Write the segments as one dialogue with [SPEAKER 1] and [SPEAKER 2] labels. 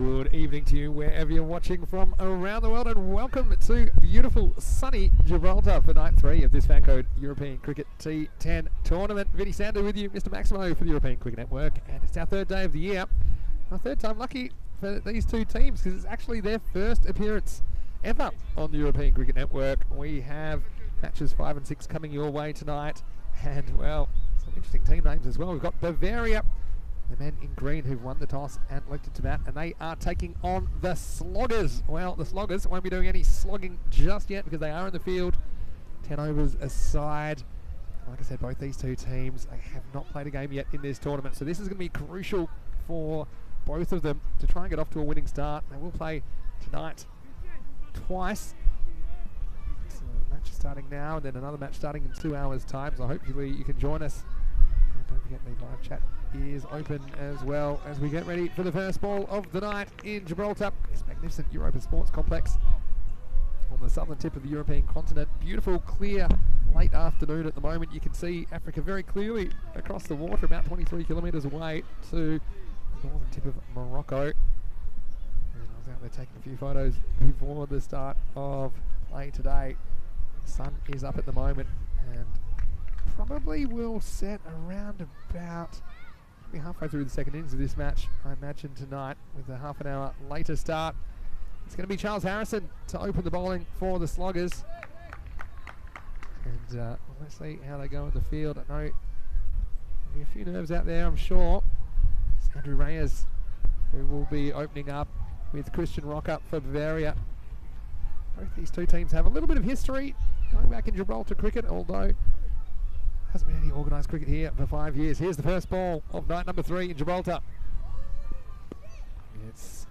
[SPEAKER 1] Good evening to you wherever you're watching from around the world, and welcome to beautiful sunny Gibraltar for night 3 of this FanCode European Cricket T10 tournament. Vinny Sander with you, Mr. Maximo for the European Cricket Network, and it's our third day of the year. Our third time lucky for these two teams because it's actually their first appearance ever on the European Cricket Network. We have matches 5 and 6 coming your way tonight, and well, some interesting team names as well. We've got Bavaria, the men in green who've won the toss and elected to bat, and they are taking on the Sloggers. Well, the Sloggers won't be doing any slogging just yet because they are in the field. 10 overs aside. Like I said, both these two teams, they have not played a game yet in this tournament, so this is going to be crucial for both of them to try and get off to a winning start. They will play tonight twice. So a match is starting now, and then another match starting in 2 hours' time, so hopefully you can join us. And don't forget the live chat is open as well as we get ready for the first ball of the night in Gibraltar, this magnificent Europa Sports Complex on the southern tip of the European continent. Beautiful, clear, late afternoon at the moment. You can see Africa very clearly across the water, about 23 kilometres away to the northern tip of Morocco. And I was out there taking a few photos before the start of play today. The sun is up at the moment and probably will set around about halfway through the second innings of this match, I imagine, tonight, with a half an hour later start. It's going to be Charles Harrison to open the bowling for the Sloggers. And let's see how they go in the field. I know there'll be a few nerves out there, I'm sure. It's Andrew Reyes who will be opening up with Christian Rocker for Bavaria. Both these two teams have a little bit of history going back in Gibraltar cricket, although hasn't been any organised cricket here for 5 years. Here's the first ball of night number 3 in Gibraltar. It's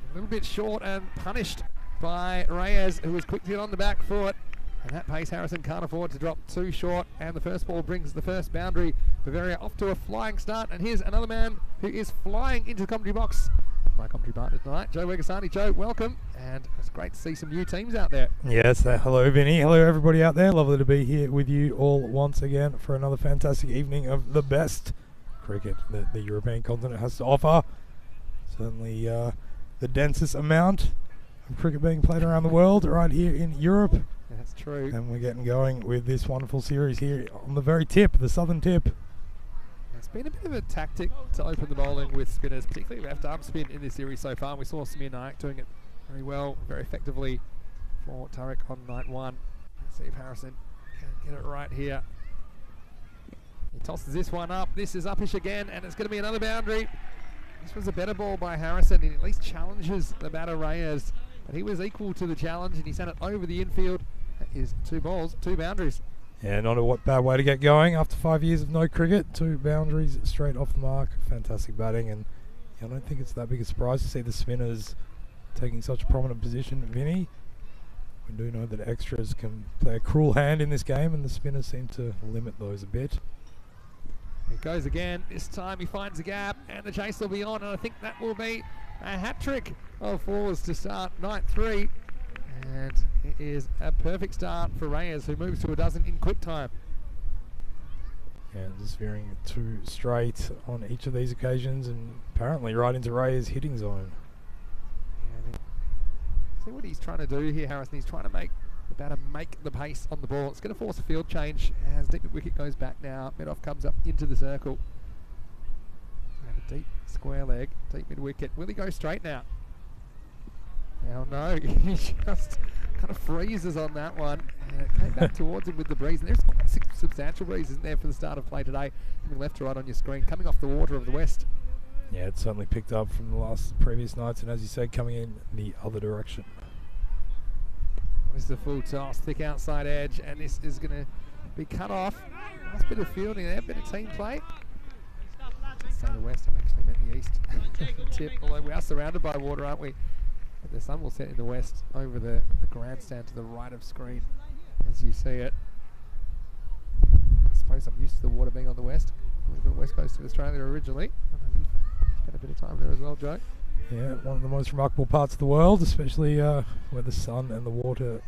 [SPEAKER 1] a little bit short and punished by Reyes, who was quick to get on the back foot. And that pace Harrison can't afford to drop too short. And the first ball brings the first boundary. Bavaria off to a flying start. And here's another man who is flying into the commentary box. My commentary partner tonight, Joe Wegasani. Joe, welcome, and it's great to see some new teams out there.
[SPEAKER 2] Yes, hello Vinny, hello everybody out there. Lovely to be here with you all once again for another fantastic evening of the best cricket that the European continent has to offer. Certainly the densest amount of cricket being played around the world right here in Europe.
[SPEAKER 1] That's true.
[SPEAKER 2] And we're getting going with this wonderful series here on the very tip, the southern tip.
[SPEAKER 1] It's been a bit of a tactic to open the bowling with spinners, particularly left arm spin in this series so far. We saw Samir Nayak doing it very well, very effectively for Tariq on night 1. Let's see if Harrison can get it right here. He tosses this one up. This is uppish again, and it's going to be another boundary. This was a better ball by Harrison. He at least challenges the batter Reyes, but he was equal to the challenge, and he sent it over the infield. That is 2 balls, 2 boundaries.
[SPEAKER 2] Yeah, not a bad way to get going after 5 years of no cricket. 2 boundaries straight off the mark. Fantastic batting, and I don't think it's that big a surprise to see the spinners taking such a prominent position. Vinny, we do know that extras can play a cruel hand in this game, and the spinners seem to limit those a bit.
[SPEAKER 1] It goes again. This time he finds a gap, and the chase will be on, and I think that will be a hat-trick of 4s to start night 3. And it is a perfect start for Reyes, who moves to a dozen in quick time.
[SPEAKER 2] Yeah, just veering 2 straight on each of these occasions, and apparently right into Reyes' hitting zone.
[SPEAKER 1] Yeah, see what he's trying to do here, Harrison. He's trying to make the batter make the pace on the ball. It's going to force a field change as deep mid-wicket goes back now. Mid-off comes up into the circle. And a deep square leg, deep mid-wicket. Will he go straight now? Oh no, he just kind of freezes on that one, and it came back towards him with the breeze, and there's quite a substantial breeze, isn't there, for the start of play today, coming left to right on your screen, coming off the water of the west.
[SPEAKER 2] Yeah, it's certainly picked up from the previous nights, and as you said, coming in the other direction.
[SPEAKER 1] This is a full toss, thick outside edge, and this is going to be cut off. Nice bit of fielding there, bit of team play. Let's say the west, I actually meant the east tip, although we are surrounded by water, aren't we? But the sun will set in the west over the grandstand to the right of screen as you see it. I suppose I'm used to the water being on the west. I lived on the west coast of Australia originally. I know you've spent a bit of time there as well, Joe.
[SPEAKER 2] Yeah, one of the most remarkable parts of the world, especially where the sun and the water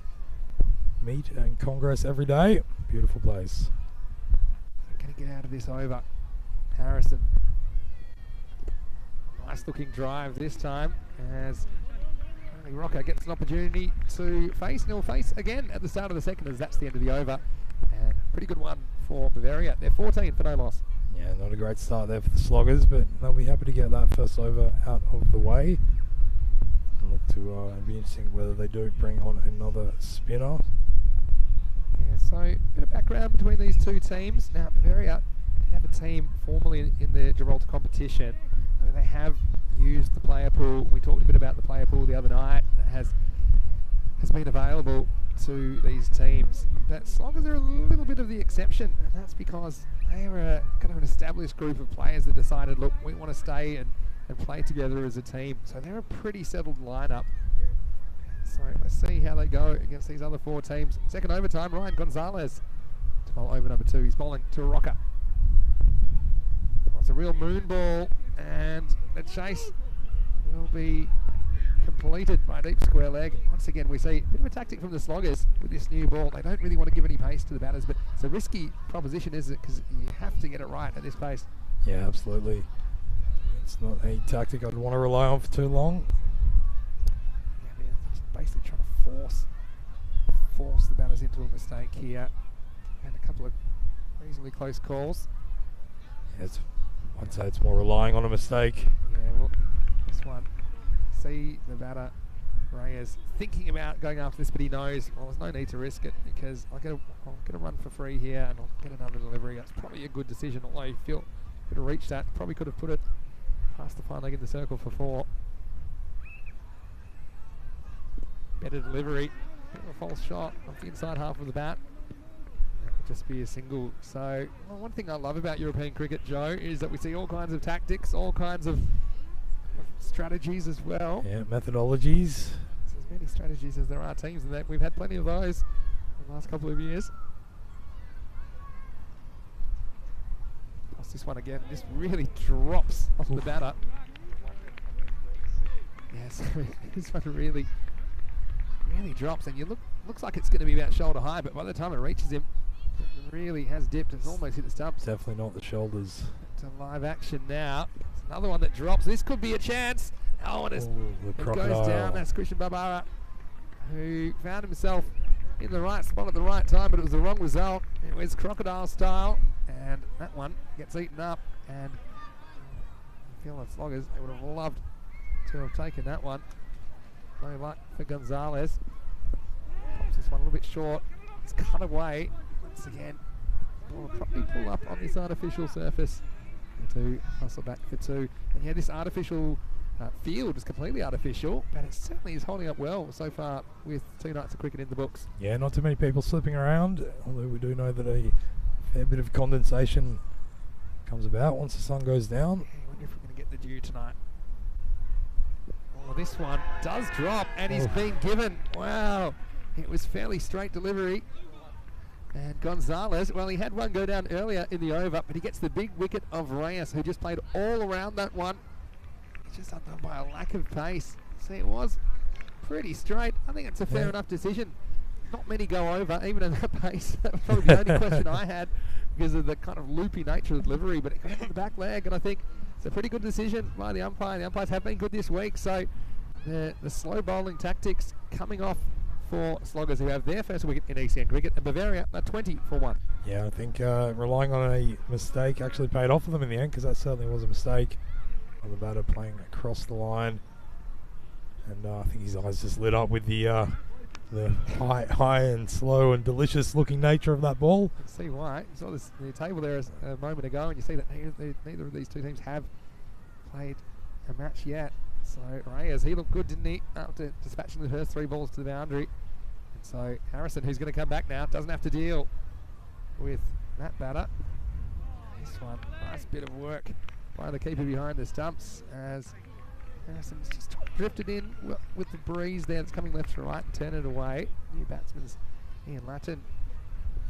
[SPEAKER 2] meet and congress every day. Beautiful place.
[SPEAKER 1] Can he get out of this over? Harrison. Nice looking drive this time as Rocker gets an opportunity to face, and he'll face again at the start of the second as that's the end of the over. And pretty good one for Bavaria. They're 14 for no loss.
[SPEAKER 2] Yeah, not a great start there for the Sloggers, but they'll be happy to get that first over out of the way. Look to it'll be interesting whether they do bring on another spinner.
[SPEAKER 1] Yeah, so a bit of background between these two teams. Now Bavaria did have a team formerly in the Gibraltar competition. They have used the player pool. We talked a bit about the player pool the other night that has been available to these teams. But Sloggers are a little bit of the exception, and that's because they are kind of an established group of players that decided, look, we want to stay and play together as a team. So they're a pretty settled lineup. So let's see how they go against these other four teams. Second overtime, Ryan Gonzalez to bowl over number 2. He's bowling to Rocker. It's a real moon ball, and the chase will be completed by a deep square leg. Once again, we see a bit of a tactic from the Sloggers with this new ball. They don't really want to give any pace to the batters, but it's a risky proposition, isn't it? Because you have to get it right at this pace.
[SPEAKER 2] Yeah, absolutely. It's not a tactic I'd want to rely on for too long.
[SPEAKER 1] Yeah, just basically trying to force the batters into a mistake here. And a couple of reasonably close calls.
[SPEAKER 2] Yeah, I'd say it's more relying on a mistake.
[SPEAKER 1] Yeah, well, this one, see the batter, Reyes, thinking about going after this, but he knows, well, there's no need to risk it because I'll get a run for free here and I'll get another delivery. That's probably a good decision, although you feel could have reached that, probably could have put it past the fine leg in the circle for 4. Better delivery, a false shot off the inside half of the bat. Just be a single. So one thing I love about European cricket, Joe, is that we see all kinds of tactics, all kinds of strategies as well.
[SPEAKER 2] Yeah, methodologies.
[SPEAKER 1] There's as many strategies as there are teams, and that we've had plenty of those in the last couple of years. Pass this one again. This really drops off the batter. Yes, this one really drops, and looks like it's going to be about shoulder high, but by the time it reaches him, it really has dipped and almost hit the stumps.
[SPEAKER 2] Definitely not the shoulders.
[SPEAKER 1] To live action now. It's another one that drops. This could be a chance. Oh, and it goes down. That's Christian Barbara, who found himself in the right spot at the right time, but it was the wrong result. It was crocodile style, and that one gets eaten up. And I feel like Sloggers, they would have loved to have taken that one. No luck for Gonzalez. Pops this one a little bit short. It's cut away. Once again, will probably pull up on this artificial surface to hustle back for 2. And yeah, this artificial field is completely artificial, but it certainly is holding up well so far with 2 nights of cricket in the books.
[SPEAKER 2] Yeah, not too many people slipping around, although we do know that a fair bit of condensation comes about once the sun goes down.
[SPEAKER 1] Yeah, I wonder if we're going to get the dew tonight. Oh, this one does drop, and he's been given, wow, it was fairly straight delivery. And Gonzalez, well, he had one go down earlier in the over, but he gets the big wicket of Reyes, who just played all around that one. He's just undone by a lack of pace. See, it was pretty straight. I think it's a fair enough decision. Not many go over, even at that pace. That was probably the only question I had because of the kind of loopy nature of the delivery, but it goes on the back leg, and I think it's a pretty good decision by the umpire. The umpires have been good this week, so the slow bowling tactics coming off for Sloggers, who have their first wicket in ECN cricket, and Bavaria are 20 for 1.
[SPEAKER 2] Yeah, I think relying on a mistake actually paid off for them in the end, because that certainly was a mistake on the batter playing across the line. And I think his eyes just lit up with the high and slow and delicious looking nature of that ball.
[SPEAKER 1] You can see why. You saw the table there a moment ago, and you see that neither of these two teams have played a match yet. So Reyes, he looked good, didn't he, after dispatching the first 3 balls to the boundary. And so Harrison, who's going to come back now, doesn't have to deal with that batter. This one, nice bit of work by the keeper behind the stumps as Harrison's just drifted in with the breeze there that's coming left to right and turn it away. New batsman's Ian Lattin.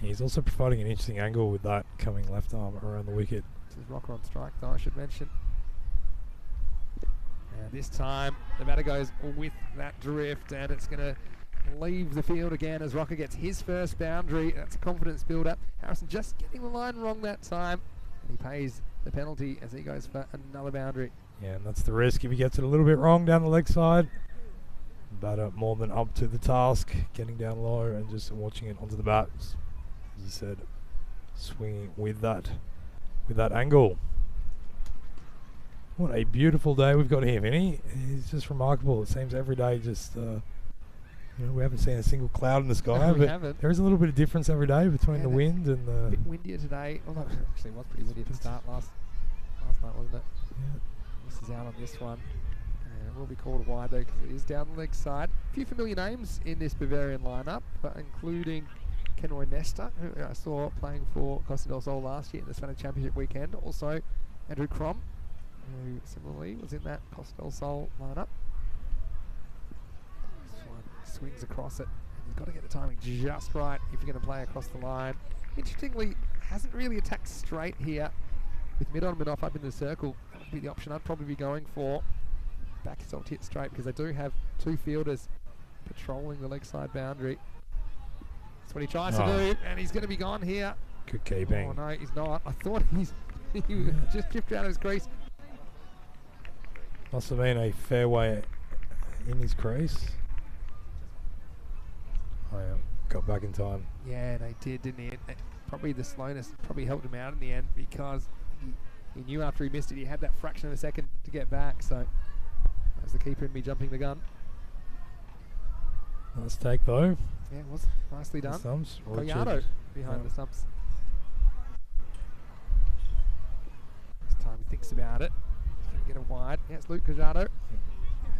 [SPEAKER 2] He's also providing an interesting angle with that coming left arm around the wicket.
[SPEAKER 1] This is Rocker on strike, though, I should mention. And this time the batter goes with that drift, and it's going to leave the field again as Rocker gets his first boundary. That's a confidence build-up. Harrison just getting the line wrong that time, and he pays the penalty as he goes for another boundary.
[SPEAKER 2] Yeah, and that's the risk if he gets it a little bit wrong down the leg side. Batter more than up to the task, getting down low and just watching it onto the bat. As you said, swinging with that angle. What a beautiful day we've got here, Vinny. He's just remarkable. It seems every day just, we haven't seen a single cloud in the sky.
[SPEAKER 1] No, we
[SPEAKER 2] but
[SPEAKER 1] haven't.
[SPEAKER 2] there is a little bit of difference every day between the wind and
[SPEAKER 1] A
[SPEAKER 2] the...
[SPEAKER 1] bit windier today. Although actually it was pretty windy at the start last night, wasn't it?
[SPEAKER 2] Yeah.
[SPEAKER 1] This is out on this one. And it will be called wide though because it is down the leg side. A few familiar names in this Bavarian lineup, including Kenroy Nesta, who I saw playing for Costa del Sol last year in the Spanish Championship weekend. Also Andrew Crom, who similarly was in that Costa del Sol lineup. This one swings across it. You've got to get the timing just right if you're going to play across the line. Interestingly, hasn't really attacked straight here. With mid on, mid off up in the circle, that would be the option I'd probably be going for. Back is off hit straight because they do have two fielders patrolling the leg side boundary. That's what he tries to do, and he's going to be gone here.
[SPEAKER 2] Good keeping.
[SPEAKER 1] Oh no, he's not. I thought he just drifted out of his crease.
[SPEAKER 2] Must have been a fairway in his crease. Oh yeah, got back in time.
[SPEAKER 1] Yeah, they did, didn't he? And probably the slowness probably helped him out in the end because he knew after he missed it, he had that fraction of a second to get back. So that was the keeper in me jumping the gun.
[SPEAKER 2] Nice take though.
[SPEAKER 1] Yeah, it was nicely done.
[SPEAKER 2] Stumps.
[SPEAKER 1] Collado behind the stumps. This time he thinks about it. He's going to get it wide. Yeah, it's Luke Collado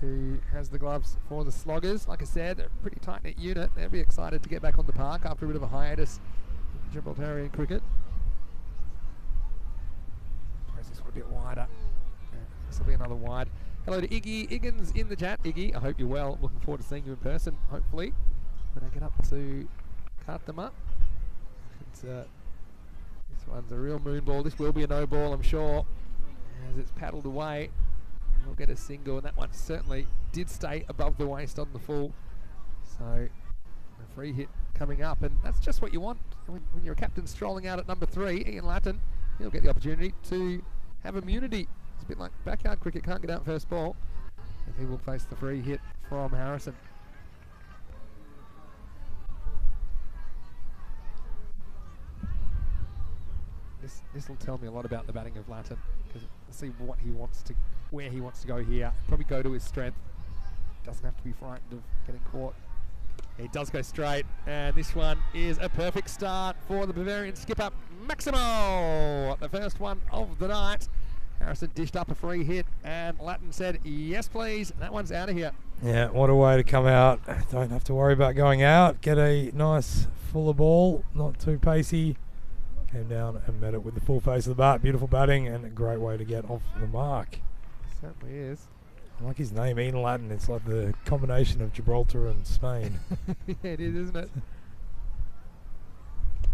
[SPEAKER 1] who has the gloves for the Sloggers. Like I said, they're a pretty tight-knit unit. They'll be excited to get back on the park after a bit of a hiatus in Gibraltarian cricket. Suppose this one a bit wider. Yeah, this will be another wide. Hello to Iggy Iggins in the chat. Iggy, I hope you're well. Looking forward to seeing you in person, hopefully, when I get up to Kartama. This one's a real moon ball. This will be a no ball, I'm sure, as it's paddled away. We'll get a single, and that one certainly did stay above the waist on the full. So a free hit coming up, and that's just what you want when you're a captain strolling out at number 3. Ian Latin, he'll get the opportunity to have immunity. It's a bit like backyard cricket, can't get out first ball, and he will face the free hit from Harrison. This will tell me a lot about the batting of Latin, because let's see what he wants to, where he wants to go here. Probably go to his strength. Doesn't have to be frightened of getting caught. He does go straight, and this one is a perfect start for the Bavarian skipper Maximo. The first one of the night. Harrison dished up a free hit, and Latin said, yes please, that one's out of here.
[SPEAKER 2] Yeah, what a way to come out. Don't have to worry about going out. Get a nice fuller ball, not too pacey. Came down and met it with the full face of the bat. Beautiful batting and a great way to get off the mark.
[SPEAKER 1] Certainly is.
[SPEAKER 2] I like his name, Ian Latin. It's like the combination of Gibraltar and Spain.
[SPEAKER 1] Yeah, it is, isn't it?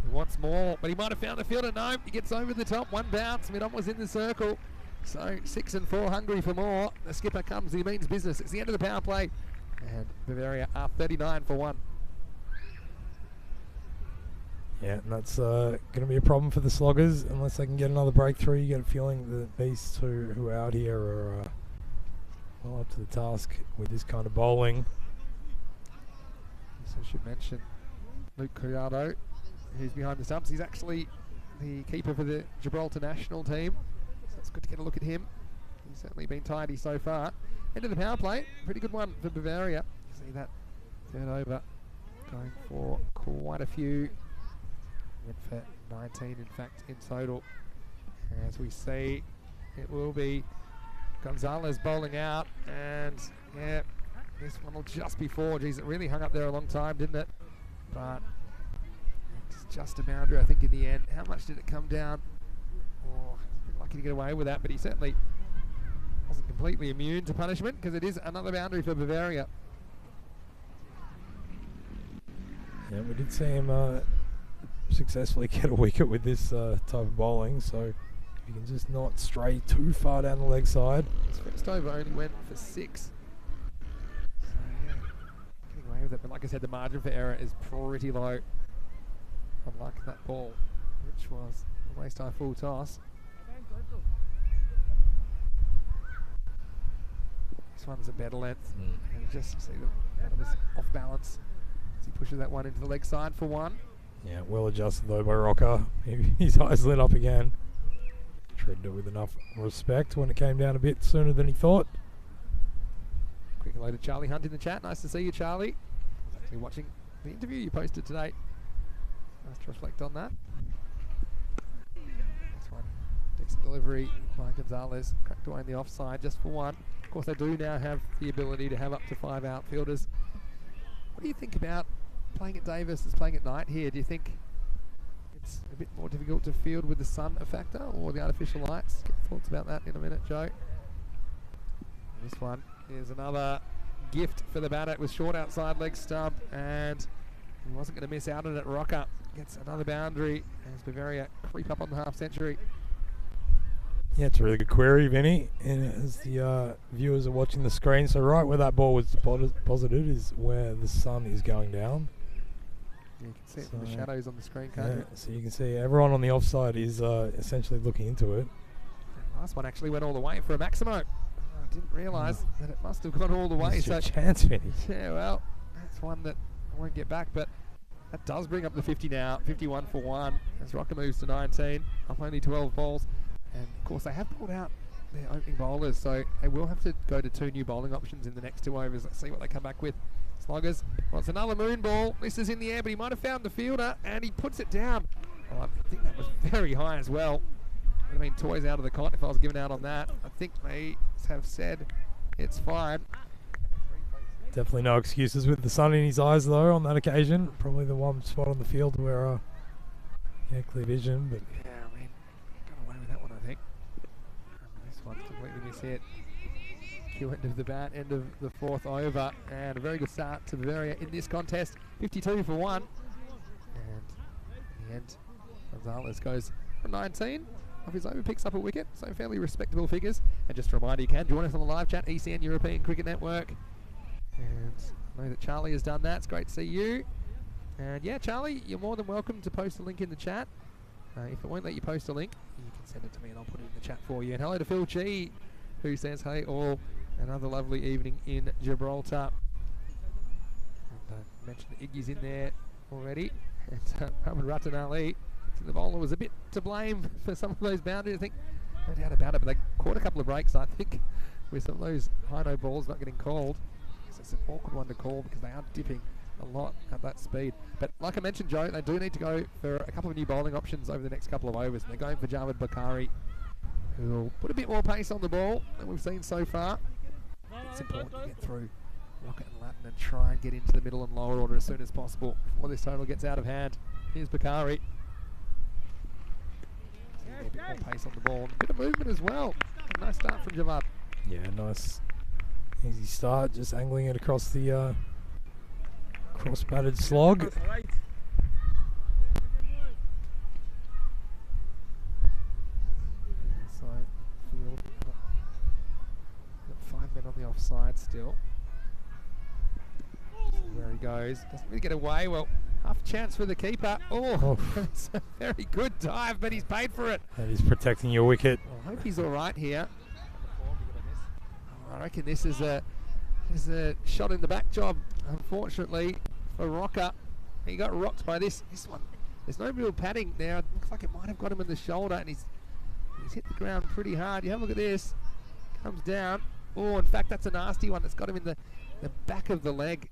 [SPEAKER 1] He wants more, but he might have found the fielder. No, he gets over the top. One bounce. Mid-on was in the circle. So 6 and 4 hungry for more. The skipper comes. He means business. It's the end of the power play. And Bavaria are 39 for 1.
[SPEAKER 2] Yeah, and that's going to be a problem for the Sloggers unless they can get another breakthrough. You get a feeling that these two who are out here are well up to the task with this kind of bowling.
[SPEAKER 1] So I should mention Luke Collado, who's behind the stumps. He's actually the keeper for the Gibraltar national team. So it's good to get a look at him. He's certainly been tidy so far. End of the power play. Pretty good one for Bavaria. You see that third over going for quite a few. Went for 19 in fact in total. As we see, it will be Gonzalez bowling out, and yeah, this one will just be 4. Geez, it really hung up there a long time, didn't it? But it's just a boundary, I think, in the end. How much did it come down? Oh, a bit lucky to get away with that, but he certainly wasn't completely immune to punishment, because it is another boundary for Bavaria.
[SPEAKER 2] Yeah, we did see him successfully get a wicket with this type of bowling, so if you can just not stray too far down the leg side.
[SPEAKER 1] His first over only went for 6. So yeah, getting away with it, but like I said, the margin for error is pretty low. Unlike that ball, which was a waist-high full toss. This one's a better length. And just see that was off balance as he pushes that one into the leg side for one.
[SPEAKER 2] Yeah, well adjusted though by Rocker. His eyes lit up again. Treated it with enough respect when it came down a bit sooner than he thought.
[SPEAKER 1] Quick hello to Charlie Hunt in the chat. Nice to see you, Charlie. I was actually watching the interview you posted today. Nice to reflect on that. This one, decent delivery by Gonzalez. Cracked away in the offside just for one. Of course, they do now have the ability to have up to 5 outfielders. What do you think about playing at day versus playing at night here? Do you think it's a bit more difficult to field with the sun a factor or the artificial lights? Get your thoughts about that in a minute, Joe. And this one is another gift for the batter. It was short outside leg stump and he wasn't going to miss out on it. Rocker gets another boundary as Bavaria creep up on the half century.
[SPEAKER 2] Yeah, it's a really good query, Vinny. And as the viewers are watching the screen, so right where that ball was deposited is where the sun is going down.
[SPEAKER 1] Yeah, you can see it from the shadows on the screen, can't you?
[SPEAKER 2] So you can see everyone on the offside is essentially looking into it.
[SPEAKER 1] The last one actually went all the way for a Maximo. I didn't realise that it must have gone all the way.
[SPEAKER 2] It's
[SPEAKER 1] So
[SPEAKER 2] your chance, Vinny.
[SPEAKER 1] yeah, well, that's one that I won't get back, but that does bring up the 50 now. 51 for one as Rocker moves to 19 off only 12 balls. And of course they have pulled out their opening bowlers, so they will have to go to 2 new bowling options in the next 2 overs. Let's see what they come back with. Sluggers, well, it's another moon ball. This is in the air, but he might have found the fielder, and he puts it down. Oh, I think that was very high as well. I mean, toys out of the cot if I was given out on that. I think they have said it's fine.
[SPEAKER 2] Definitely no excuses with the sun in his eyes, though, on that occasion. Probably the one spot on the field where, yeah, clear vision, but...
[SPEAKER 1] Yeah, I mean, got away with that one, I think. This one's completely mishit. Q end of the bat, end of the 4th over, and a very good start to Bavaria in this contest. 52 for one. And in the end, Gonzalez goes for 19 of his over, picks up a wicket, so fairly respectable figures. And just a reminder, you can join us on the live chat, ECN European Cricket Network. And I know that Charlie has done that. It's great to see you. And yeah, Charlie, you're more than welcome to post a link in the chat. If it won't let you post a link, you can send it to me and I'll put it in the chat for you. And hello to Phil G, who says, hey all, another lovely evening in Gibraltar. And I mentioned Iggy's in there already. And Muhammad Ratan Ali, the bowler was a bit to blame for some of those boundaries. I think, no doubt about it, but they caught a couple of breaks, I think, with some of those high-no balls not getting called. So it's an awkward one to call because they are dipping a lot at that speed. But like I mentioned, Joe, they do need to go for a couple of new bowling options over the next couple of overs. And they're going for Javed Bakari, who will put a bit more pace on the ball than we've seen so far. It's important to get through Rocket and Latin and try and get into the middle and lower order as soon as possible before this total gets out of hand. Here's Bakari. A bit more pace on the ball and a bit of movement as well. A nice start from Javad.
[SPEAKER 2] Yeah, nice easy start, just angling it across the cross-batted slog.
[SPEAKER 1] Inside field. Got 5 men on the offside still. So where he goes. Doesn't really get away. Well, half a chance for the keeper. Oh, it's a very good dive, but he's paid for it.
[SPEAKER 2] And he's protecting your wicket.
[SPEAKER 1] Well, I hope he's all right here. I reckon this is a shot in the back job, unfortunately, for Rocker. He got rocked by this one. There's no real padding there. It looks like it might have got him in the shoulder, and he's hit the ground pretty hard. You have a look at this. Comes down. Oh, in fact, that's a nasty one. That's got him in the back of the leg.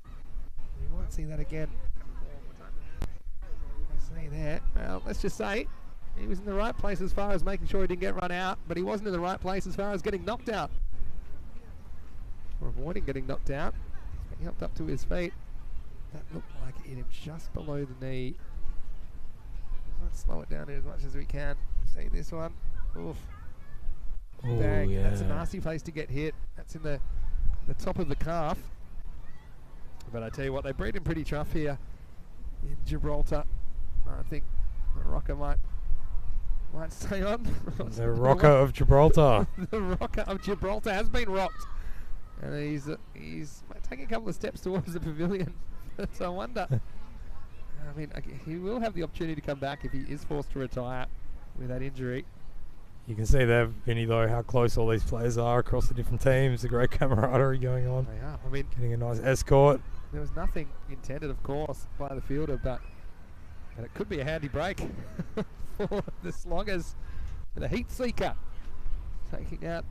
[SPEAKER 1] We might see that again. You see there. Well, let's just say he was in the right place as far as making sure he didn't get run out, but he wasn't in the right place as far as getting knocked out. Or avoiding getting knocked out. He helped up to his feet. That looked like it hit him just below the knee. Let's slow it down as much as we can. See this one. Oof.
[SPEAKER 2] Ooh,
[SPEAKER 1] Bang.
[SPEAKER 2] yeah.
[SPEAKER 1] That's a nasty place to get hit. That's in the top of the calf. But I tell you what, they breed him pretty tough here in Gibraltar. I think the Rocker might stay on.
[SPEAKER 2] The Rocker of Gibraltar.
[SPEAKER 1] The Rocker of Gibraltar has been rocked. And he's taking a couple of steps towards the pavilion. So I wonder. I mean, he will have the opportunity to come back if he is forced to retire with that injury.
[SPEAKER 2] You can see there, Vinny, though, how close all these players are across the different teams. The great camaraderie going on.
[SPEAKER 1] They are. I mean,
[SPEAKER 2] Getting a nice escort.
[SPEAKER 1] there was nothing intended, of course, by the fielder, but it could be a handy break for the Sloggers. With a heat seeker taking out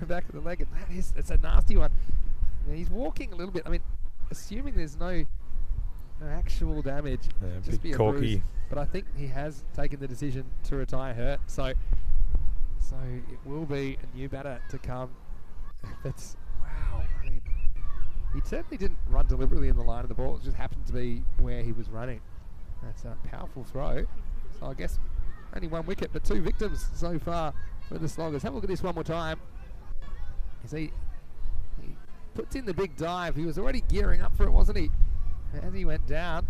[SPEAKER 1] the back of the leg, and it's a nasty one. And he's walking a little bit. I mean, assuming there's no actual damage, just be a bruise. But I think he has taken the decision to retire hurt. So it will be a new batter to come. That's wow. I mean, he certainly didn't run deliberately in the line of the ball. It just happened to be where he was running. That's a powerful throw. So I guess only one wicket, but 2 victims so far for the Sloggers. Have a look at this one more time. You see, he puts in the big dive. He was already gearing up for it, wasn't he? As he went down,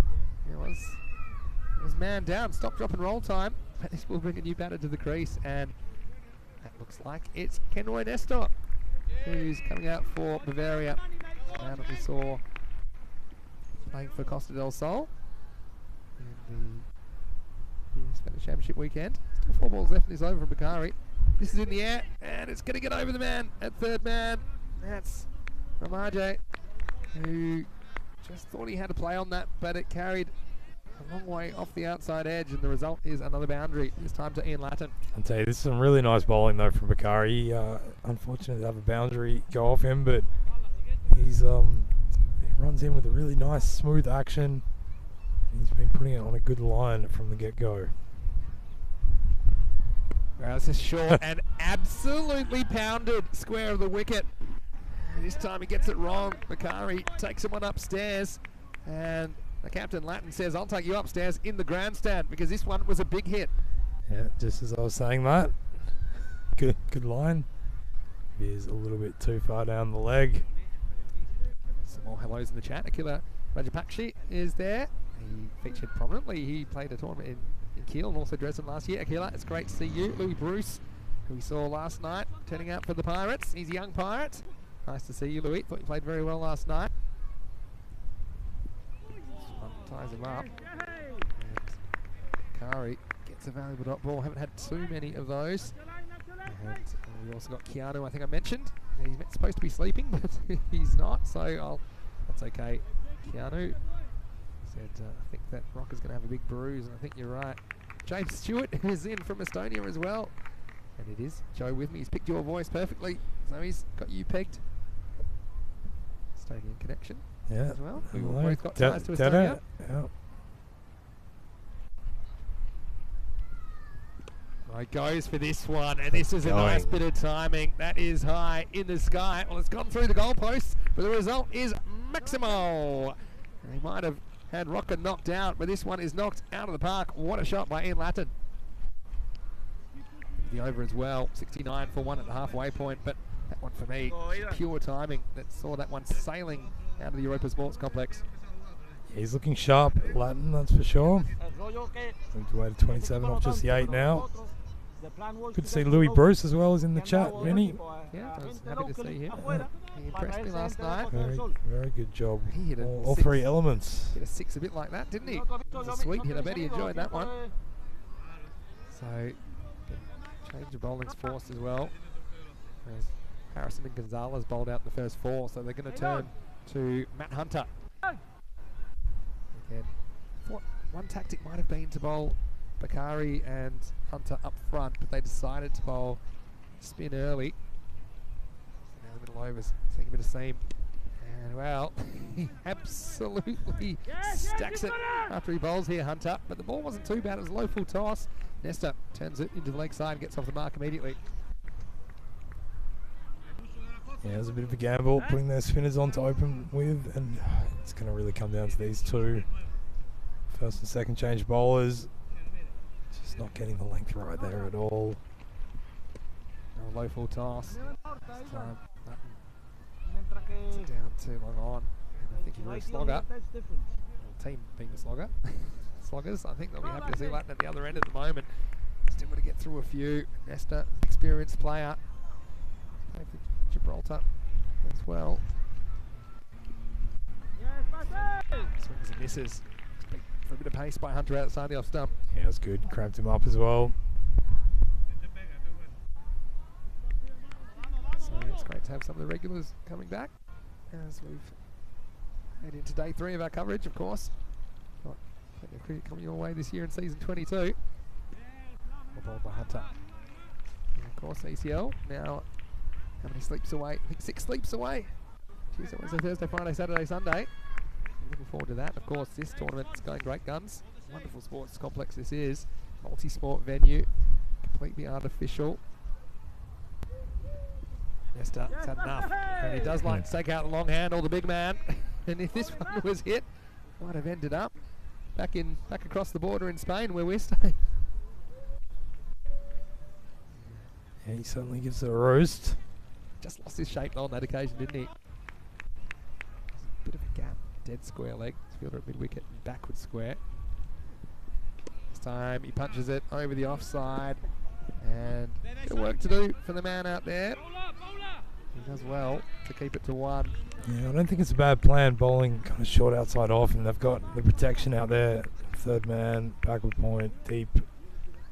[SPEAKER 1] it was man down. Stop, drop, and roll time. But this will bring a new batter to the crease, and that looks like it's Kenroy Nestor, who's coming out for Bavaria. And that we saw playing for Costa del Sol in the Spanish Championship weekend. Still 4 balls left in his over from Bakari. This is in the air, and it's going to get over the man at third man. That's Ramaje, who just thought he had to play on that, but it carried a long way off the outside edge, and the result is another boundary, this time to Ian Lattin.
[SPEAKER 2] I'll tell you, this is some really nice bowling, though, from Bakari. Unfortunate to have a boundary go off him, but he runs in with a really nice, smooth action. He's been putting it on a good line from the get-go.
[SPEAKER 1] Well, this is short and absolutely pounded square of the wicket. And this time he gets it wrong. Bakari takes someone upstairs, and the captain Lattin says, "I'll take you upstairs in the grandstand," because this one was a big hit.
[SPEAKER 2] Yeah, just as I was saying that. Good line. It is a little bit too far down the leg.
[SPEAKER 1] Some more hellos in the chat. Akila Rajapakshi is there. He featured prominently. He played a tournament in Kiel and also Dresden last year. Akila, it's great to see you. Louis Bruce, who we saw last night, turning out for the Pirates. He's a young Pirate. Nice to see you, Louis. Thought you played very well last night. This one ties him up. And Kari gets a valuable dot ball. Haven't had too many of those. And we also got Keanu, I think I mentioned. He's supposed to be sleeping, but he's not, so that's okay. Keanu said, I think that Rocker's going to have a big bruise, and I think you're right. James Stewart is in from Estonia as well. And it is Joe with me. He's picked your voice perfectly, so he's got you pegged. Estonian connection as well. We've both got ties to Estonia.
[SPEAKER 2] Yeah.
[SPEAKER 1] Right, goes for this one, and this is a nice bit of timing. That is high in the sky. Well, it's gone through the goalposts, but the result is Maximo. They might have had Rocker knocked out, but this one is knocked out of the park. What a shot by Ian Lattin. The over as well, 69 for 1 at the halfway point, but that one for me, pure timing that saw that one sailing out of the Europa Sports Complex.
[SPEAKER 2] Yeah, he's looking sharp, Lattin, that's for sure. He's way to 27 off just the 8 now. Good to see Louis Bruce as well as in the chat, Vinny.
[SPEAKER 1] Yeah, I was happy to see him. He impressed me last night.
[SPEAKER 2] Very good job.
[SPEAKER 1] He hit
[SPEAKER 2] all 3 elements.
[SPEAKER 1] Hit a 6 a bit like that, didn't he? It was a sweet hit. I bet he enjoyed that one. So, change of bowling's forced as well. As Harrison and Gonzalez bowled out in the first 4, so they're going to turn to Matt Hunter. Again, thought one tactic might have been to bowl Bakari and Hunter up front, but they decided to bowl spin early. So now the middle overs, seeing a bit of seam. And well, he absolutely stacks it after he bowls here, Hunter. But the ball wasn't too bad, it was a low full toss. Nesta turns it into the leg side and gets off the mark immediately.
[SPEAKER 2] Yeah, it was a bit of a gamble, putting their spinners on to open with, and it's going to really come down to these 2 first and second change bowlers. Just not getting the length right there at all.
[SPEAKER 1] No low full toss. This time, Lattin down too long on. And I think he's really slogger. Team being the slogger. Sloggers, I think they'll be happy to see Lattin at the other end at the moment. Still got to get through a few. Nesta, experienced player. Played for Gibraltar as well. Swings and misses. For a bit of pace by Hunter outside the off stump.
[SPEAKER 2] Yeah, it was good. Cramped him up as well.
[SPEAKER 1] Great to have some of the regulars coming back as we've head into day 3 of our coverage, of course. Got plenty of cricket coming your way this year in season 22. Well bowled by Hunter. And of course, ACL now. How many sleeps away? I think 6 sleeps away. Tuesday, Wednesday, Thursday, Friday, Saturday, Sunday. Looking forward to that. Of course, this tournament's going great guns. Wonderful sports complex this is. Multi-sport venue. Completely artificial. Nesta has had enough. And he does like to take out the long handle, the big man. And if this one was hit, might have ended up back across the border in Spain where we're staying.
[SPEAKER 2] Yeah, he certainly gives it a roast.
[SPEAKER 1] Just lost his shape on that occasion, didn't he? Bit of a gap, dead square leg. Fielder at mid-wicket and backward square. This time he punches it over the offside. And bit of work to do for the man out there. He does well to keep it to 1.
[SPEAKER 2] Yeah, I don't think it's a bad plan, bowling kind of short outside off, and they've got the protection out there. Third man, backward point, deep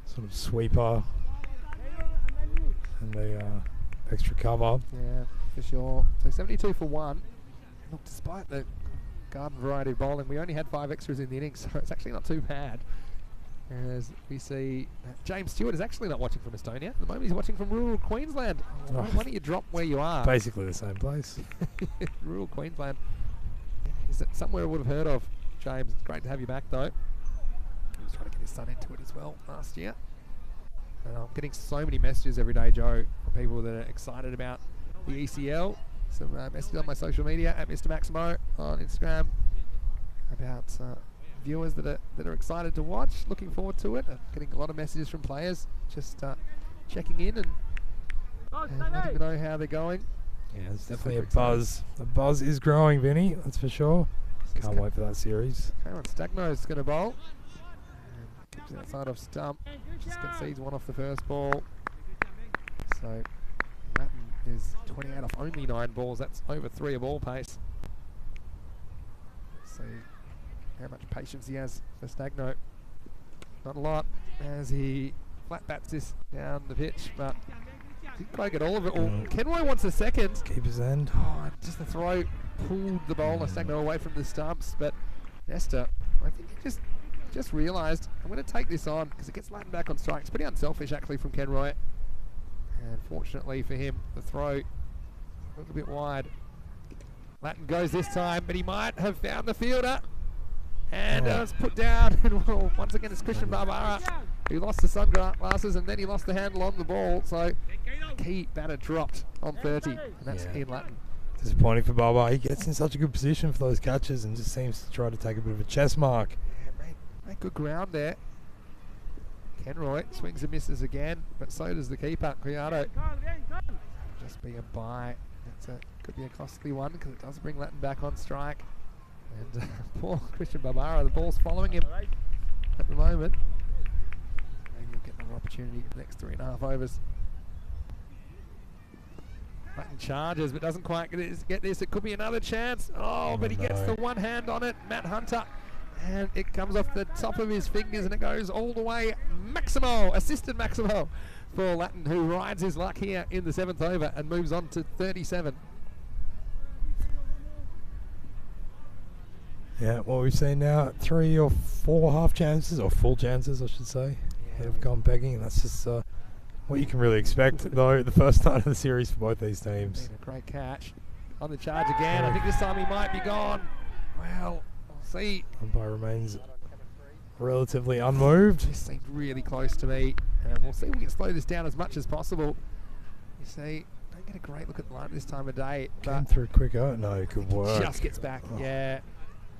[SPEAKER 2] sort of sweeper. And the extra cover.
[SPEAKER 1] Yeah, for sure. So 72 for 1. Look, despite the garden variety of bowling, we only had 5 extras in the innings, so it's actually not too bad. As we see, James Stewart is actually not watching from Estonia. At the moment, he's watching from rural Queensland. Why don't you drop where you are?
[SPEAKER 2] Basically the same place.
[SPEAKER 1] Rural Queensland. Is that somewhere I would have heard of, James? It's great to have you back, though. He was trying to get his son into it as well last year. And I'm getting so many messages every day, Joe, from people that are excited about the ECL. Some messages on my social media at Mr. Maximo on Instagram about viewers that are excited to watch, looking forward to it. I'm getting a lot of messages from players just checking in and letting me know how they're going.
[SPEAKER 2] Yeah, it's definitely a buzz. The buzz is growing, Vinny, that's for sure. Can't wait for that series.
[SPEAKER 1] Cameron Stagno's going to bowl. Keeps it outside of stump. Just concedes 1 off the first ball. So Latin is 28 off only 9 balls. That's over 3 of ball pace. Let's see how much patience he has for Stagno. Not a lot as he flat bats this down the pitch, but didn't quite get all of it. Kenroy wants a second.
[SPEAKER 2] Keeper's end.
[SPEAKER 1] Oh, just the throw pulled the bowler Stagno away from the stumps, but Nesta, I think he just realised, I'm going to take this on because it gets Latin back on strike. It's pretty unselfish actually from Kenroy. And fortunately for him, the throw a little bit wide. Latin goes this time, but he might have found the fielder. And it's put down. And well, once again, it's Christian Barbara who lost the sunglasses and then he lost the handle on the ball. So key batter dropped on 30, and that's Ian Latin.
[SPEAKER 2] Disappointing for Barbara. He gets in such a good position for those catches and just seems to try to take a bit of a chess mark.
[SPEAKER 1] Yeah, made good ground there. Kenroy swings and misses again, but so does the keeper, Criado. Just be a bye. Could be a costly one because it does bring Latin back on strike. And poor Christian Barbara, the ball's following him at the moment. Maybe he'll get another opportunity in the next 3.5 overs. Latin charges, but doesn't quite get this. It could be another chance. Oh, but he gets the one hand on it. Matt Hunter. And it comes off the top of his fingers and it goes all the way. Maximo, assisted Maximo for Latin, who rides his luck here in the 7th over and moves on to 37.
[SPEAKER 2] Yeah, what we've seen now, 3 or 4 half chances, or full chances, I should say, that have gone begging. And that's just what you can really expect, though, the first start of the series for both these teams.
[SPEAKER 1] Been a great catch on the charge again. I think this time he might be gone. Well, we'll see.
[SPEAKER 2] Umpire remains relatively unmoved.
[SPEAKER 1] This seemed really close to me. And we'll see if we can slow this down as much as possible. You see, don't get a great look at the line this time of day.
[SPEAKER 2] Came through quicker. No, good work.
[SPEAKER 1] Just gets back. Yeah.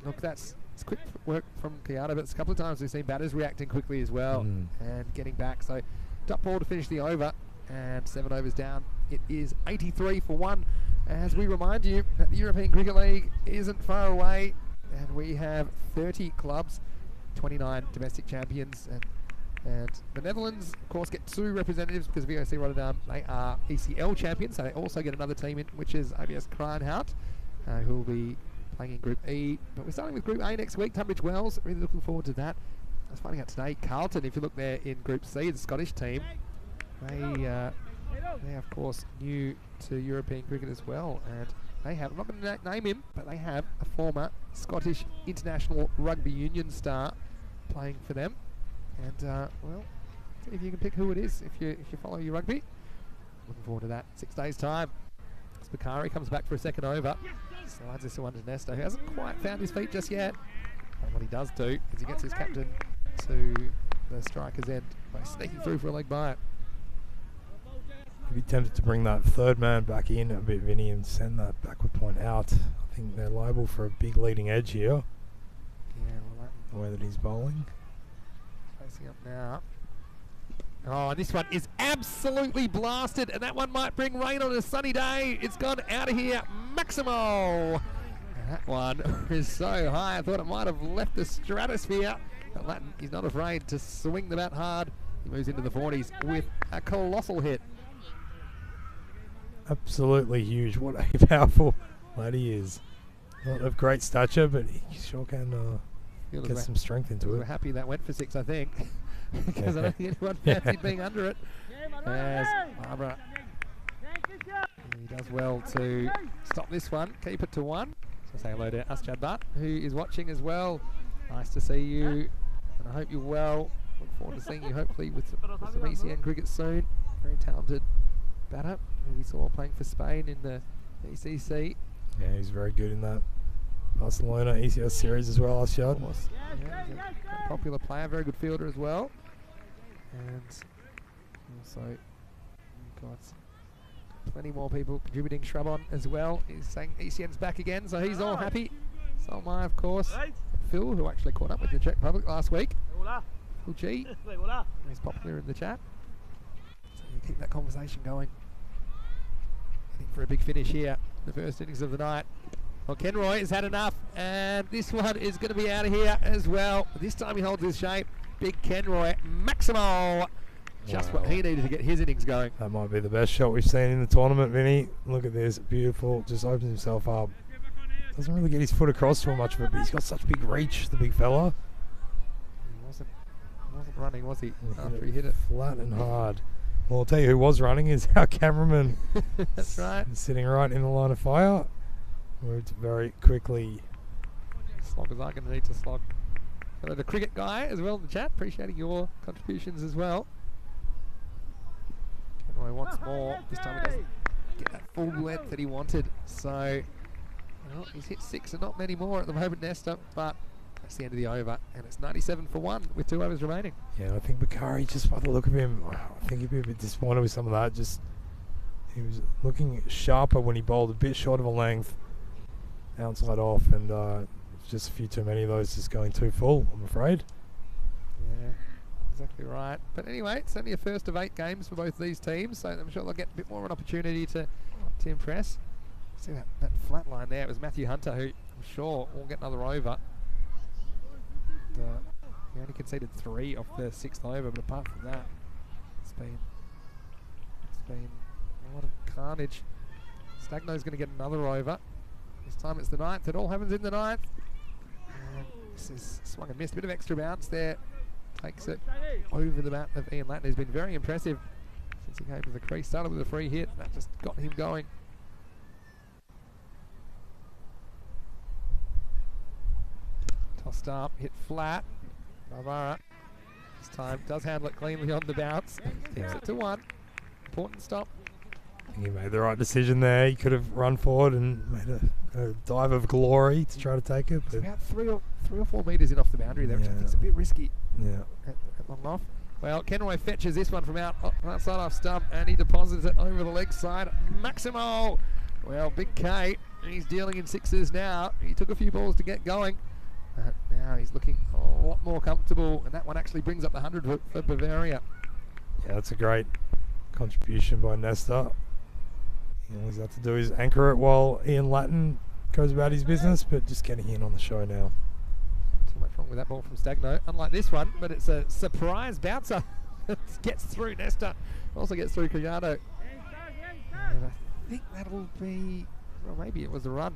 [SPEAKER 1] Look, it's quick work from Kiana, but it's a couple of times we've seen batters reacting quickly as well and getting back. So, top ball to finish the over, and 7 overs down. It is 83 for 1. As we remind you that the European Cricket League isn't far away, and we have 30 clubs, 29 domestic champions, and the Netherlands, of course, get 2 representatives because VOC Rotterdam, they are ECL champions, so they also get another team in, which is ABS Kranhout, who will be playing in Group E. But we're starting with Group A next week, Tunbridge Wells. Really looking forward to that. I was finding out today, Carlton, if you look there in Group C, the Scottish team, they They're, of course, new to European cricket as well, and they have, I'm not going to name him, but they have a former Scottish international rugby union star playing for them. And, well, see if you can pick who it is if you follow your rugby. Looking forward to that. 6 days' time. Bakari comes back for a second over. Slides this one to Nesta, who hasn't quite found his feet just yet. And what he does do is he gets his captain to the striker's end by sneaking through for a leg by it.
[SPEAKER 2] I'd be tempted to bring that third man back in a bit, Vinny, and send that backward point out. I think they're liable for a big leading edge here.
[SPEAKER 1] Yeah, well,
[SPEAKER 2] the way that he's bowling.
[SPEAKER 1] Facing up now. Oh, and this one is absolutely blasted, and that one might bring rain on a sunny day. It's gone out of here, Maximo. And that one is so high, I thought it might have left the stratosphere. But Latin is not afraid to swing the bat hard. He moves into the 40s with a colossal hit.
[SPEAKER 2] Absolutely huge. What a powerful lad he is. Not of great stature, but he sure can get some strength into it.
[SPEAKER 1] We're happy that went for 6, I think. Because I don't think anyone fancied being under it. As Barbara, he does well to stop this one, keep it to 1. So say hello to Asjad Butt, who is watching as well. Nice to see you, and I hope you're well. Look forward to seeing you hopefully with some ECN cricket soon. Very talented batter who we saw playing for Spain in the ECC.
[SPEAKER 2] Yeah, he's very good in that Barcelona ECS series as well, Asjad.
[SPEAKER 1] Yeah, he's a popular player, very good fielder as well. And also we've got plenty more people contributing. Shrubon as well. He's saying ECN's back again, so he's all happy. So am I, of course. Phil, who actually caught up with the Czech Republic last week. Phil G. He's popular in the chat. So you keep that conversation going. Heading for a big finish here. The first innings of the night. Well, Kenroy has had enough, and this one is going to be out of here as well. This time he holds his shape. Big Kenroy, Maximo. Just what he needed to get his innings going.
[SPEAKER 2] That might be the best shot we've seen in the tournament, Vinny. Look at this, beautiful. Just opens himself up. Doesn't really get his foot across too much of it, but he's got such big reach, the big fella.
[SPEAKER 1] He wasn't running, was he? After he hit it
[SPEAKER 2] flat and hard. Well, I'll tell you who was running is our cameraman.
[SPEAKER 1] That's right.
[SPEAKER 2] Sitting right in the line of fire. Moved very quickly.
[SPEAKER 1] Sloggers are going to need to slog. Hello, the cricket guy as well in the chat. Appreciating your contributions as well. Kenroy wants more. This time he doesn't get that full length that he wanted. So, well, he's hit 6 and not many more at the moment, Nesta. But that's the end of the over. And it's 97 for 1 with 2 overs remaining.
[SPEAKER 2] Yeah, I think Bakari, just by the look of him, I think he'd be a bit disappointed with some of that. Just he was looking sharper when he bowled, a bit short of a length. Outside off, and just a few too many of those just going too full, I'm afraid.
[SPEAKER 1] Yeah, exactly right. But anyway, it's only a first of 8 games for both these teams, so I'm sure they'll get a bit more of an opportunity to impress. See that flat line there, it was Matthew Hunter, who I'm sure will get another over. And, he only conceded 3 off the 6th over, but apart from that, it's been a lot of carnage. Stagno's going to get another over. This time it's the 9th. It all happens in the 9th. And this is swung and missed. A bit of extra bounce there. Takes it over the bat of Ian Latin, who's been very impressive since he came to the crease. Started with a free hit. That just got him going. Tossed up, hit flat. Barbara this time does handle it cleanly on the bounce. Keeps it to 1. Important stop.
[SPEAKER 2] I think he made the right decision there. He could have run forward and made a dive of glory to try to take it.
[SPEAKER 1] It's about 3 or 4 metres in off the boundary there, which I think is a bit risky.
[SPEAKER 2] Yeah.
[SPEAKER 1] At long off. Well, Kenroy fetches this one from outside off stump, and he deposits it over the leg side. Maximo. Well, Big K, he's dealing in 6s now. He took a few balls to get going. Now he's looking a lot more comfortable, and that one actually brings up the 100 for Bavaria.
[SPEAKER 2] Yeah, that's a great contribution by Nesta. All he's got to do is anchor it while Ian Latin goes about his business, but just getting in on the show now.
[SPEAKER 1] Too much wrong with that ball from Stagno, unlike this one, but it's a surprise bouncer that gets through Nesta. Also gets through Criado. And I think that'll be, well, maybe it was a run.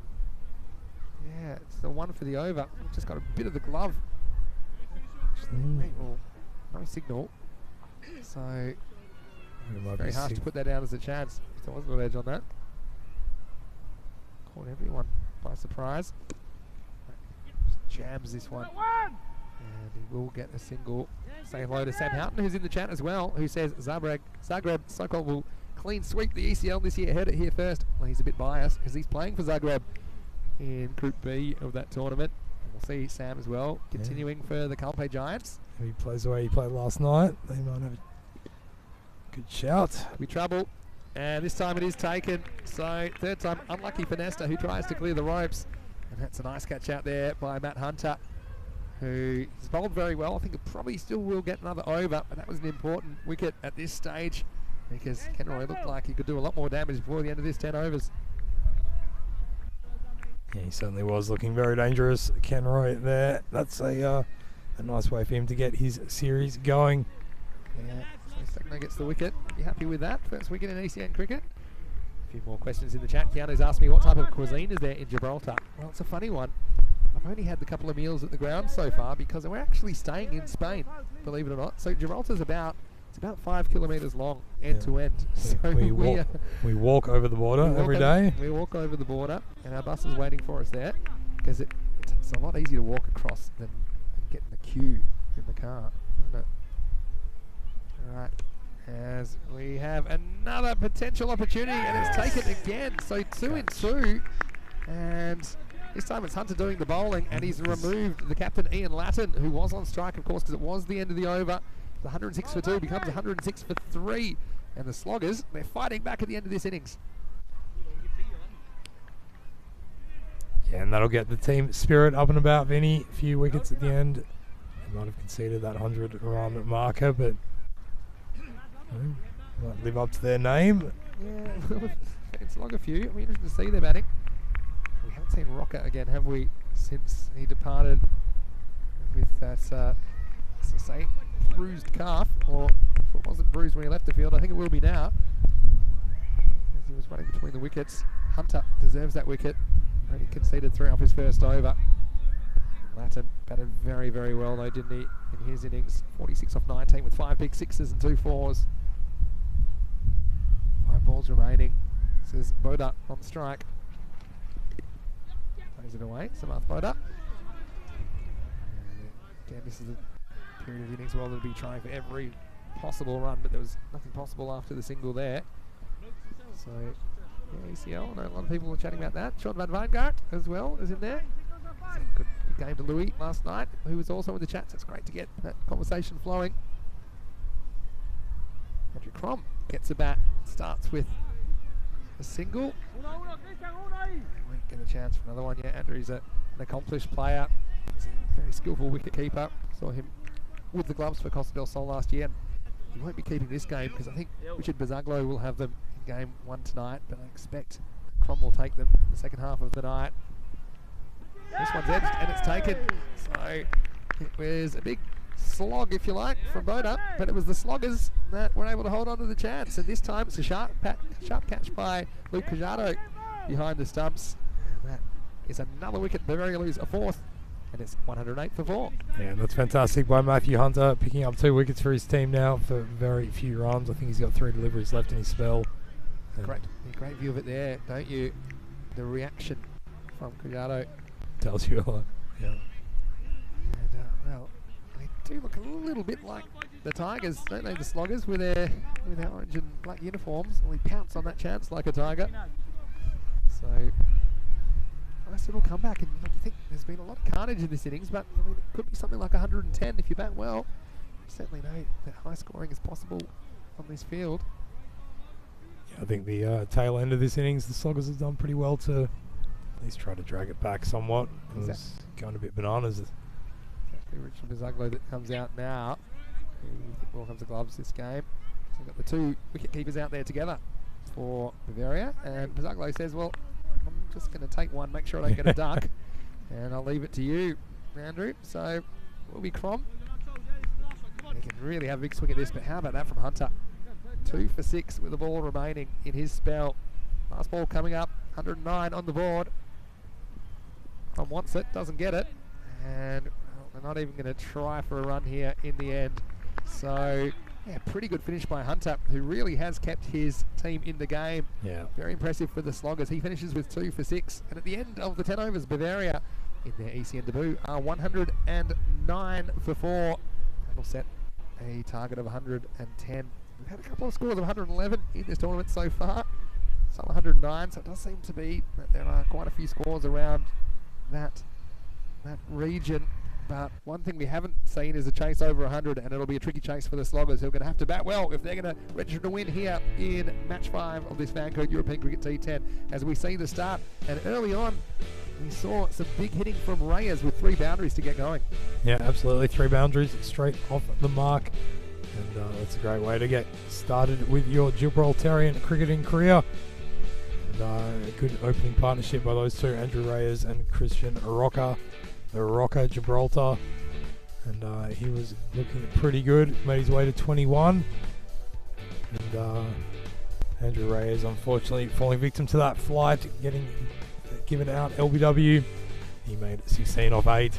[SPEAKER 1] Yeah, it's the 1 for the over. Just got a bit of the glove. Actually, well, no signal. So Very harsh to put that down as a chance. There was a little edge on that. Caught everyone by surprise. Just jams this one. And he will get a single. Say hello to Sam Houghton, who's in the chat as well, who says Zagreb Sokol will clean sweep the ECL this year. Heard it here first. Well, he's a bit biased because he's playing for Zagreb in Group B of that tournament. And we'll see Sam as well continuing for the Calpe Giants.
[SPEAKER 2] If he plays the way he played last night, they might have a good shout.
[SPEAKER 1] We trouble. And this time it is taken. So third time unlucky for Nesta, who tries to clear the ropes. And that's a nice catch out there by Matt Hunter, who has bowled very well. I think it probably still will get another over, but that was an important wicket at this stage because Ken Roy looked like he could do a lot more damage before the end of this 10 overs.
[SPEAKER 2] Yeah, he certainly was looking very dangerous, Ken Roy there. That's a nice way for him to get his series going.
[SPEAKER 1] Yeah, so Sagno gets the wicket. Be happy with that. First wicket in ECN cricket. A few more questions in the chat. Keanu's asked me what type of cuisine is there in Gibraltar. Well, it's a funny one. I've only had a couple of meals at the ground so far because we're actually staying in Spain, believe it or not. So Gibraltar's about 5 kilometres long end to end. So
[SPEAKER 2] we walk over the border every day.
[SPEAKER 1] We walk over the border, and our bus is waiting for us there because it's a lot easier to walk across than get in the queue in the car, isn't it? All right, as we have another potential opportunity, and it's taken again. So 2 in 2, and this time it's Hunter doing the bowling, and he's removed the captain Ian Lattin, who was on strike, of course, because it was the end of the over. The 106 for 2 becomes 106 for 3, and the Sloggers, they're fighting back at the end of this innings.
[SPEAKER 2] Yeah, and that'll get the team spirit up and about, Vinny. A few wickets at the end. They might have conceded that 100-run marker, but might live up to their name.
[SPEAKER 1] Yeah, it's like a few. We're interested to see their batting. We haven't seen Rocker again, have we, since he departed with that, say, bruised calf, or if it wasn't bruised when he left the field, I think it will be now. As he was running between the wickets. Hunter deserves that wicket. Only conceded 3 off his first over. Lattin batted very, very well though, didn't he, in his innings. 46 off 19 with 5 big sixes and 2 fours. 5 balls remaining. This is Boda on strike. Plays it away, Samath Boda. Again, this is a period of innings where they'll be trying for every possible run, but there was nothing possible after the single there. So, yeah, ECL, I know a lot of people were chatting about that. Sean Van Weingart as well is in there. Good game to Louis last night, who was also in the chat, so it's great to get that conversation flowing. Andrew Crom gets a bat, starts with a single. Won't get a chance for another one yet. Andrew's an accomplished player. He's a very skillful wicket keeper. Saw him with the gloves for Costa del Sol last year. And he won't be keeping this game because I think Richard Bazaglo will have them in game 1 tonight, but I expect Crom will take them in the second half of the night. This one's edged and it's taken. So it was a big slog, if you like, from Boda, but it was the Sloggers that were able to hold on to the chance. And this time it's a sharp catch by Luke Cajado behind the stumps. And that is another wicket. Bavaria lose a 4th, and it's 108 for 4.
[SPEAKER 2] Yeah, and that's fantastic by Matthew Hunter, picking up 2 wickets for his team now for very few runs. I think he's got 3 deliveries left in his spell.
[SPEAKER 1] Great view of it there, don't you? The reaction from Cajado
[SPEAKER 2] tells you a lot. Yeah.
[SPEAKER 1] And well, they do look a little bit like the Tigers, don't they? The Sloggers with their orange and black uniforms. Well, he pounced on that chance like a tiger. So nice little comeback. And you think there's been a lot of carnage in this innings, but I mean, it could be something like 110 if you bat well. You certainly know that high scoring is possible on this field.
[SPEAKER 2] Yeah, I think the tail end of this innings, the Sloggers have done pretty well to at least try to drag it back somewhat. It was going a bit bananas.
[SPEAKER 1] Exactly, Richard Bazaglo that comes out now. Who I think welcomes the gloves this game. So we've got the 2 wicket keepers out there together for Bavaria, and Bazaglo says, well, I'm just going to take one, make sure I don't get a duck, and I'll leave it to you, Andrew. So will be Crom. And he can really have a big swing at this, but how about that from Hunter? 2 for 6 with the ball remaining in his spell. Last ball coming up, 109 on the board. Crom wants it, doesn't get it, and well, they're not even going to try for a run here in the end. So yeah, pretty good finish by Hunter, who really has kept his team in the game.
[SPEAKER 2] Yeah.
[SPEAKER 1] Very impressive for the Sloggers. He finishes with 2 for 6. And at the end of the 10 overs, Bavaria, in their ECN debut, are 109 for 4. That'll set a target of 110. We've had a couple of scores of 111 in this tournament so far. Some 109, so it does seem to be that there are quite a few scores around that region. But one thing we haven't seen is a chase over 100, and it'll be a tricky chase for the Sloggers, who are going to have to bat well if they're going to register to win here in match 5 of this FanCode European Cricket T10. As we see the start, and early on, we saw some big hitting from Reyes with 3 boundaries to get going.
[SPEAKER 2] Yeah, absolutely. 3 boundaries straight off the mark. And that's a great way to get started with your Gibraltarian cricketing career. And a good opening partnership by those two, Andrew Reyes and Christian Rocker. The Rocker Gibraltar. And he was looking pretty good. Made his way to 21. And Andrew Reyes, unfortunately, falling victim to that flight, getting given out LBW. He made 16 off 8.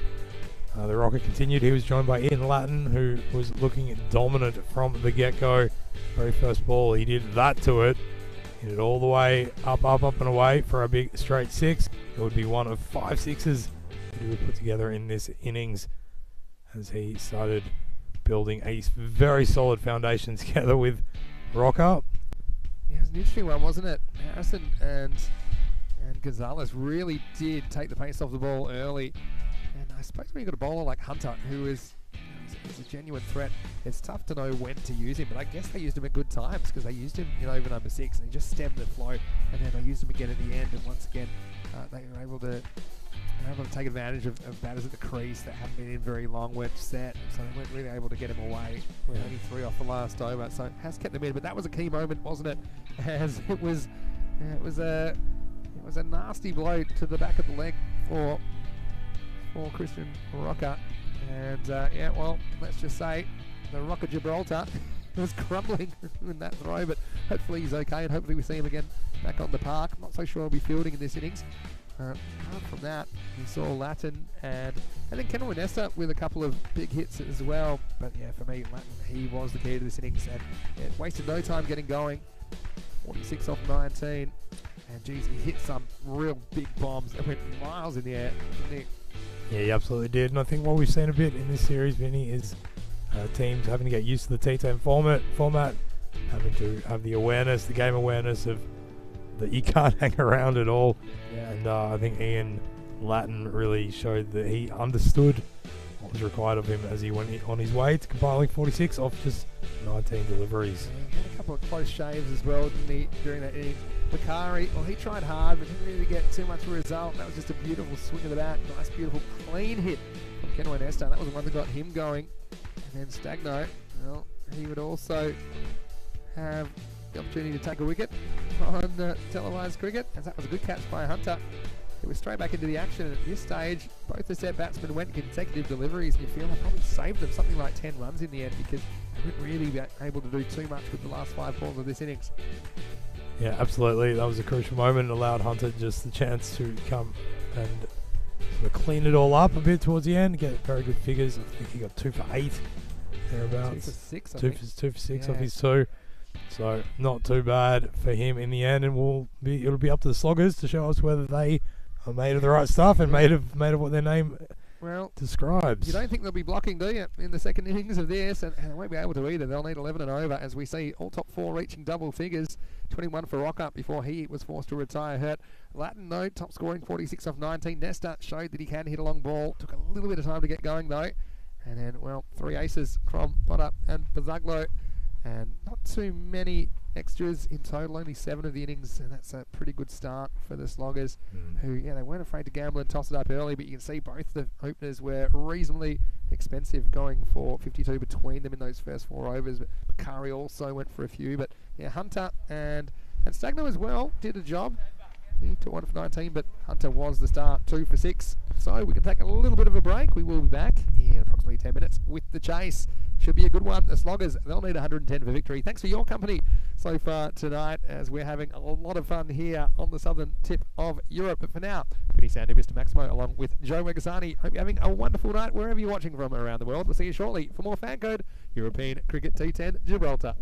[SPEAKER 2] The Rocket continued. He was joined by Ian Latin, who was looking dominant from the get-go. Very first ball, he did that to it. Hit it all the way up and away for a big straight 6. It would be one of 5 sixes that he would put together in this innings as he started building a very solid foundation together with Rocker.
[SPEAKER 1] Yeah, it was an interesting one, wasn't it? Harrison and Gonzalez really did take the pace off the ball early. And I suppose when you've got a bowler like Hunter, who is a genuine threat, it's tough to know when to use him. But I guess they used him at good times, because they used him in over number 6 and he just stemmed the flow. And then they used him again at the end. And once again, they were able to take advantage of batters at the crease that haven't been in very long, weren't set. So they weren't really able to get him away. With only 3 off the last over. So it has kept them in. But that was a key moment, wasn't it? As it was a nasty blow to the back of the leg for Christian Rocker. And yeah, well, let's just say the Rocker Gibraltar was crumbling in that throw, but hopefully he's okay, and hopefully we see him again back on the park. I'm not so sure he'll be fielding in this innings. Apart from that, we saw Latin and then Kendall Nesta with a couple of big hits as well. But yeah, for me, Latin, he was the key to this innings, and yeah, wasted no time getting going. 46 off 19. And geez, he hit some real big bombs that went miles in the air, didn't he?
[SPEAKER 2] Yeah, he absolutely did. And I think what we've seen a bit in this series, Vinny, is teams having to get used to the T10 format, having to have the awareness, the game awareness of that you can't hang around at all. Yeah. And I think Ian Latin really showed that he understood what was required of him as he went on his way to compiling 46 off just 19 deliveries.
[SPEAKER 1] Yeah, he had a couple of close shaves as well, didn't he, during that innings. Bakari, well, he tried hard, but didn't really get too much of a result. That was just a beautiful swing of the bat. Nice, beautiful, clean hit from Kenway Nesta. That was the one that got him going. And then Stagno, well, he would also have the opportunity to take a wicket on televised cricket, as that was a good catch by Hunter. It was straight back into the action, and at this stage, both the set batsmen went consecutive deliveries, and you feel they probably saved them something like 10 runs in the end, because they weren't really able to do too much with the last 5 balls of this innings.
[SPEAKER 2] Yeah, absolutely. That was a crucial moment. It allowed Hunter just the chance to come and sort of clean it all up a bit towards the end, get very good figures. I think he got 2 for 8 thereabouts.
[SPEAKER 1] 2 for 6, I
[SPEAKER 2] think. 2 for 6 off his 2. So not too bad for him in the end, and it'll be up to the Sloggers to show us whether they are made of the right stuff and made of what their name describes.
[SPEAKER 1] You don't think they'll be blocking, do you, in the second innings of this? And they won't be able to either. They'll need 11 and over, as we see all top 4 reaching double figures. 21 for Rocker before he was forced to retire hurt. Latin, though, top scoring 46 off 19. Nesta showed that he can hit a long ball. Took a little bit of time to get going, though. And then, well, 3 aces from Potter and Bazaglo. And not too many extras in total, only 7 of the innings, and that's a pretty good start for the Sloggers, who, yeah, they weren't afraid to gamble and toss it up early, but you can see both the openers were reasonably expensive, going for 52 between them in those first 4 overs. But Bakari also went for a few, but yeah, Hunter and Stagno as well did a job. He took 1 for 19, but Hunter was the start, 2 for 6. So we can take a little bit of a break. We will be back in approximately 10 minutes with the chase Should be a good one. The Sloggers, they'll need 110 for victory. Thanks for your company so far tonight as we're having a lot of fun here on the southern tip of Europe. But for now, Vinny Sandy, Mr. Maximo, along with Joe Megasani. Hope you're having a wonderful night wherever you're watching from around the world. We'll see you shortly for more FanCode European Cricket T10 Gibraltar.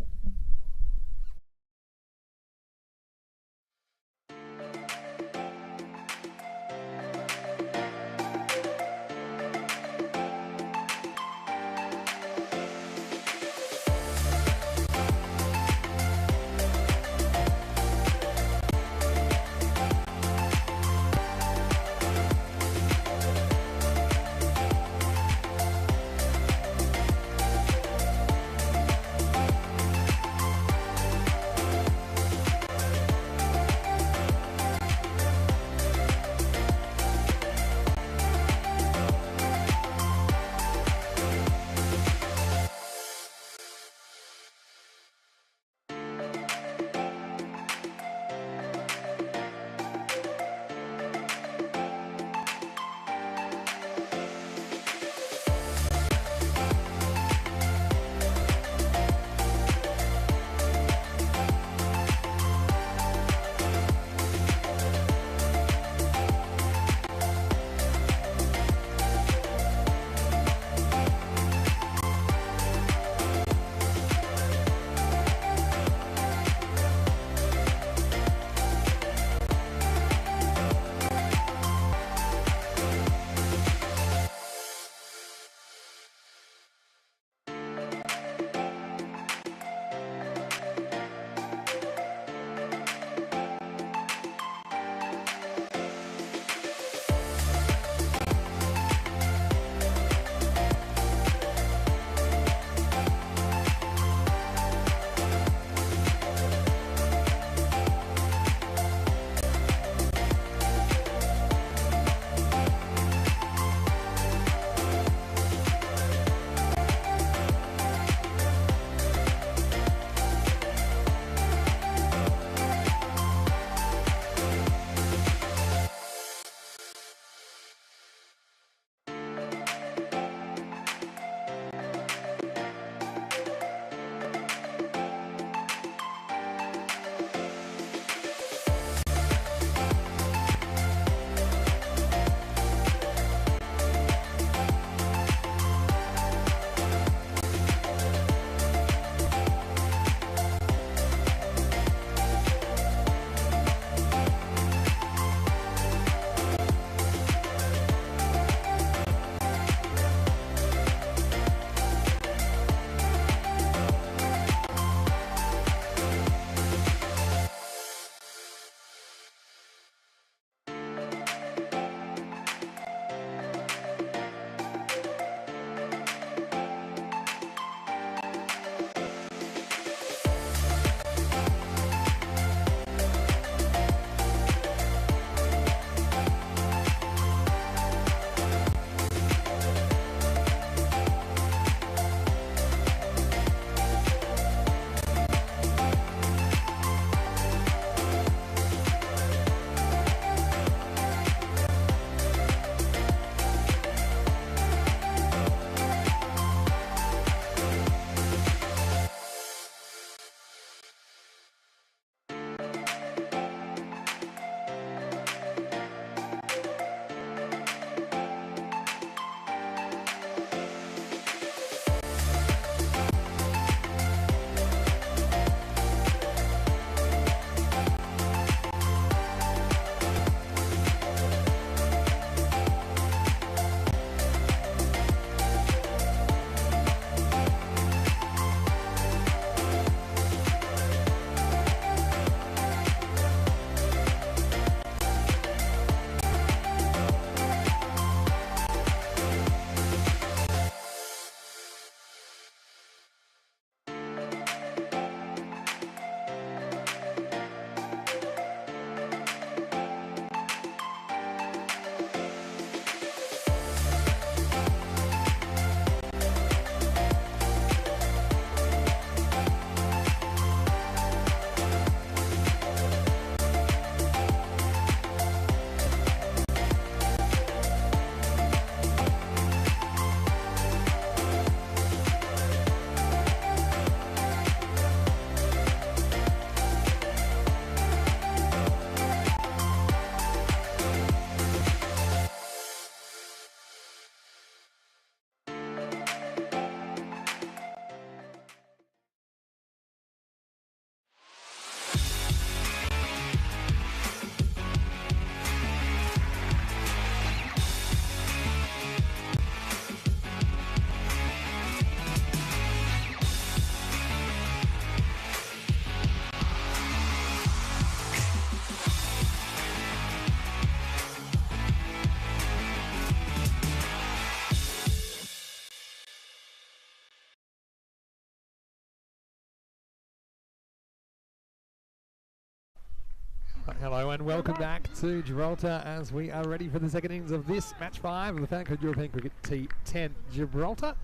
[SPEAKER 1] Hello and welcome back to Gibraltar as we are ready for the second innings of this match 5 of the FanCode European Cricket T10 Gibraltar.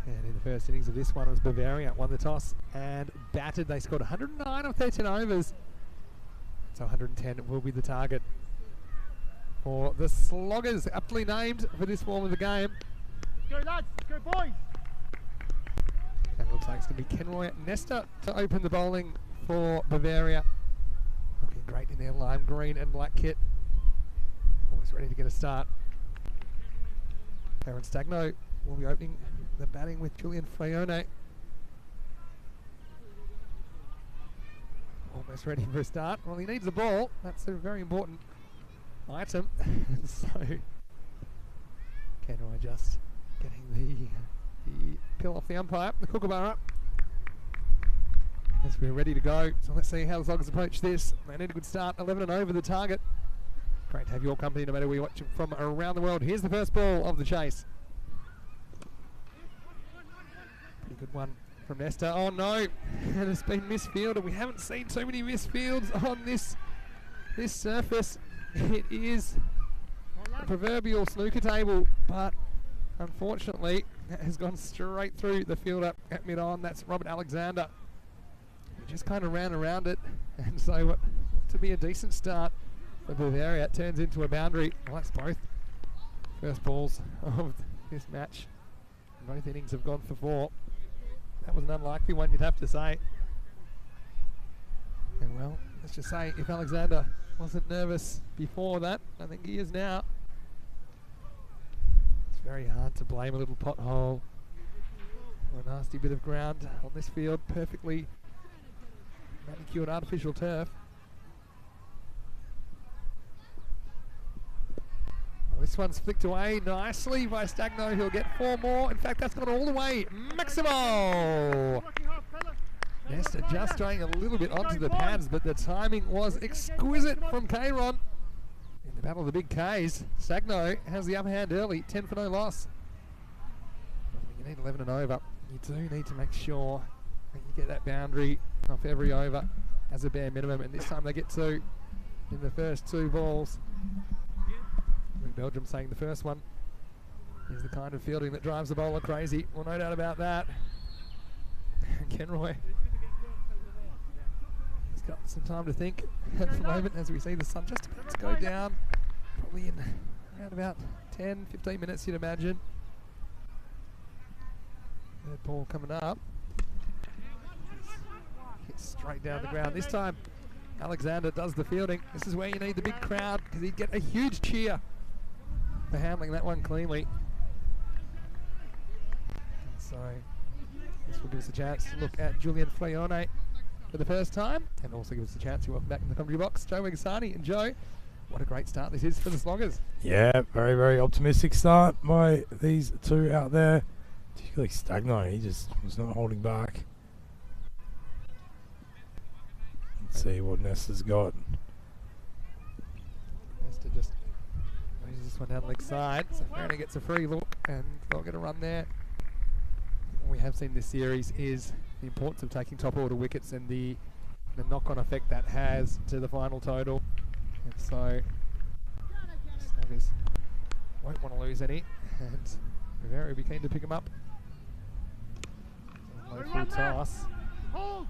[SPEAKER 1] And in the first innings of this one was Bavaria, won the toss and batted. They scored 109 of 13 overs. So 110 will be the target for the Sloggers, aptly named for this form of the game.
[SPEAKER 3] Let's go lads, let's go boys!
[SPEAKER 1] And it looks like it's going to be Kenroy Nesta to open the bowling for Bavaria. Looking great in their lime green and black kit. Almost ready to get a start. Aaron Stagno will be opening the batting with Julian Freone. Almost ready for a start. Well, he needs the ball. That's a very important item. So, Kenroy just getting the pill off the umpire, the kookaburra, as we're ready to go. So let's see how the Sloggers approach this. They need a good start, 11 and over the target. Great to have your company no matter where you're watching from around the world. Here's the first ball of the chase. Pretty good one from Nesta. Oh no, and it's been misfielded. We haven't seen so many misfields on this surface. It is a proverbial snooker table, but unfortunately it has gone straight through the fielder at mid-on. That's Robert Alexander. He just kind of ran around it, and so what to be a decent start for Bavaria, it turns into a boundary. Well, that's both first balls of this match. Both innings have gone for 4. That was an unlikely one, you'd have to say. And well, let's just say if Alexander wasn't nervous before that, I think he is now. It's very hard to blame a little pothole or a nasty bit of ground on this field. Perfectly manicured artificial turf. Well, this one's flicked away nicely by Stagno. He'll get 4 more. In fact, that's gone all the way. Maximo! Nesta just throwing a little bit onto the pads, but the timing was exquisite from Kayron. In the battle of the big Ks, Stagno has the upper hand early, 10 for no loss. You need 11 and over. You do need to make sure that you get that boundary off every over as a bare minimum, and this time they get 2 in the first 2 balls. With Belgium saying the first one is the kind of fielding that drives the bowler crazy. Well, no doubt about that. Kenroy, he's got some time to think at the moment as we see the sun just about to go down, probably in around about 10-15 minutes, you'd imagine. Third ball coming up. Hits straight down the ground. This time Alexander does the fielding. This is where you need the big crowd, because he'd get a huge cheer for handling that one cleanly. And so this will give us a chance to look at Julian Freone for the first time, and also give us a chance to welcome back in the commentary box Joe Wegasani. And Joe, what a great start this is for the Sloggers.
[SPEAKER 2] Yeah, very, very optimistic start by these 2 out there. Particularly Stagno, he just was not holding back. Let's see what Nesta's got.
[SPEAKER 1] Nesta just raises this one down the leg side, so Freone gets a free look, and they'll get a run there. What we have seen this series is the importance of taking top order wickets and the knock-on effect that has to the final total. And so Sloggers won't want to lose any, and Bavaria will be keen to pick them up. Low full toss. Some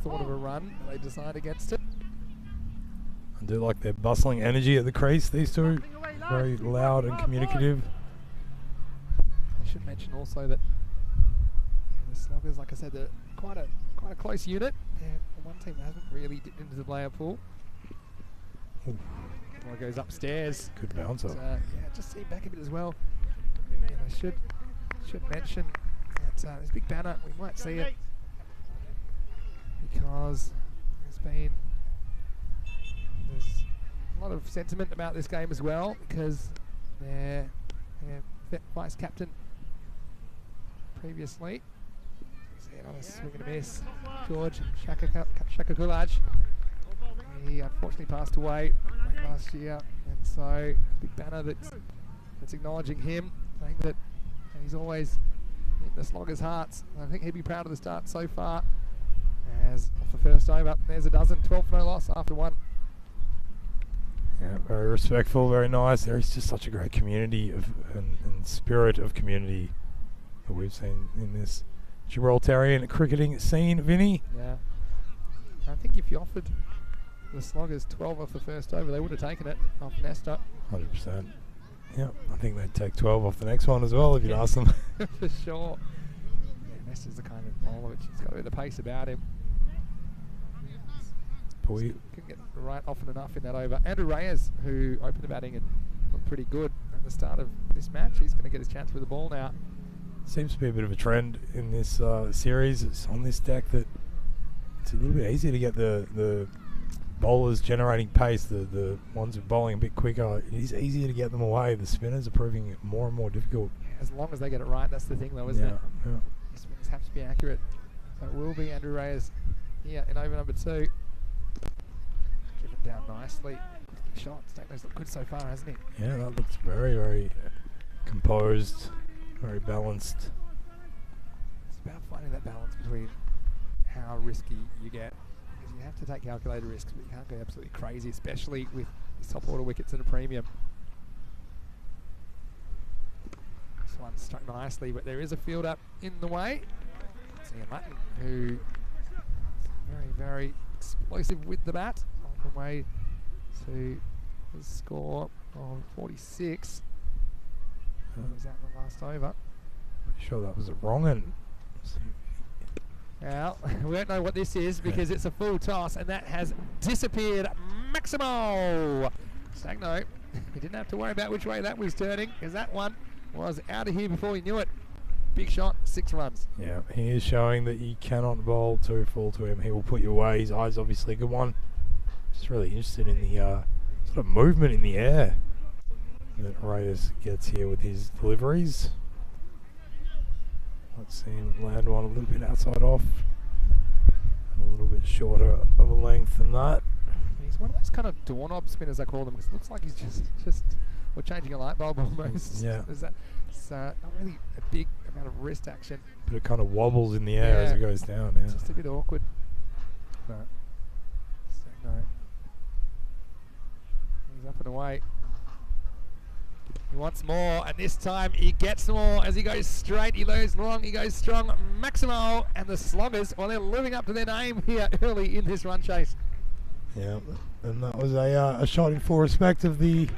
[SPEAKER 1] thought of a run, but they decide against it.
[SPEAKER 2] I do like their bustling energy at the crease, these 2. Very loud and communicative.
[SPEAKER 1] I should mention also that the Sloggers, like I said, they're quite a close unit. The one team that hasn't really dipped into the player pool. Ball goes upstairs.
[SPEAKER 2] Good bouncer.
[SPEAKER 1] Yeah, just see back a bit as well. And I should mention that this big banner, we might see it because there's a lot of sentiment about this game as well, because their vice captain previously, see another swing and a miss, George Shakakulaj. He unfortunately passed away last year, and so big banner that's acknowledging him, saying that he's always in the Sloggers' hearts. I think he'd be proud of the start so far. As off the first over, there's a dozen, 12 for no loss after 1.
[SPEAKER 2] Yeah, very respectful, very nice. There is just such a great community and spirit of community that we've seen in this Gibraltarian cricketing scene, Vinny.
[SPEAKER 1] Yeah. I think if you offered the Sloggers 12 off the first over, they would have taken it off Nesta.
[SPEAKER 2] 100%. Yeah, I think they'd take 12 off the next one as well if you'd ask them.
[SPEAKER 1] For sure. Yeah, Nesta's the kind of bowler which he's got a bit of pace about him.
[SPEAKER 2] But we
[SPEAKER 1] Couldn't get right often enough in that over. Andrew Reyes, who opened the batting and looked pretty good at the start of this match, he's going to get his chance with the ball now.
[SPEAKER 2] seems to be a bit of a trend in this series. It's on this deck that it's a little bit easier to get the bowlers generating pace, the ones who are bowling a bit quicker. It is easier to get them away. The spinners are proving it more and more difficult.
[SPEAKER 1] As long as they get it right, that's the thing though, isn't it?
[SPEAKER 2] Yeah.
[SPEAKER 1] The spinners have to be accurate. So it will be Andrew Reyes here in over number 2. Driven down nicely. Shot. Stakeno's looked good so far, hasn't he?
[SPEAKER 2] Yeah, that looks very, very composed, very balanced.
[SPEAKER 1] It's about finding that balance between how risky you get. Because you have to take calculated risks, but you can't go absolutely crazy, especially with these top order wickets and a premium. This one struck nicely, but there is a field up in the way. Ian Mutton, who is very, very explosive with the bat, on the way to his score of 46. He was out in the last over.
[SPEAKER 2] Sure that was a wrong end.
[SPEAKER 1] Now, we don't know what this is because it's a full toss and that has disappeared. Maximo! Stagno, he didn't have to worry about which way that was turning because that one was out of here before he knew it. Big shot, 6 runs.
[SPEAKER 2] Yeah, he is showing that you cannot bowl too full to him. He will put you away. His eye's obviously a good one. Just really interested in the sort of movement in the air that Reyes gets here with his deliveries. Let's see him land one a little bit outside off and a little bit shorter of a length than that.
[SPEAKER 1] He's one of those kind of doorknob spinners, I call them, because it looks like he's just or changing a light bulb almost.
[SPEAKER 2] Yeah.
[SPEAKER 1] Is that, it's not really a big amount of wrist action.
[SPEAKER 2] But it kind of wobbles in the air as it goes down.
[SPEAKER 1] It's just a bit awkward. No. So, no. He's up and away. He wants more, and this time he gets more as he goes straight, he goes long, he goes strong. Maximo and the Sloggers, well, they're living up to their name here early in this run chase.
[SPEAKER 2] Yeah, and that was a shot in full respect of the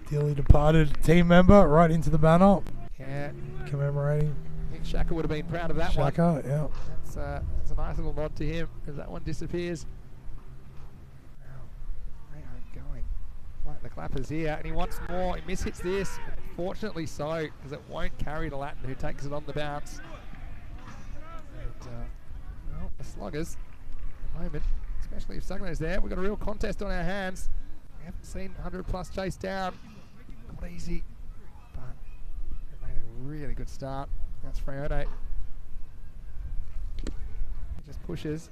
[SPEAKER 2] dearly departed team member right into the banner.
[SPEAKER 1] Yeah.
[SPEAKER 2] Commemorating.
[SPEAKER 1] I think Shaka would have been proud of that one.
[SPEAKER 2] Shaka, yeah.
[SPEAKER 1] That's a nice little nod to him as that one disappears. Now, they are going like the clappers here, and he wants more. He mishits this, fortunately so, because it won't carry to Latin, who takes it on the bounce. And, well, the Sloggers, at the moment, especially if Stagno's there, we've got a real contest on our hands. We haven't seen 100 plus chase down. Not easy, but it made a really good start. That's Freone. He just pushes.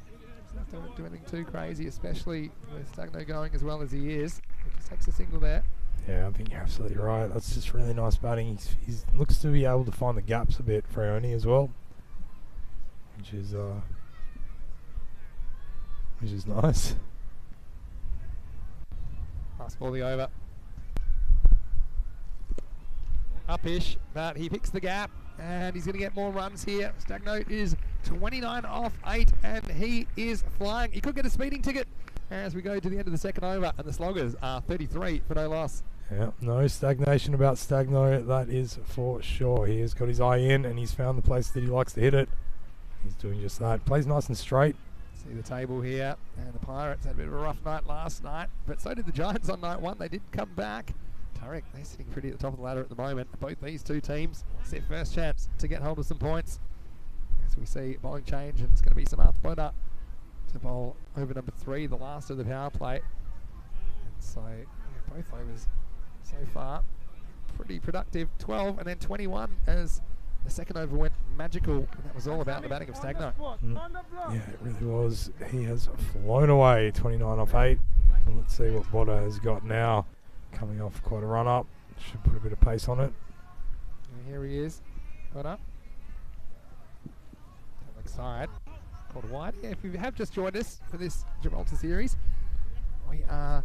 [SPEAKER 1] Doesn't have to do anything too crazy, especially with Stagno going as well as he is. He just takes a single there.
[SPEAKER 2] Yeah, I think you're absolutely right. That's just really nice batting. He looks to be able to find the gaps a bit, Freone, as well, which is nice.
[SPEAKER 1] Last ball the over. Up-ish, but he picks the gap, and he's going to get more runs here. Stagno is 29 off 8, and he is flying. He could get a speeding ticket as we go to the end of the second over, and the Sloggers are 33 for no loss.
[SPEAKER 2] Yeah, no stagnation about Stagno, that is for sure. He has got his eye in, and he's found the place that he likes to hit it. He's doing just that. Plays nice and straight.
[SPEAKER 1] See the table here, and the Pirates had a bit of a rough night last night, but so did the Giants on night 1. They did come back. Turek, they're sitting pretty at the top of the ladder at the moment. Both these two teams, it's their first chance to get hold of some points. As we see bowling change, and it's going to be some Arthbona to bowl over number 3, the last of the power play. And so, yeah, both overs so far pretty productive. 12 and then 21 as the second over went magical, and that was all about the batting of Stagno.
[SPEAKER 2] Yeah, it really was. He has flown away, 29 off 8. And let's see what Botta has got now. Coming off quite a run up. Should put a bit of pace on it.
[SPEAKER 1] And here he is. Botta. Leg side. Called wide. Yeah, if you have just joined us for this Gibraltar series, we are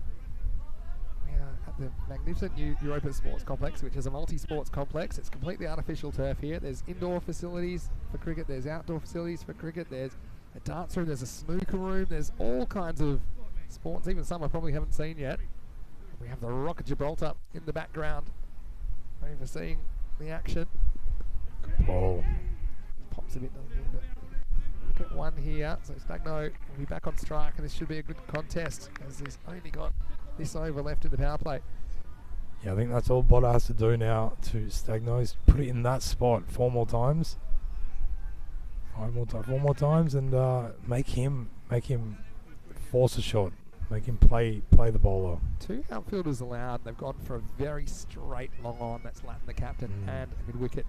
[SPEAKER 1] the magnificent new Europa Sports Complex, which is a multi-sports complex. It's completely artificial turf here. There's indoor facilities for cricket, there's outdoor facilities for cricket, there's a darts room, there's a snooker room, there's all kinds of sports, even some I probably haven't seen yet. We have the Rocket Gibraltar in the background, overseeing the action.
[SPEAKER 2] Ball.
[SPEAKER 1] Pops a bit, doesn't it? But look at one here. So Stagno will be back on strike, and this should be a good contest, as he's only got this over left in the power play.
[SPEAKER 2] Yeah, I think that's all Botta has to do now to Stagno is put it in that spot 4 more times. 4 more times, and make him force a shot. Make him play the bowler. 2
[SPEAKER 1] outfielders allowed. They've gone for a very straight long on. That's Latin, the captain, and a mid wicket.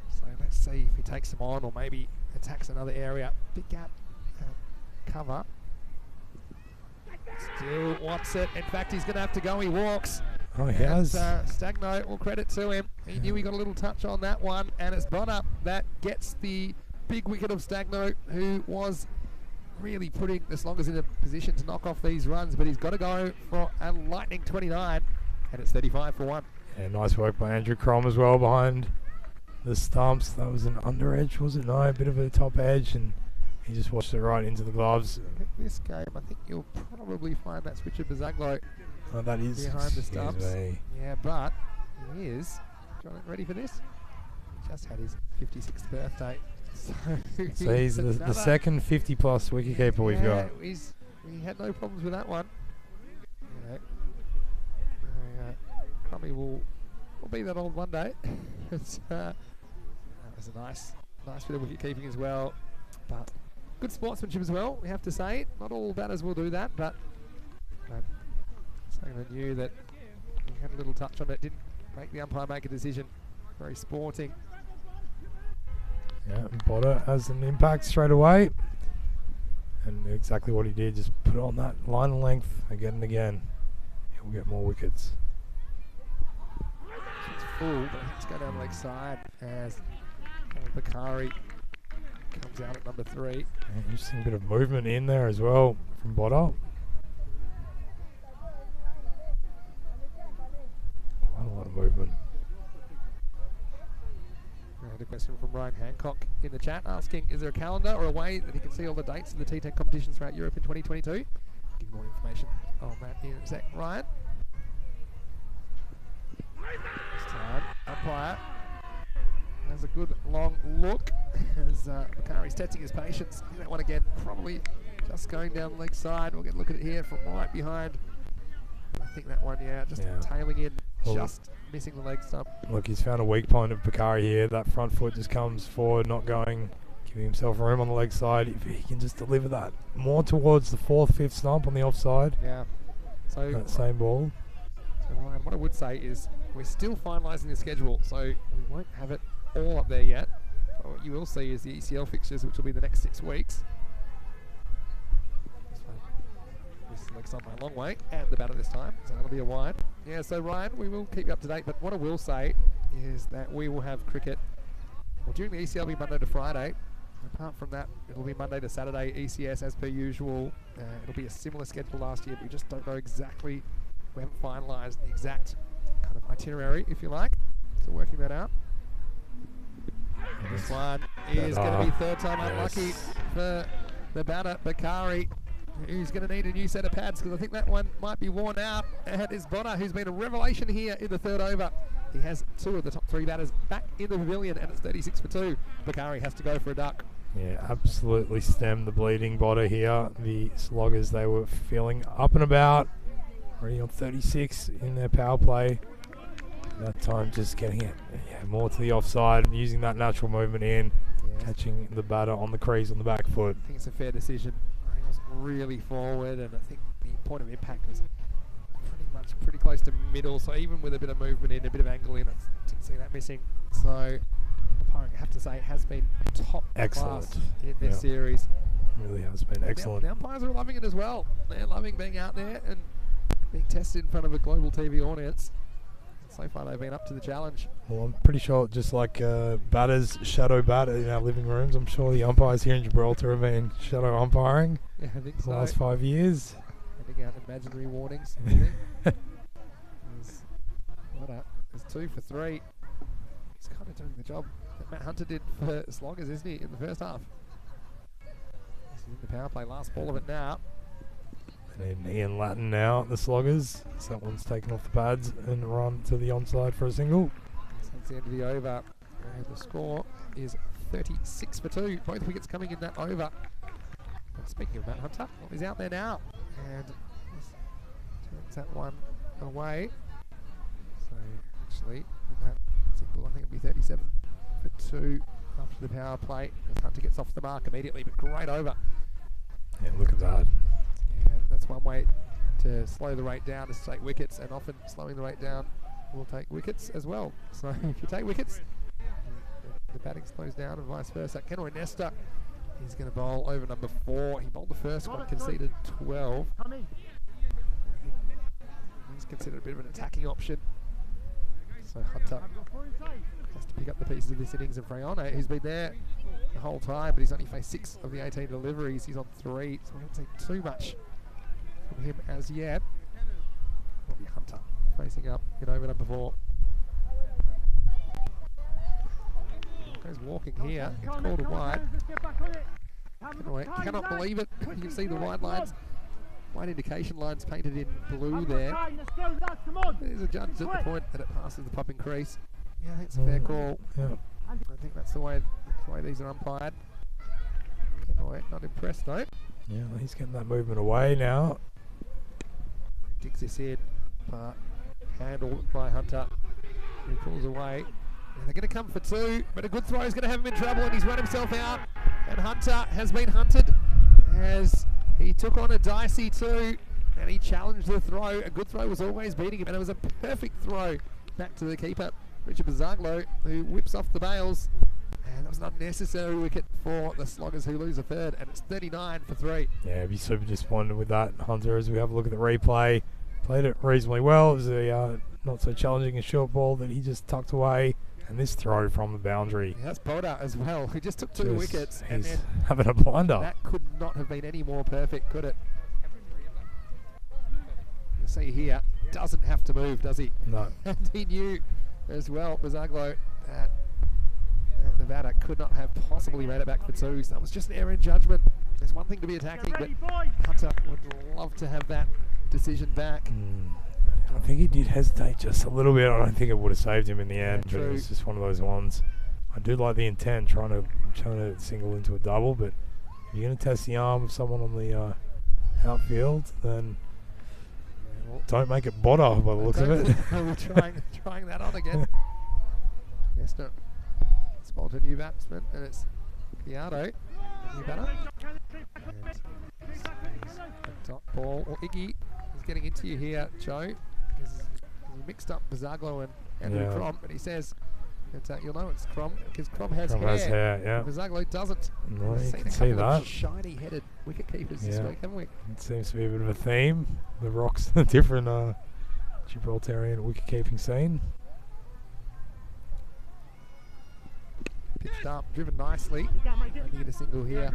[SPEAKER 1] So let's see if he takes them on or maybe attacks another area. Big gap cover. Still wants it. In fact, he's going to have to go. He walks.
[SPEAKER 2] Oh, he has.
[SPEAKER 1] Stagno, all credit to him. He knew he got a little touch on that one, and it's Botta that gets the big wicket of Stagno, who was really putting the Sloggers in a position to knock off these runs, but he's got to go for a lightning 29, and it's 35 for 1.
[SPEAKER 2] Yeah, nice work by Andrew Crom as well behind the stumps. That was an under edge, was it? No, a bit of a top edge, and he just watched it right into the gloves.
[SPEAKER 1] This game, I think you'll probably find that's Richard Bazaglo
[SPEAKER 2] that is
[SPEAKER 1] behind the stumps. Yeah, but he is, ready for this? He just had his 56th birthday. So
[SPEAKER 2] he's the second 50-plus wicketkeeper we've got.
[SPEAKER 1] We had no problems with that one. Crummy will be that old one day. That was a nice bit of wicket keeping as well. But good sportsmanship as well, we have to say. Not all batters will do that, but Sanger knew that he had a little touch on it. Didn't make the umpire make a decision. Very sporting.
[SPEAKER 2] Yeah, and Botta has an impact straight away. And exactly what he did, just put it on that line of length again and again. He'll get more wickets.
[SPEAKER 1] It's full, but let's go down the leg side as Bakari comes out at number 3.
[SPEAKER 2] Yeah, interesting bit of movement in there as well from Botta. Quite a lot of movement.
[SPEAKER 1] I had a question from Ryan Hancock in the chat asking, is there a calendar or a way that he can see all the dates of the T10 competitions throughout Europe in 2022? Give more information on that in a sec. Ryan? This time, umpire has a good long look as Bakari's testing his patience. That one again, probably just going down the leg side. We'll get a look at it here from right behind. I think that one, just tailing in, just missing the leg stump.
[SPEAKER 2] Look, he's found a weak point of Bakari here. That front foot just comes forward, not going, giving himself room on the leg side. If he can just deliver that more towards the 4th, 5th stump on the offside.
[SPEAKER 1] Yeah. So
[SPEAKER 2] that same ball.
[SPEAKER 1] So Ryan, what I would say is we're still finalising the schedule, so we won't have it all up there yet. But what you will see is the ECL fixtures, which will be the next 6 weeks. This leg side by a long way, and the batter this time, so that'll be a wide. Yeah, so Ryan, we will keep you up to date, but what I will say is that we will have cricket, well, during the ECL it'll be Monday to Friday. Apart from that, it'll be Monday to Saturday, ECS as per usual. It'll be a similar schedule last year, but we just don't know exactly, we haven't finalised the exact kind of itinerary, if you like, so working that out. This one is going to be 3rd time unlucky for the batter, Bakari, who's going to need a new set of pads because I think that one might be worn out. And it's Botta, who's been a revelation here in the 3rd over. He has 2 of the top 3 batters back in the pavilion, and it's 36 for 2. Bakari has to go for a duck.
[SPEAKER 2] Yeah, absolutely stemmed the bleeding Botta here. The Sloggers, they were feeling up and about, already on 36 in their power play. That time just getting it more to the offside and using that natural movement in, catching the batter on the crease on the back foot.
[SPEAKER 1] I think it's a fair decision. He was really forward, and I think the point of impact was pretty close to middle, so even with a bit of movement in, a bit of angle in, I didn't see that missing. So umpiring, I have to say, has been top class in this series.
[SPEAKER 2] Really has been excellent.
[SPEAKER 1] The umpires are loving it as well. They're loving being out there and being tested in front of a global TV audience. So far they've been up to the challenge.
[SPEAKER 2] Well, I'm pretty sure just like batters shadow batter in our living rooms, I'm sure the umpires here in Gibraltar have been shadow umpiring
[SPEAKER 1] I think so.
[SPEAKER 2] the last 5 years.
[SPEAKER 1] Handing out imaginary warnings. Potter is 2 for 3. He's kind of doing the job that Matt Hunter did for Sloggers, isn't he, in the first half? He's in the power play, last ball of it now.
[SPEAKER 2] And Ian Latin now at the Sloggers. So that one's taken off the pads and run to the onside for a single.
[SPEAKER 1] So that's the end of the over. And the score is 36 for 2. Both wickets coming in that over. And speaking of Matt Hunter, well, he's out there now. And turns that one away. So actually, with that single, I think it'll be 37 for 2 after the power play. As Hunter gets off the mark immediately, but great over.
[SPEAKER 2] Yeah, look at that.
[SPEAKER 1] And that's one way to slow the rate down, is to take wickets, and often slowing the rate down will take wickets as well. So if you take wickets, the batting slows down and vice versa. Kenoi Nesta, he's going to bowl over number 4. He bowled the first one, conceded 12. He's considered a bit of an attacking option. So Hunter has to pick up the pieces of this innings, and Freyone, who's been there the whole time, but he's only faced 6 of the 18 deliveries. He's on 3, so we haven't seen too much from him as yet. Will be Hunter facing up in over number 4. Goes walking here, gets called a wide. Cannot believe it. You can see the wide lines, wide indication lines painted in blue there. There's a judge at the point that it passes the popping crease. Yeah, I think it's a fair call.
[SPEAKER 2] Yeah.
[SPEAKER 1] I think that's the way these are umpired. Not impressed though.
[SPEAKER 2] Yeah, he's getting that movement away now.
[SPEAKER 1] He digs this in, but handled by Hunter. He pulls away. And they're going to come for 2, but a good throw is going to have him in trouble, and he's run himself out. And Hunter has been hunted as he took on a dicey 2, and he challenged the throw. A good throw was always beating him, and it was a perfect throw back to the keeper, Richard Bazaglo, who whips off the bails. And that was an unnecessary wicket for the Sloggers, who lose a third, and it's 39 for 3.
[SPEAKER 2] Yeah, I'd be super disappointed with that, Hunter, as we have a look at the replay. Played it reasonably well. It was a not so challenging a short ball that he just tucked away. And this throw from the boundary.
[SPEAKER 1] Yeah, that's Potter as well, who just took 2 wickets. And then
[SPEAKER 2] having a blinder.
[SPEAKER 1] That could not have been any more perfect, could it? You see here, doesn't have to move, does he?
[SPEAKER 2] No.
[SPEAKER 1] And he knew as well, Bazaglo, that Nevada could not have possibly made it back for 2. So that was just an error in judgment. There's one thing to be attacking, but Hunter would love to have that decision back.
[SPEAKER 2] I think he did hesitate just a little bit. I don't think it would have saved him in the end, but it was just one of those ones. I do like the intent, trying to single into a double, but if you're going to test the arm of someone on the outfield, then don't make it Botter by the looks of it.
[SPEAKER 1] We're trying that on again. Nesta spot a new batsman, and it's Piatto, new batter. And a dot ball, or Iggy is getting into you here, Joe. He mixed up Bazaglo and Andrew Crom, and he says, you'll know it's Crom, because Crom has hair.
[SPEAKER 2] Yeah.
[SPEAKER 1] Bazaglo doesn't.
[SPEAKER 2] No,
[SPEAKER 1] We've
[SPEAKER 2] you
[SPEAKER 1] seen
[SPEAKER 2] can
[SPEAKER 1] a
[SPEAKER 2] see
[SPEAKER 1] couple
[SPEAKER 2] that.
[SPEAKER 1] of shiny-headed wicket-keepers this week, haven't we?
[SPEAKER 2] It seems to be a bit of a theme. The Rock's a different Gibraltarian wicket-keeping scene.
[SPEAKER 1] Pitched up, driven nicely. I need a single here.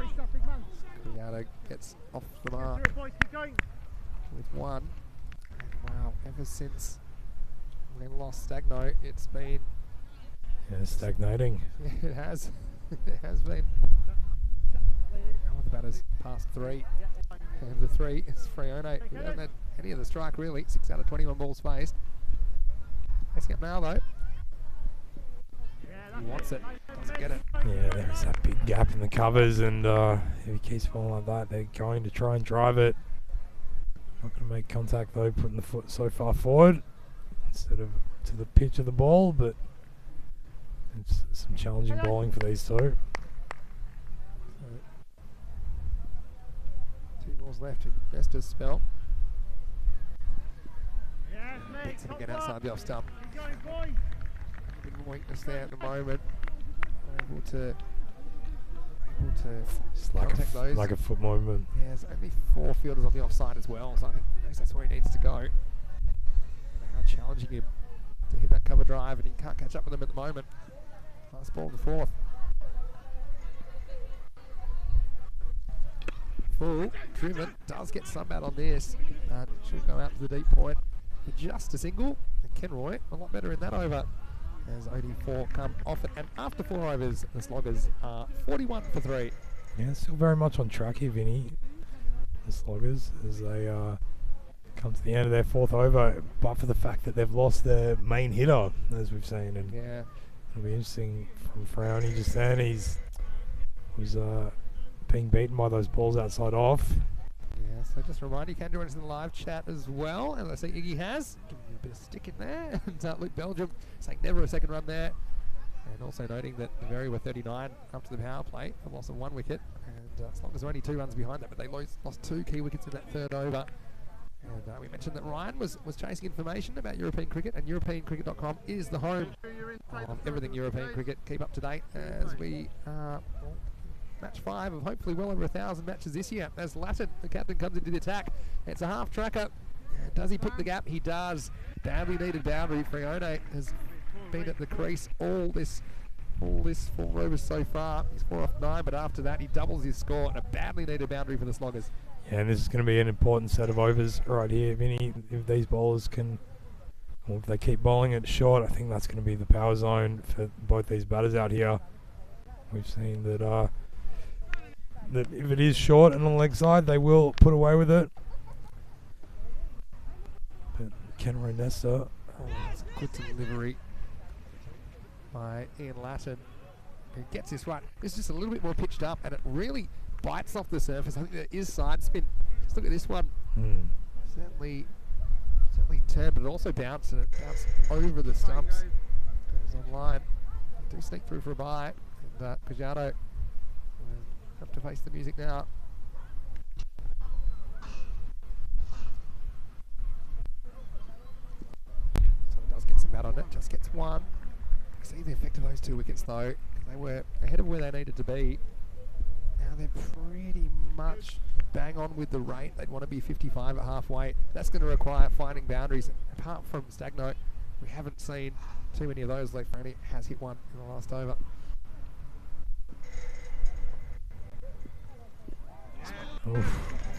[SPEAKER 1] Criado gets off the mark with 1. And wow, ever since we lost Stagno, it's been...
[SPEAKER 2] Yeah, stagnating.
[SPEAKER 1] It has. It has been. How are the batters past 3? And the 3 is Freyone. We haven't had any of the strike really. 6 out of 21 balls faced. Facing up now though. He wants it, doesn't get it.
[SPEAKER 2] Yeah, there's that big gap in the covers, and if he keeps falling like that, they're going to try and drive it. Not going to make contact though, putting the foot so far forward instead of to the pitch of the ball, but it's some challenging bowling for these 2.
[SPEAKER 1] 2 balls left in Nesta's spell. Gets it again outside the off stump. Weakness there at the moment. Able to
[SPEAKER 2] Just
[SPEAKER 1] contact those.
[SPEAKER 2] like a foot movement.
[SPEAKER 1] Yeah, there's only 4 fielders on the offside as well, so I think that's where he needs to go. They are challenging him to hit that cover drive, and he can't catch up with them at the moment. Last ball in the 4th. Full, driven, does get some out on this, and should go out to the deep point for just a single. Ken Roy a lot better in that over, as only 4 come off it. And after 4 overs, the Sloggers are 41 for 3.
[SPEAKER 2] Yeah, still very much on track here, Vinny. The Sloggers, as they come to the end of their 4th over, but for the fact that they've lost their main hitter, as we've seen. And
[SPEAKER 1] Yeah.
[SPEAKER 2] it'll be interesting from Frowny just then. Was being beaten by those balls outside off.
[SPEAKER 1] Yeah, so just a reminder, you can join us in the live chat as well. And I see Iggy has giving you a bit of stick in there. And Luke Belgium saying never a second run there. And also noting that the Very were 39 up to the power play, a loss of 1 wicket. And as long as they're only 2 runs behind that, but they lost 2 key wickets in that 3rd over. And we mentioned that Ryan was chasing information about European cricket, and EuropeanCricket.com is the home of everything European cricket. Keep up to date as we match 5 of hopefully well over 1,000 matches this year. As Latin, the captain, comes into the attack. It's a half tracker. Does he pick the gap? He does. Badly needed boundary. Frione has been at the crease all this 4 overs so far. He's 4 off 9, but after that he doubles his score, and a badly needed boundary for the Sloggers.
[SPEAKER 2] Yeah, and this is going to be an important set of overs right here, Vinny. If these bowlers can, or if they keep bowling it short, I think that's going to be the power zone for both these batters out here. We've seen that that if it is short and on the leg side, they will put away with it. But Kenroy Nesta,
[SPEAKER 1] It's a good delivery by Ian Latin, who gets this right. It's just a little bit more pitched up, and it really bites off the surface. I think there is side spin. Just look at this one. Certainly turned, but it also bounced, and it bounced over the stumps. Goes online. They do sneak through for a bye, and Pajado will have to face the music now. So it does get some bat on it. Just gets 1. See the effect of those 2 wickets though. They were ahead of where they needed to be. Now they're pretty much bang on with the rate. They'd want to be 55 at halfway. That's going to require finding boundaries. Apart from Stagno, we haven't seen too many of those. Like Franny has hit 1 in the last over.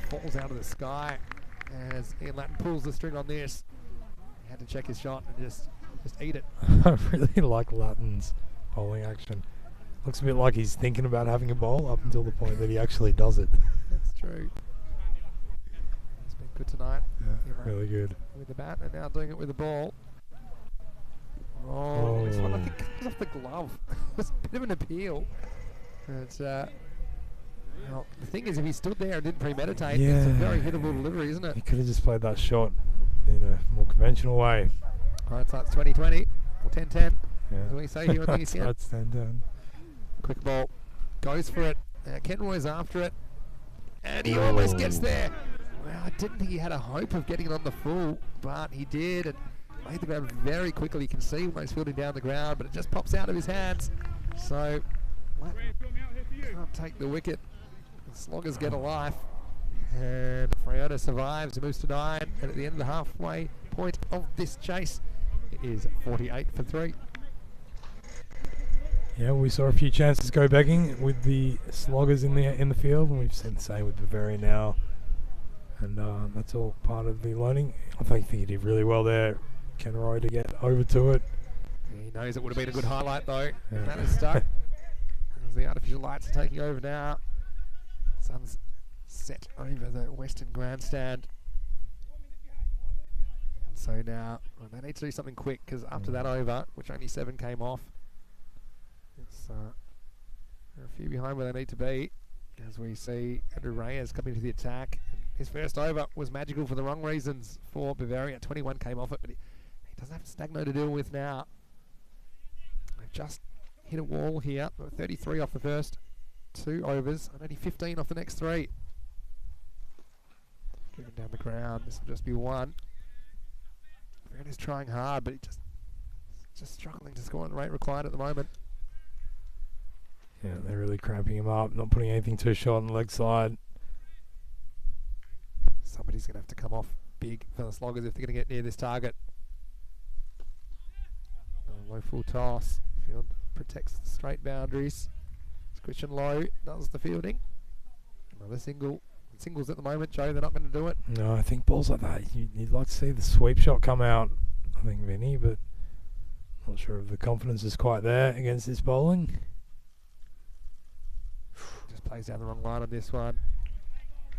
[SPEAKER 1] Falls out of the sky as Ian Latin pulls the string on this. He had to check his shot and just eat it.
[SPEAKER 2] I really like Latin's bowling action. Looks a bit like he's thinking about having a bowl up until the point that he actually does it.
[SPEAKER 1] That's true. He's been good tonight.
[SPEAKER 2] Yeah, really good.
[SPEAKER 1] With the bat, and now doing it with the ball. Oh, this one I think comes off the glove. It's a bit of an appeal. But, well, the thing is, if he stood there and didn't premeditate, it's a very hittable delivery, isn't it?
[SPEAKER 2] He could have just played that shot in a more conventional way.
[SPEAKER 1] Alright, so it's 20-20, or 10-10.
[SPEAKER 2] Yeah.
[SPEAKER 1] As we say here on the ECN.
[SPEAKER 2] That's 10-10.
[SPEAKER 1] Quick ball, goes for it. Kenroy's after it, and he almost gets there. Well, I didn't think he had a hope of getting it on the full, but he did, and made the ground very quickly. You can see almost fielding down the ground, but it just pops out of his hands. So, can't take the wicket. The Sloggers get a life, and Friono survives, moves to 9, and at the end of the halfway point of this chase, it is 48 for 3.
[SPEAKER 2] Yeah, we saw a few chances go begging with the Sloggers in the field, and we've seen the same with Bavaria now, and that's all part of the learning. I think he did really well there, Kenroy, to get over to it.
[SPEAKER 1] He knows it would have been a good highlight though. Yeah. That is stuck. As the artificial lights are taking over now. Sun's set over the western grandstand. And so now they need to do something quick, because after that over, which only 7 came off, it's they're a few behind where they need to be. As we see Andrew Reyes coming to the attack. And his first over was magical for the wrong reasons for Bavaria. 21 came off it, but he doesn't have Stagno to deal with now. They've just hit a wall here. 33 off the first 2 overs and only 15 off the next 3. Driven down the ground. This will just be 1. Bavaria's trying hard, but he just struggling to score at the rate required at the moment.
[SPEAKER 2] Yeah, they're really cramping him up, not putting anything too short on the leg side.
[SPEAKER 1] Somebody's going to have to come off big for the Sloggers if they're going to get near this target. Low full toss. Field protects the straight boundaries. Christian Lowe does the fielding. Another single. Singles at the moment, Joe. They're not going to do it.
[SPEAKER 2] No, I think balls like that, you'd like to see the sweep shot come out. I I think, Vinny, but not sure if the confidence is quite there against this bowling.
[SPEAKER 1] Just plays down the wrong line on this one.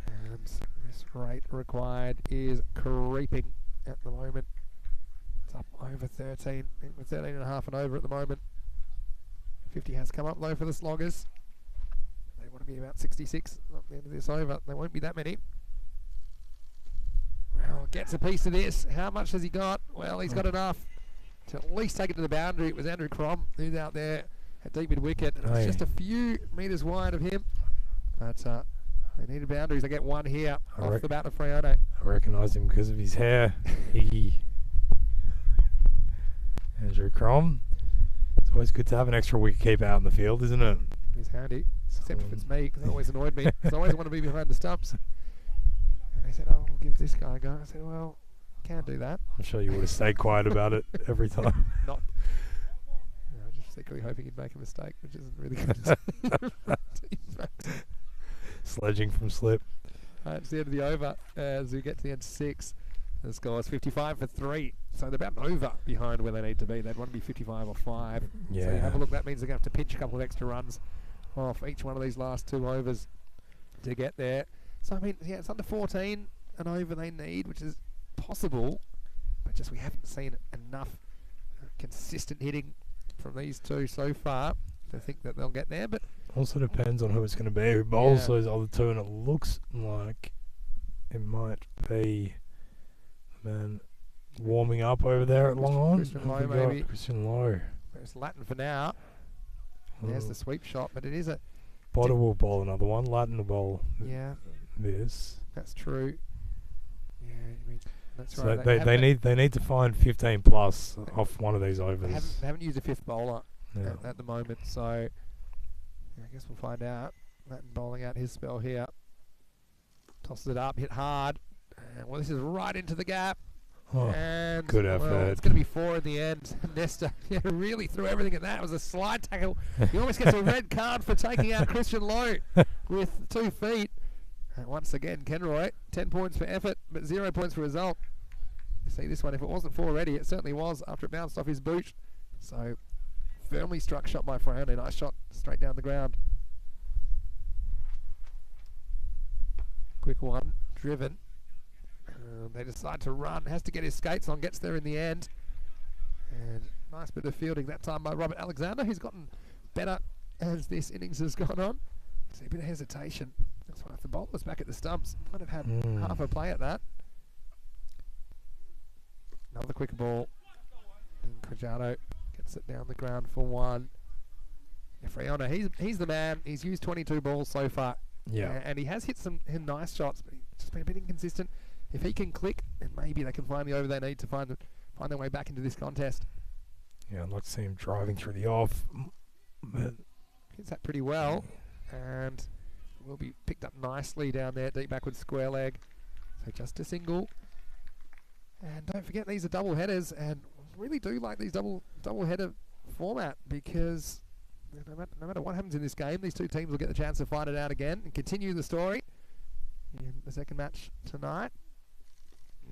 [SPEAKER 1] And this rate required is creeping at the moment. It's up over 13. We're 13 and a half and over at the moment. 50 has come up low for the sloggers. They want to be about 66 at the end of this over. There won't be that many. Well, gets a piece of this. How much has he got? Well, he's got enough to at least take it to the boundary. It was Andrew Crom who's out there at deep mid wicket. And it's just a few metres wide of him. But they needed boundaries. They get one here off the bat of Frione.
[SPEAKER 2] I recognise him because of his hair. Andrew Crom. It's always good to have an extra wicket keeper out in the field, isn't it?
[SPEAKER 1] He's handy. Except if it's me, because it always annoyed me. Because I always want to be behind the stumps. And they said, oh, we'll give this guy a go. I said, well, can't do that.
[SPEAKER 2] I'm sure you would have stayed quiet about it every time.
[SPEAKER 1] Not. I'm just secretly hoping he'd make a mistake, which isn't really good.
[SPEAKER 2] Sledging from slip.
[SPEAKER 1] It's the end of the over as we get to the end 6. The score is 55 for 3. So they're about an over behind where they need to be. They'd want to be 55 or 5.
[SPEAKER 2] Yeah.
[SPEAKER 1] So have a look. That means they're going to have to pinch a couple of extra runs off each one of these last 2 overs to get there. So, I mean, yeah, it's under 14 an over they need, which is possible. But just we haven't seen enough consistent hitting from these two so far to think that they'll get there. But
[SPEAKER 2] also depends on who it's going to be, who bowls those other two, and it looks like it might be man warming up over there at long on.
[SPEAKER 1] Christian Lowe, maybe.
[SPEAKER 2] Christian Lowe.
[SPEAKER 1] It's Latin for now. There's the sweep shot, but it is a...
[SPEAKER 2] Potter will bowl another one. Latin will bowl this.
[SPEAKER 1] That's true. Yeah, I mean, that's
[SPEAKER 2] so
[SPEAKER 1] right.
[SPEAKER 2] they need to find 15 plus off one of these overs.
[SPEAKER 1] They haven't used a 5th bowler at the moment, so I guess we'll find out. Latin bowling out his spell here. Tosses it up, hit hard. And, well, this is right into the gap.
[SPEAKER 2] Oh,
[SPEAKER 1] and
[SPEAKER 2] good effort.
[SPEAKER 1] Well, it's going to be 4 in the end. Nesta really threw everything at that. It was a slide tackle. He almost gets a red card for taking out Christian Lowe with 2 feet. And once again, Kenroy, 10 points for effort, but 0 points for result. You see this one, if it wasn't 4 already, it certainly was after it bounced off his boot. So, firmly struck shot by Frione. Nice shot straight down the ground. Quick one, driven. They decide to run, has to get his skates on, gets there in the end. And nice bit of fielding that time by Robert Alexander, who's gotten better as this innings has gone on. See a bit of hesitation. That's why if the bowler was back at the stumps, might have had half a play at that. Another quick ball. And Cajado gets it down the ground for 1. Yeah, Frione, he's the man. He's used 22 balls so far.
[SPEAKER 2] Yeah.
[SPEAKER 1] And he has hit some nice shots, but he's just been a bit inconsistent. If he can click, then maybe they can find the over they need to find their way back into this contest.
[SPEAKER 2] Yeah, I'd like to see him driving through the off. But
[SPEAKER 1] hits that pretty well, and will be picked up nicely down there, deep backward square leg. So just a single. And don't forget, these are double headers, and really do like these double header format, because no matter what happens in this game, these two teams will get the chance to fight it out again and continue the story in the second match tonight.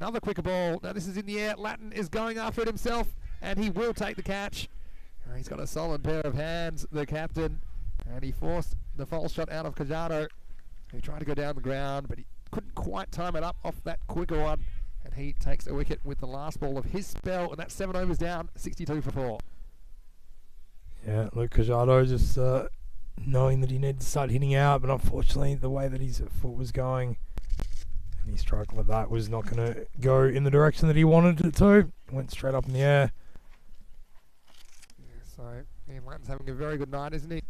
[SPEAKER 1] Another quicker ball. Now this is in the air. Latin is going after it himself, and he will take the catch. He's got a solid pair of hands, the captain, and he forced the false shot out of Cajado, who tried to go down the ground, but he couldn't quite time it up off that quicker one, and he takes a wicket with the last ball of his spell, and that's 7 overs down, 62 for 4.
[SPEAKER 2] Yeah, Luke Cajado just knowing that he needed to start hitting out, but unfortunately the way that his foot was going, any strike like that was not going to go in the direction that he wanted it to. Went straight up in the air.
[SPEAKER 1] Yeah, so Ian Latin's having a very good night, isn't he?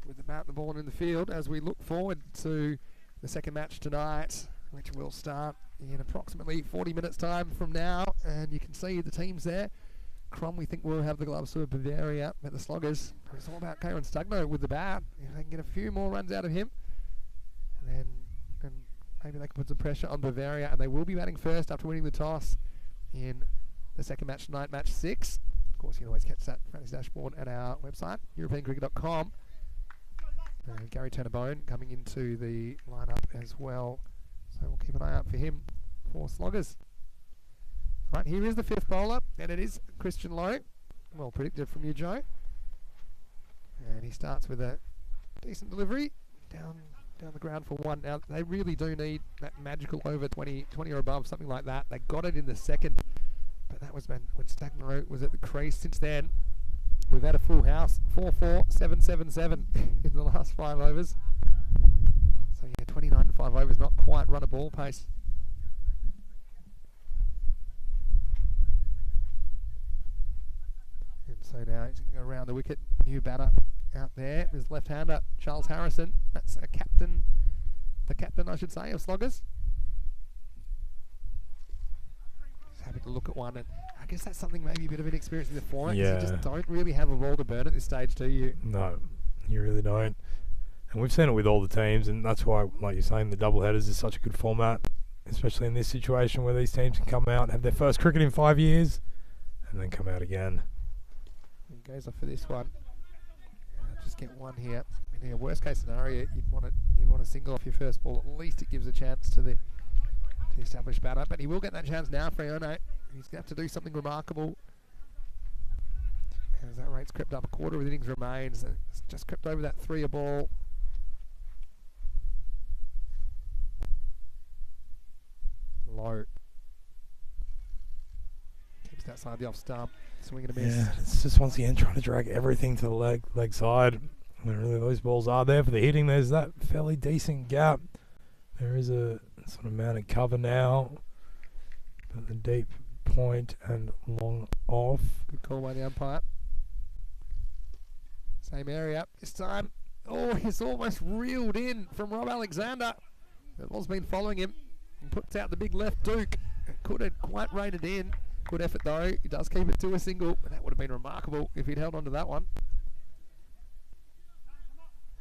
[SPEAKER 1] With the bat and the ball in the field as we look forward to the second match tonight, which will start in approximately 40 minutes time from now. And you can see the teams there. Crom, we think, will have the gloves for Bavaria, but the Sloggers, it's all about Kieran Stugno with the bat. If they can get a few more runs out of him, and maybe they can put some pressure on Bavaria, and they will be batting first after winning the toss in the second match tonight, match 6. Of course, you can always catch that from his dashboard at our website, europeancricket.com. Gary Turner-Bone coming into the lineup as well, so we'll keep an eye out for him for Sloggers. Right, here is the fifth bowler, and it is Christian Lowe. Well predicted from you, Joe. And he starts with a decent delivery down the ground for one. Now, they really do need that magical over 20 or above, something like that. They got it in the second, but that was when Stagnaro was at the crease. Since then, we've had a full house, 4-4, 7-7-7 in the last 5 overs. So yeah, 29 to 5 overs, not quite run a ball pace. And so now he's going to go around the wicket. New batter out there. His left-hander, Charles Harrison. That's the captain, I should say, of Sloggers. He's happy to look at one, and I guess that's something maybe a bit of an experience in the format.
[SPEAKER 2] Yeah.
[SPEAKER 1] You just don't really have a ball to burn at this stage, do you?
[SPEAKER 2] No, you really don't. And we've seen it with all the teams, and that's why, like you're saying, the double headers is such a good format, especially in this situation where these teams can come out, have their first cricket in 5 years, and then come out again.
[SPEAKER 1] He goes off for this one. Just get one here. In a worst case scenario, you'd want to single off your first ball. At least it gives a chance to the established batter. But he will get that chance now, Friono. He's going to have to do something remarkable. As that rate's crept up, a quarter of the innings remains. It's just crept over that 3 a ball. Low. Keeps that side the off stump. Swing and a miss.
[SPEAKER 2] Yeah, it's just once again trying to drag everything to the leg side. When really those balls are there for the hitting, there's that fairly decent gap. There is a sort of mounted cover now, but the deep point and long off.
[SPEAKER 1] Good call by the umpire. Same area this time. Oh, he's almost reeled in from Rob Alexander. The ball's been following him and puts out the big left Duke. Couldn't quite rein it in. Good effort though. He does keep it to a single, but that would have been remarkable if he'd held on to that one.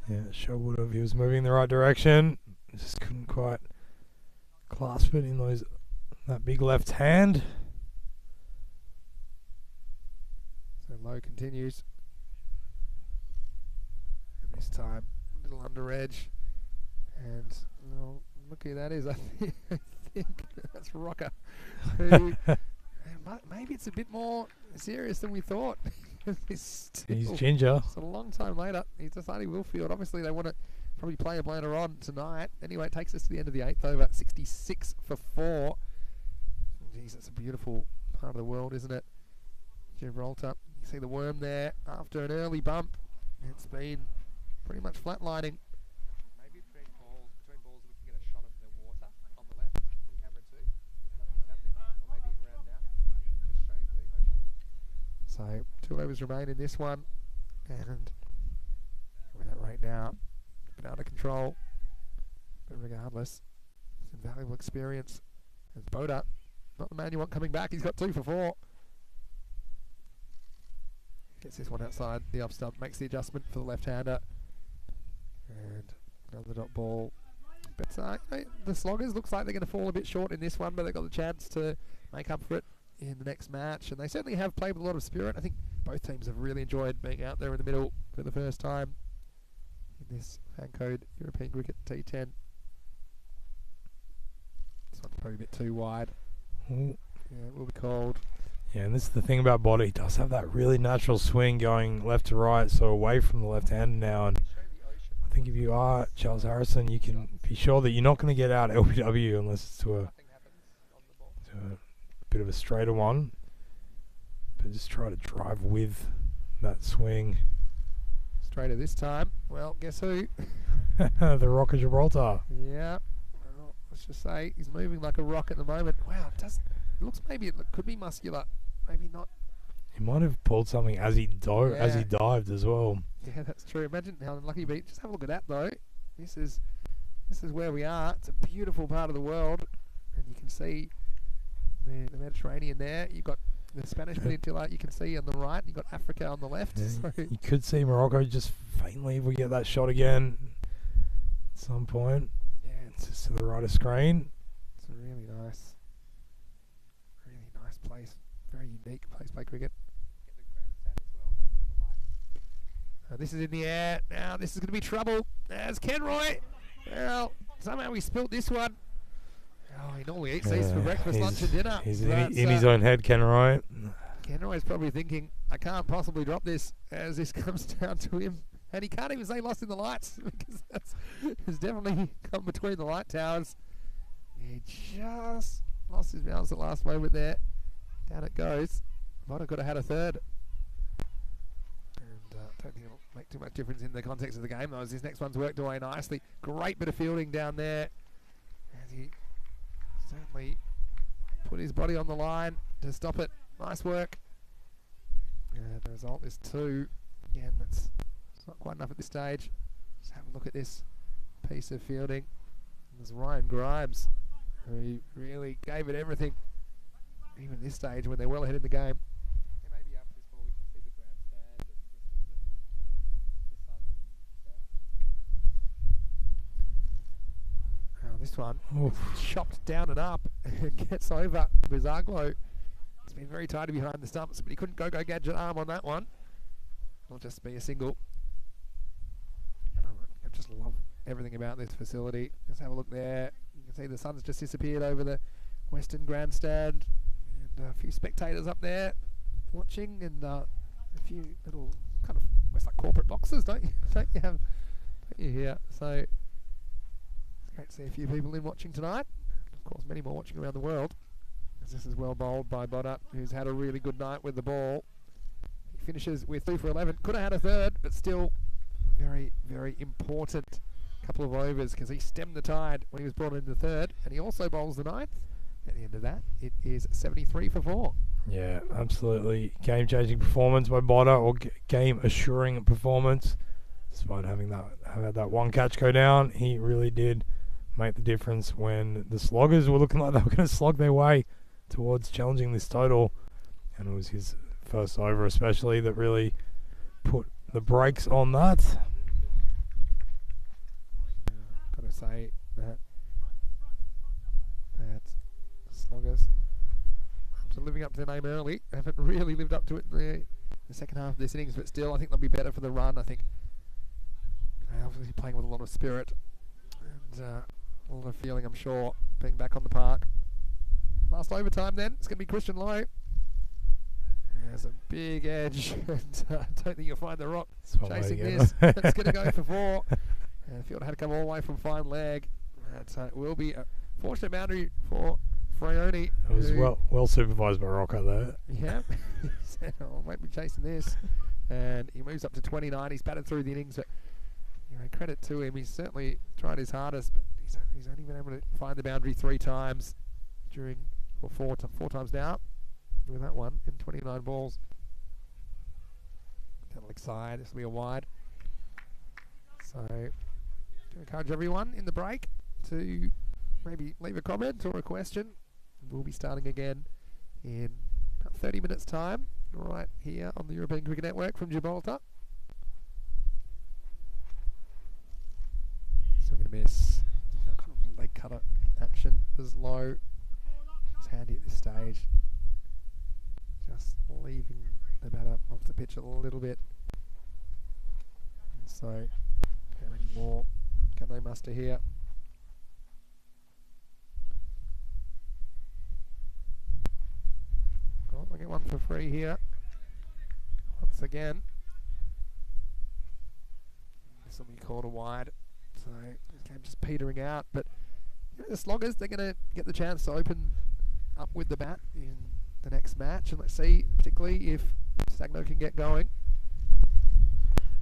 [SPEAKER 2] Yeah, sure would have. He was moving in the right direction. Just couldn't quite clasp it in that big left hand.
[SPEAKER 1] So Lowe continues. And this time, a little under edge. And well, look who that is. I think that's Rocker. Who maybe it's a bit more serious than we thought. He's
[SPEAKER 2] ginger.
[SPEAKER 1] It's a long time later. He's decided he will field. Obviously, they want to probably play him later on tonight. Anyway, it takes us to the end of the 8th over. 66 for 4. Jeez, that's a beautiful part of the world, isn't it? Gibraltar. You see the worm there after an early bump. It's been pretty much flatlining. Maybe between balls we can get a shot of the water on the left in camera 2. If nothing's happening. Or maybe in round now. Just showing the ocean. So 2 overs remain in this one, and with that rate now, been out of control. But regardless, it's invaluable experience. And Boda, not the man you want coming back. He's got 2 for 4. Gets this one outside the off stump, makes the adjustment for the left-hander, and another dot ball. But the Sloggers looks like they're going to fall a bit short in this one, but they've got the chance to make up for it in the next match, and they certainly have played with a lot of spirit. I think both teams have really enjoyed being out there in the middle for the first time in this FanCode European Cricket T10. This one's probably a bit too wide.
[SPEAKER 2] Ooh.
[SPEAKER 1] Yeah, it will be called.
[SPEAKER 2] Yeah, and this is the thing about Body. He does have that really natural swing going left to right, so away from the left hand now. And I think if you are Charles Harrison, you can be sure that you're not going to get out LBW unless it's to a bit of a straighter one. But just try to drive with that swing.
[SPEAKER 1] Straighter this time. Well, guess who?
[SPEAKER 2] The Rock of Gibraltar.
[SPEAKER 1] Yeah. Well, let's just say he's moving like a rock at the moment. Wow, it looks maybe it could be muscular. Maybe not.
[SPEAKER 2] He might have pulled something as he dived as well.
[SPEAKER 1] Yeah, that's true. Imagine how unlucky he'd be. Just have a look at that though. This is where we are. It's a beautiful part of the world, and you can see the Mediterranean there. You've got the Spanish Peninsula you can see on the right. You've got Africa on the left.
[SPEAKER 2] Yeah,
[SPEAKER 1] So
[SPEAKER 2] you could see Morocco just faintly if we get that shot again at some point.
[SPEAKER 1] yeah,
[SPEAKER 2] It's just to the right of screen.
[SPEAKER 1] it's a really nice place. Very unique place to play cricket. Get the grandstand as well, maybe with the light. This is in the air. Now this is going to be trouble. There's Kenroy. Well, somehow we spilt this one. Oh, he normally eats these for breakfast, lunch and dinner.
[SPEAKER 2] He's
[SPEAKER 1] So
[SPEAKER 2] in his own head, Ken Wright.
[SPEAKER 1] Ken Wright's probably thinking, I can't possibly drop this as this comes down to him. And he can't even say lost in the lights because it's definitely come between the light towers. He just lost his balance at the last moment there. Down it goes. Might have got to had a third. And don't think it'll make too much difference in the context of the game, though, as his next one's worked away nicely. Great bit of fielding down there. As he certainly put his body on the line to stop it. Nice work. The result is 2. Again, that's not quite enough at this stage. Just have a look at this piece of fielding. There's Ryan Grimes, who really gave it everything, even at this stage when they're well ahead in the game. Maybe after this ball we can see the grandstand and just a bit of, the sun. This one chopped down and up and gets over Bizaglo. It's been very tidy behind the stumps, but he couldn't go gadget arm on that one. It'll just be a single. I just love everything about this facility. Just have a look there. You can see the sun's just disappeared over the western grandstand, and a few spectators up there watching, and a few little kind of almost like corporate boxes, don't you? Don't you here? So it's great to see a few people in watching tonight. Of course, many more watching around the world. As this is well bowled by Bodder, who's had a really good night with the ball. He finishes with 2 for 11. Could have had a third, but still very, very important couple of overs because he stemmed the tide when he was brought into the third, and he also bowls the ninth. At the end of that, it is 73 for 4.
[SPEAKER 2] Yeah, absolutely game-changing performance by Bodder, or game-assuring performance. Despite having that one catch go down, he really did make the difference when the sloggers were looking like they were going to slog their way towards challenging this total, and it was his first over especially that really put the brakes on that.
[SPEAKER 1] Gotta say that sloggers, after living up to their name early, haven't really lived up to it in the second half of this innings, but still I think they'll be better for the run. I think they're obviously playing with a lot of spirit and a lot of feeling, I'm sure, being back on the park. Last overtime then, it's going to be Christian Lowe. There's a big edge, and I don't think you'll find the rock chasing this. It's going to go for 4. And the field had to come all the way from fine leg. It will be a fortunate boundary for Fraioni.
[SPEAKER 2] It was well supervised by Rocker there.
[SPEAKER 1] Yeah, he said, I won't be chasing this. And he moves up to 29. He's batted through the innings, but credit to him. He's certainly tried his hardest, but he's only been able to find the boundary 3 times during, or 4 times now with that one in 29 balls. Down the leg side, this will be a wide. So, to encourage everyone in the break to maybe leave a comment or a question. We'll be starting again in about 30 minutes time, right here on the European Cricket Network from Gibraltar. So we're going to miss kind of leg cutter action as Low. It's handy at this stage. Just leaving the batter off the pitch a little bit. And so, how many more can they muster here? Oh, I get one for free here. Once again. This will be called a wide. So, this game just petering out. But the sloggers, they're going to get the chance to open up with the bat in the next match. And let's see, particularly if Stagno can get going.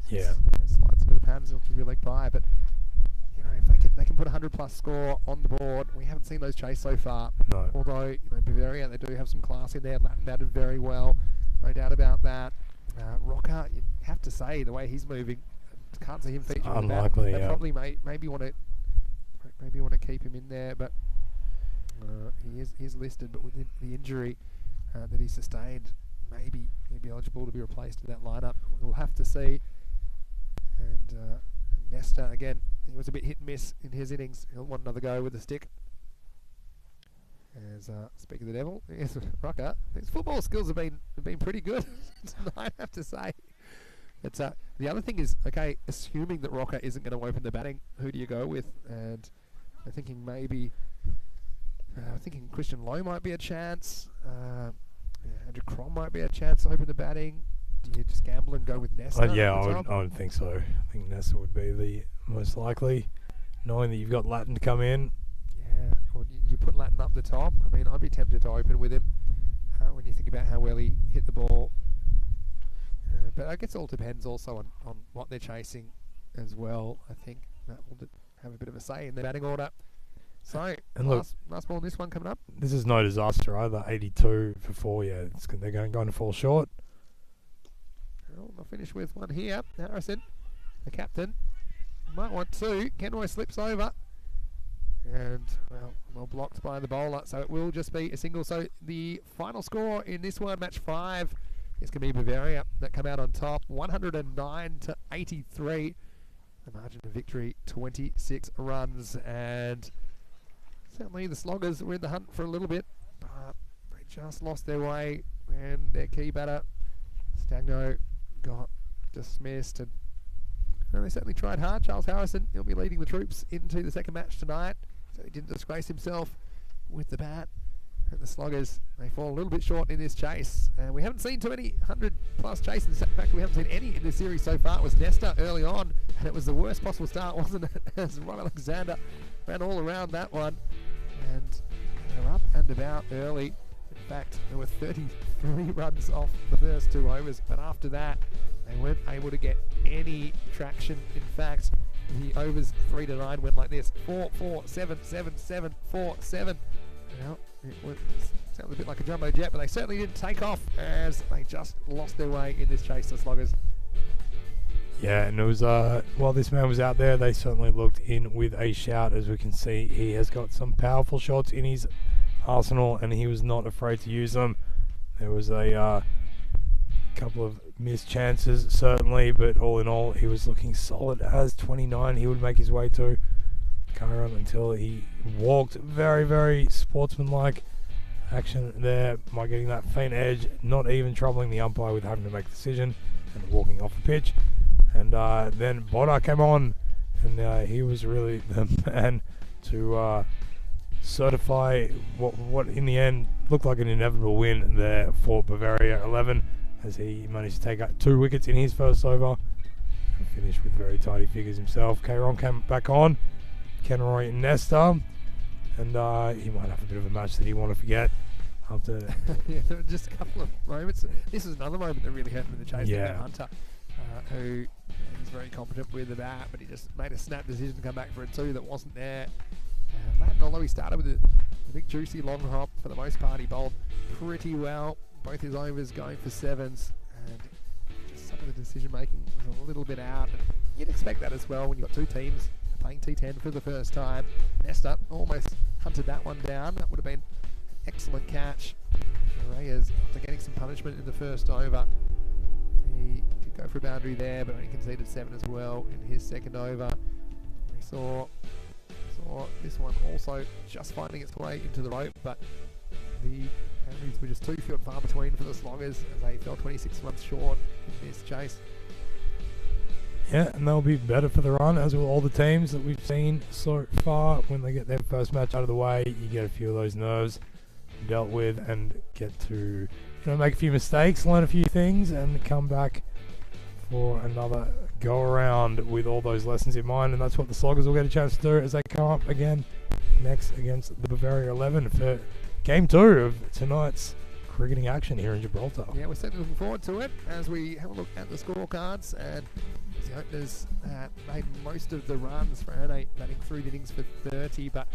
[SPEAKER 2] Yeah.
[SPEAKER 1] Slides into the pads and be leg by. But, if they can put a 100+ score on the board, we haven't seen those chase so far.
[SPEAKER 2] No.
[SPEAKER 1] Although, Bavaria, they do have some class in there. Latin batted very well. No doubt about that. Rocker, you have to say, the way he's moving, can't see him featuring
[SPEAKER 2] unlikely,
[SPEAKER 1] the bat.
[SPEAKER 2] yeah.
[SPEAKER 1] Probably maybe want to keep him in there, but he is listed. But with the injury that he sustained, maybe he'd be eligible to be replaced in that lineup. We'll have to see. And Nesta, again, he was a bit hit and miss in his innings. He'll want another go with the stick. As speak of the devil, yes, Rocker. His football skills have been pretty good tonight, I have to say. But the other thing is, okay, assuming that Rocker isn't going to open the batting, who do you go with? And I'm thinking maybe I'm thinking Christian Lowe might be a chance. Andrew Crom might be a chance to open the batting. Do you just gamble and go with Nesta?
[SPEAKER 2] Yeah,
[SPEAKER 1] at the top?
[SPEAKER 2] I would think so. I think Nesta would be the most likely, knowing that you've got Latin to come in.
[SPEAKER 1] Yeah, or you put Latin up the top. I mean, I'd be tempted to open with him when you think about how well he hit the ball. But I guess it all depends also on what they're chasing as well. I think that will have a bit of a say in their batting order. So,
[SPEAKER 2] And look,
[SPEAKER 1] last ball in this one coming up.
[SPEAKER 2] this is no disaster either. 82 for 4. Yeah, they're going to fall short.
[SPEAKER 1] Well, they'll finish with one here. Harrison, the captain, might want two. Kenroy slips over. And, well blocked by the bowler. So it will just be a single. So the final score in this one, match 5, is going to be Bavaria that come out on top. 109 to 83. The margin of victory, 26 runs. And certainly the Sloggers were in the hunt for a little bit. But they just lost their way. And their key batter, Stagno, got dismissed. And they certainly tried hard. Charles Harrison, he'll be leading the troops into the second match tonight. So he didn't disgrace himself with the bat. And the Sloggers, they fall a little bit short in this chase. And we haven't seen too many 100-plus chases. In fact, we haven't seen any in this series so far. It was Nesta early on, and it was the worst possible start, wasn't it? As Ron Alexander ran all around that one. And they were up and about early. In fact, there were 33 runs off the first 2 overs. But after that, they weren't able to get any traction. In fact, the overs 3 to 9 went like this: 4, 4, 7, 7, 7, 4, 7. Well, it sounds a bit like a jumbo jet, but they certainly didn't take off as they just lost their way in this chase, the Sloggers.
[SPEAKER 2] Yeah, and it was while this man was out there, they certainly looked in with a shout. As we can see, he has got some powerful shots in his arsenal, and he was not afraid to use them. There was a couple of missed chances, certainly, but all in all, he was looking solid as 29. He would make his way to Chiron until he walked. Very, very sportsmanlike action there by getting that faint edge, not even troubling the umpire with having to make a decision and walking off the pitch. And then Boda came on, and he was really the man to certify what in the end looked like an inevitable win there for Bavaria 11, as he managed to take out 2 wickets in his first over and finished with very tidy figures himself. Chiron came back on, Kenroy and Nesta, and he might have a bit of a match that he want to forget after.
[SPEAKER 1] Yeah, there were just a couple of moments. This was another moment that really hurt him in the chase.
[SPEAKER 2] Yeah.
[SPEAKER 1] Hunter, who is very competent with the bat, but he just made a snap decision to come back for a 2 that wasn't there. Latin, although he started with a big juicy long hop, for the most part he bowled pretty well. Both his overs going for 7s, and just some of the decision making was a little bit out. And you'd expect that as well when you've got 2 teams playing T10 for the first time. Nesta almost hunted that one down. That would have been an excellent catch. Reyes, after getting some punishment in the first over, he did go for a boundary there, but only conceded 7 as well in his second over. We saw this one also just finding its way into the rope, but the boundaries were just too few and far between for the Sloggers as they fell 26 runs short in this chase.
[SPEAKER 2] Yeah, and they'll be better for the run, as will all the teams that we've seen so far. When they get their first match out of the way, you get a few of those nerves dealt with and get to make a few mistakes, learn a few things, and come back for another go around with all those lessons in mind. And that's what the Sloggers will get a chance to do as they come up again next against the Bavaria 11 for Game 2 of tonight's cricketing action here in Gibraltar.
[SPEAKER 1] Yeah, we're certainly looking forward to it as we have a look at the scorecards. And the openers made most of the runs for Erne, batting through the innings for 30, but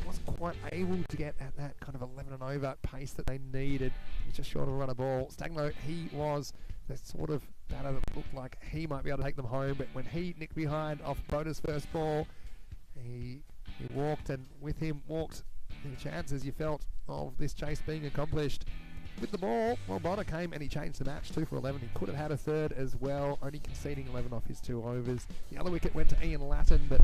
[SPEAKER 1] wasn't quite able to get at that kind of 11 and over pace that they needed. He's just short of a run of ball. Stagno, he was the sort of batter that looked like he might be able to take them home, but when he nicked behind off Broda's first ball, he walked, and with him walked the chances you felt of this chase being accomplished. With the ball, well, Boda came and he changed the match 2 for 11. He could have had a third as well, only conceding 11 off his 2 overs. The other wicket went to Ian Latin, but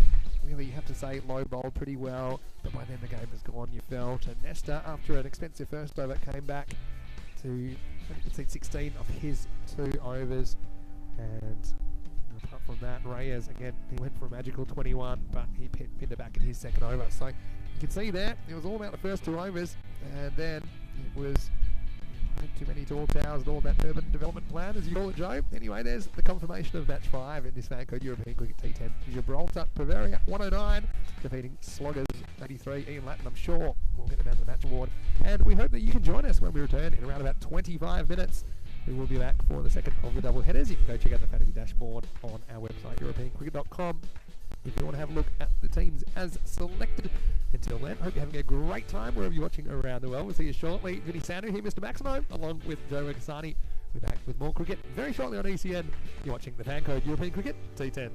[SPEAKER 1] really you have to say low bowled pretty well. But by then the game was gone, you felt. And Nesta, after an expensive first over, came back to only concede 16 off his 2 overs. And apart from that, Reyes, again, he went for a magical 21, but he pinned it back in his second over. So can see there, it was all about the first 2 overs, and then it was too many tall towers and all that urban development plan, as you call it, Joe. Anyway, there's the confirmation of match 5 in this FanCode European Cricket T10. Gibraltar, Bavaria 109, defeating Sloggers 83. Ian Latin, I'm sure, will get the Man of the Match award. And we hope that you can join us when we return in around about 25 minutes. We will be back for the second of the double headers. You can go check out the fantasy dashboard on our website, europeancricket.com, if you want to have a look at the teams as selected. Until then, hope you're having a great time wherever you're watching around the world. We'll see you shortly. Vinny Sandu here, Mr. Maximo, along with Joe Regasani. We're back with more cricket very shortly on ECN. You're watching the FanCode European Cricket T10.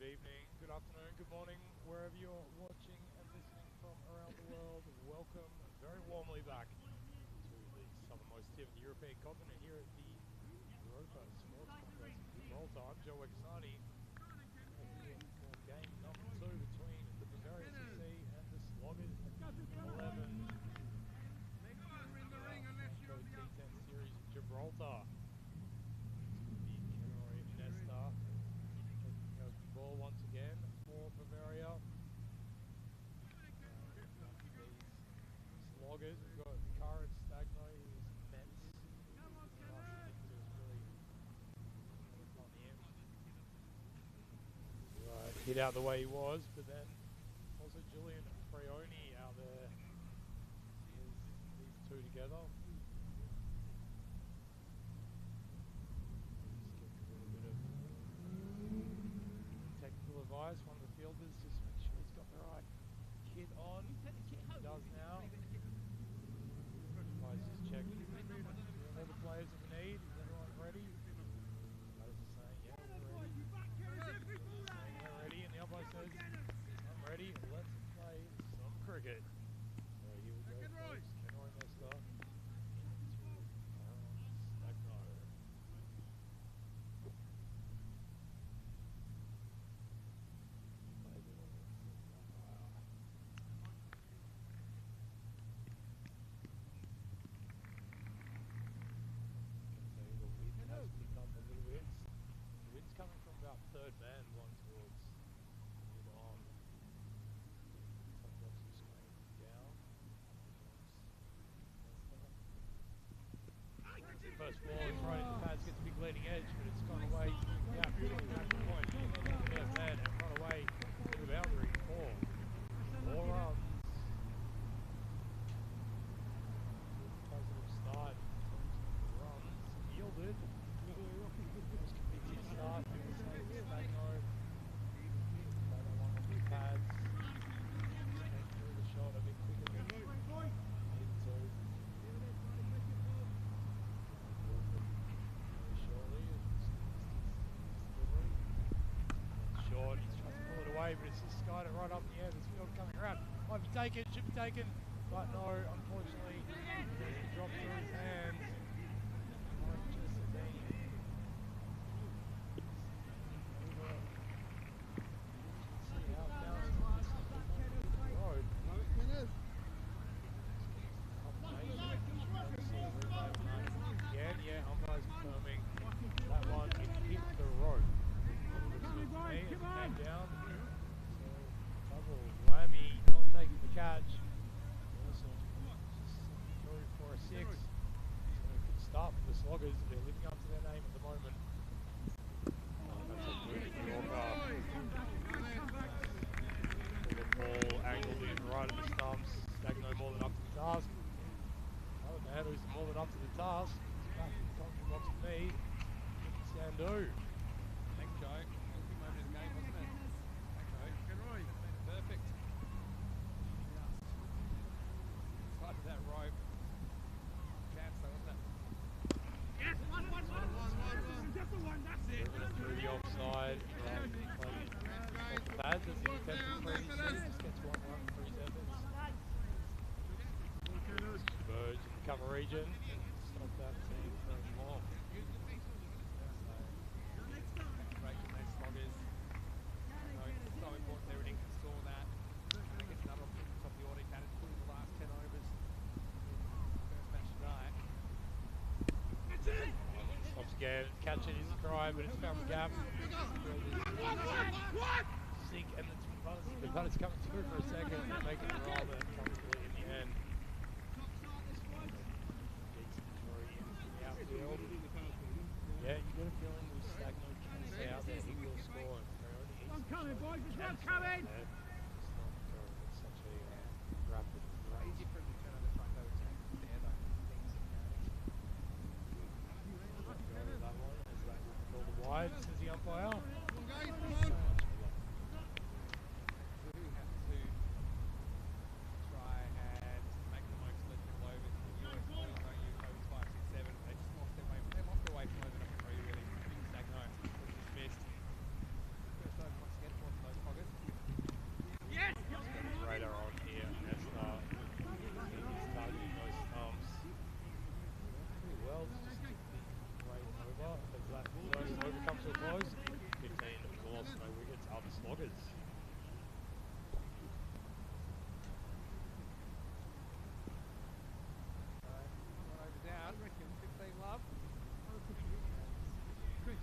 [SPEAKER 2] evening, good afternoon, good morning, wherever you're watching and listening from around the world. Welcome very warmly back to the southernmost tip of the European continent here at the Europa Sports Complex in Gibraltar. I'm Joe Wakasani. Here for game number 2 between the Bavarian CC and the Sloggers 11. FanCode T10 series in Gibraltar. Ball once again for Bavaria. These Sloggers, we've got Karen Stagno, who's immense. Right, hit out the way he was, but then also Julian Freoni out there. These two together. Advice, one of the fielders, just make sure he's got the right kit on. He does now. Advice just check all the players that we need. Is everyone ready? That is the saying, yeah, we're ready. Saying we're ready, and the umpire says, I'm ready, let's play some cricket. So here we go, folks. Kenroy Nesta into Stagno. Coming from about third man, one towards mid-on. Top box is screen down. First ball is right into pads, gets a big leading edge, but it's gone away. Yeah, beautiful natural point. There's man and run away to the boundary. 4 runs. Positive start in terms of runs yielded. Start. Stagno. Pads. Through the shot a bit quicker than into. Surely. Short. He's trying to pull it away, but it's just skied it right up in the air. This field coming around. Might be taken, should be taken. But no, unfortunately, it dropped through his hands. Might just have been. Sloggers, they're living up to their name at the moment. That's a good Yorker. The ball angled in right at the stumps. Stagno more than up to the task. Another man who's more than up to the task. Back in the commentary box with me. Sandu.
[SPEAKER 1] Thanks, Joe. Good moment in the game, wasn't it? Thanks, Joe. Perfect. Side of that rope. Chance though, wasn't it?
[SPEAKER 3] Yes, one. Just the one, that's it.
[SPEAKER 2] Through the offside. Bad, does he attempt to freeze? Just gets 1 run for his efforts. Converge in the cover region. Stop that team from more.
[SPEAKER 1] Great from those Sloggers. It's so important everything can store that. I think it's another opportunity top of the order. He's managed to put in the last 10 overs. First match tonight.
[SPEAKER 2] Stops again, catch it is a cry, but it's found the gap. Sink and the punters coming through for a second, making the roll, but comfortably in the end. Decent three in the outfield. Yeah, you got a feeling with Stagno can stay out there, he will score.
[SPEAKER 3] I'm coming, boys, there's one coming!
[SPEAKER 2] It's such a rapid rate.
[SPEAKER 1] Easy for him to turn on the front though. It's there though.
[SPEAKER 2] That one, as that will call the wide, says the umpire. has no wickets are the sloggers.
[SPEAKER 1] Down, 15 love. Good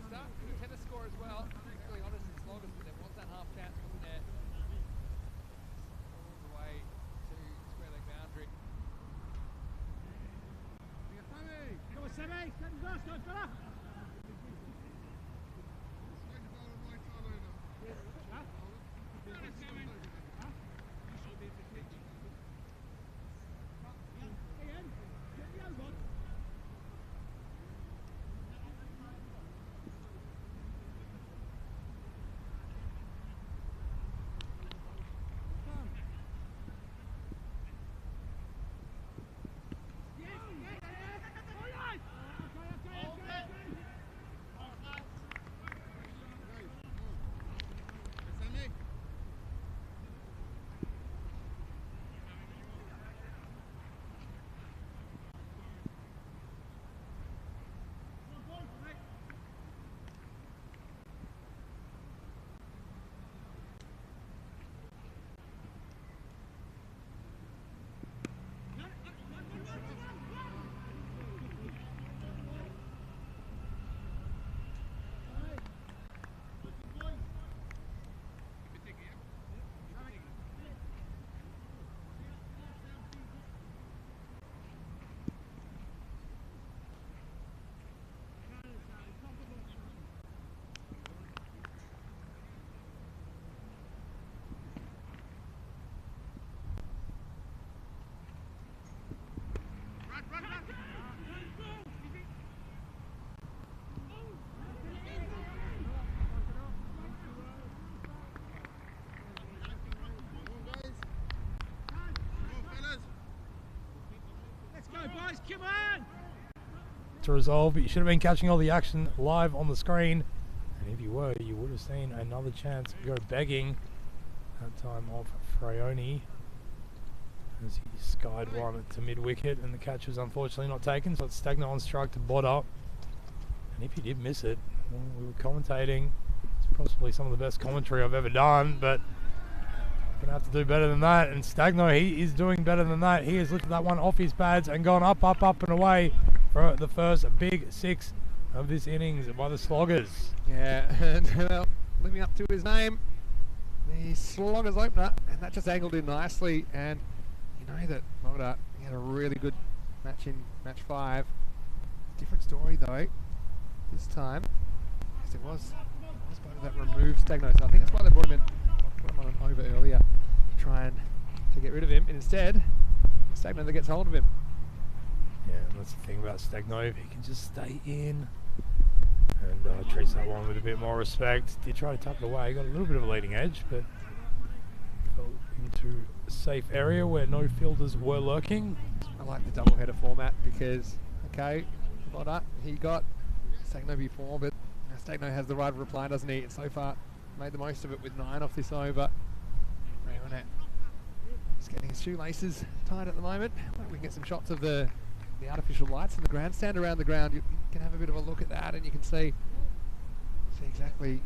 [SPEAKER 1] start, good tennis score as well. Really honest and sloggers, but there was that half chance, wasn't there? All the way to square leg boundary.
[SPEAKER 3] Come on, Sammy! Go, fella! Boys, come on!
[SPEAKER 2] To resolve, but you should have been catching all the action live on the screen, and if you were, you would have seen another chance go begging. That time off Fraioni as he skied one to mid wicket, and the catch was unfortunately not taken, so it's Stagno on strike to Bodder. And if he did miss it, well, we were commentating. It's possibly some of the best commentary I've ever done, but gonna have to do better than that. And Stagno, he is doing better than that. He has lifted that one off his pads and gone up, up, up and away for the first big six of this innings by the Sloggers.
[SPEAKER 1] Yeah, and well, living up to his name, the Sloggers opener, and that just angled in nicely. And you know that Bodder, he had a really good match in match 5. Different story though, this time, because it was Bodder that removed Stagno, so I think that's why they brought him in. Put him on an over earlier, trying to get rid of him, and instead Stagno that gets hold of him.
[SPEAKER 2] Yeah, and that's the thing about Stagno, if he can just stay in and treats that one with a bit more respect. Did try to tuck it away, got a little bit of a leading edge, but fell into a safe area where no fielders were lurking.
[SPEAKER 1] I like the double header format because, okay, Bodder, he got Stagno before, but Stagno has the right of reply, doesn't he? And so far made the most of it with 9 off this over. Rayonet just getting his shoelaces tied at the moment. We can get some shots of the artificial lights in the grandstand around the ground. You can have a bit of a look at that, and you can see exactly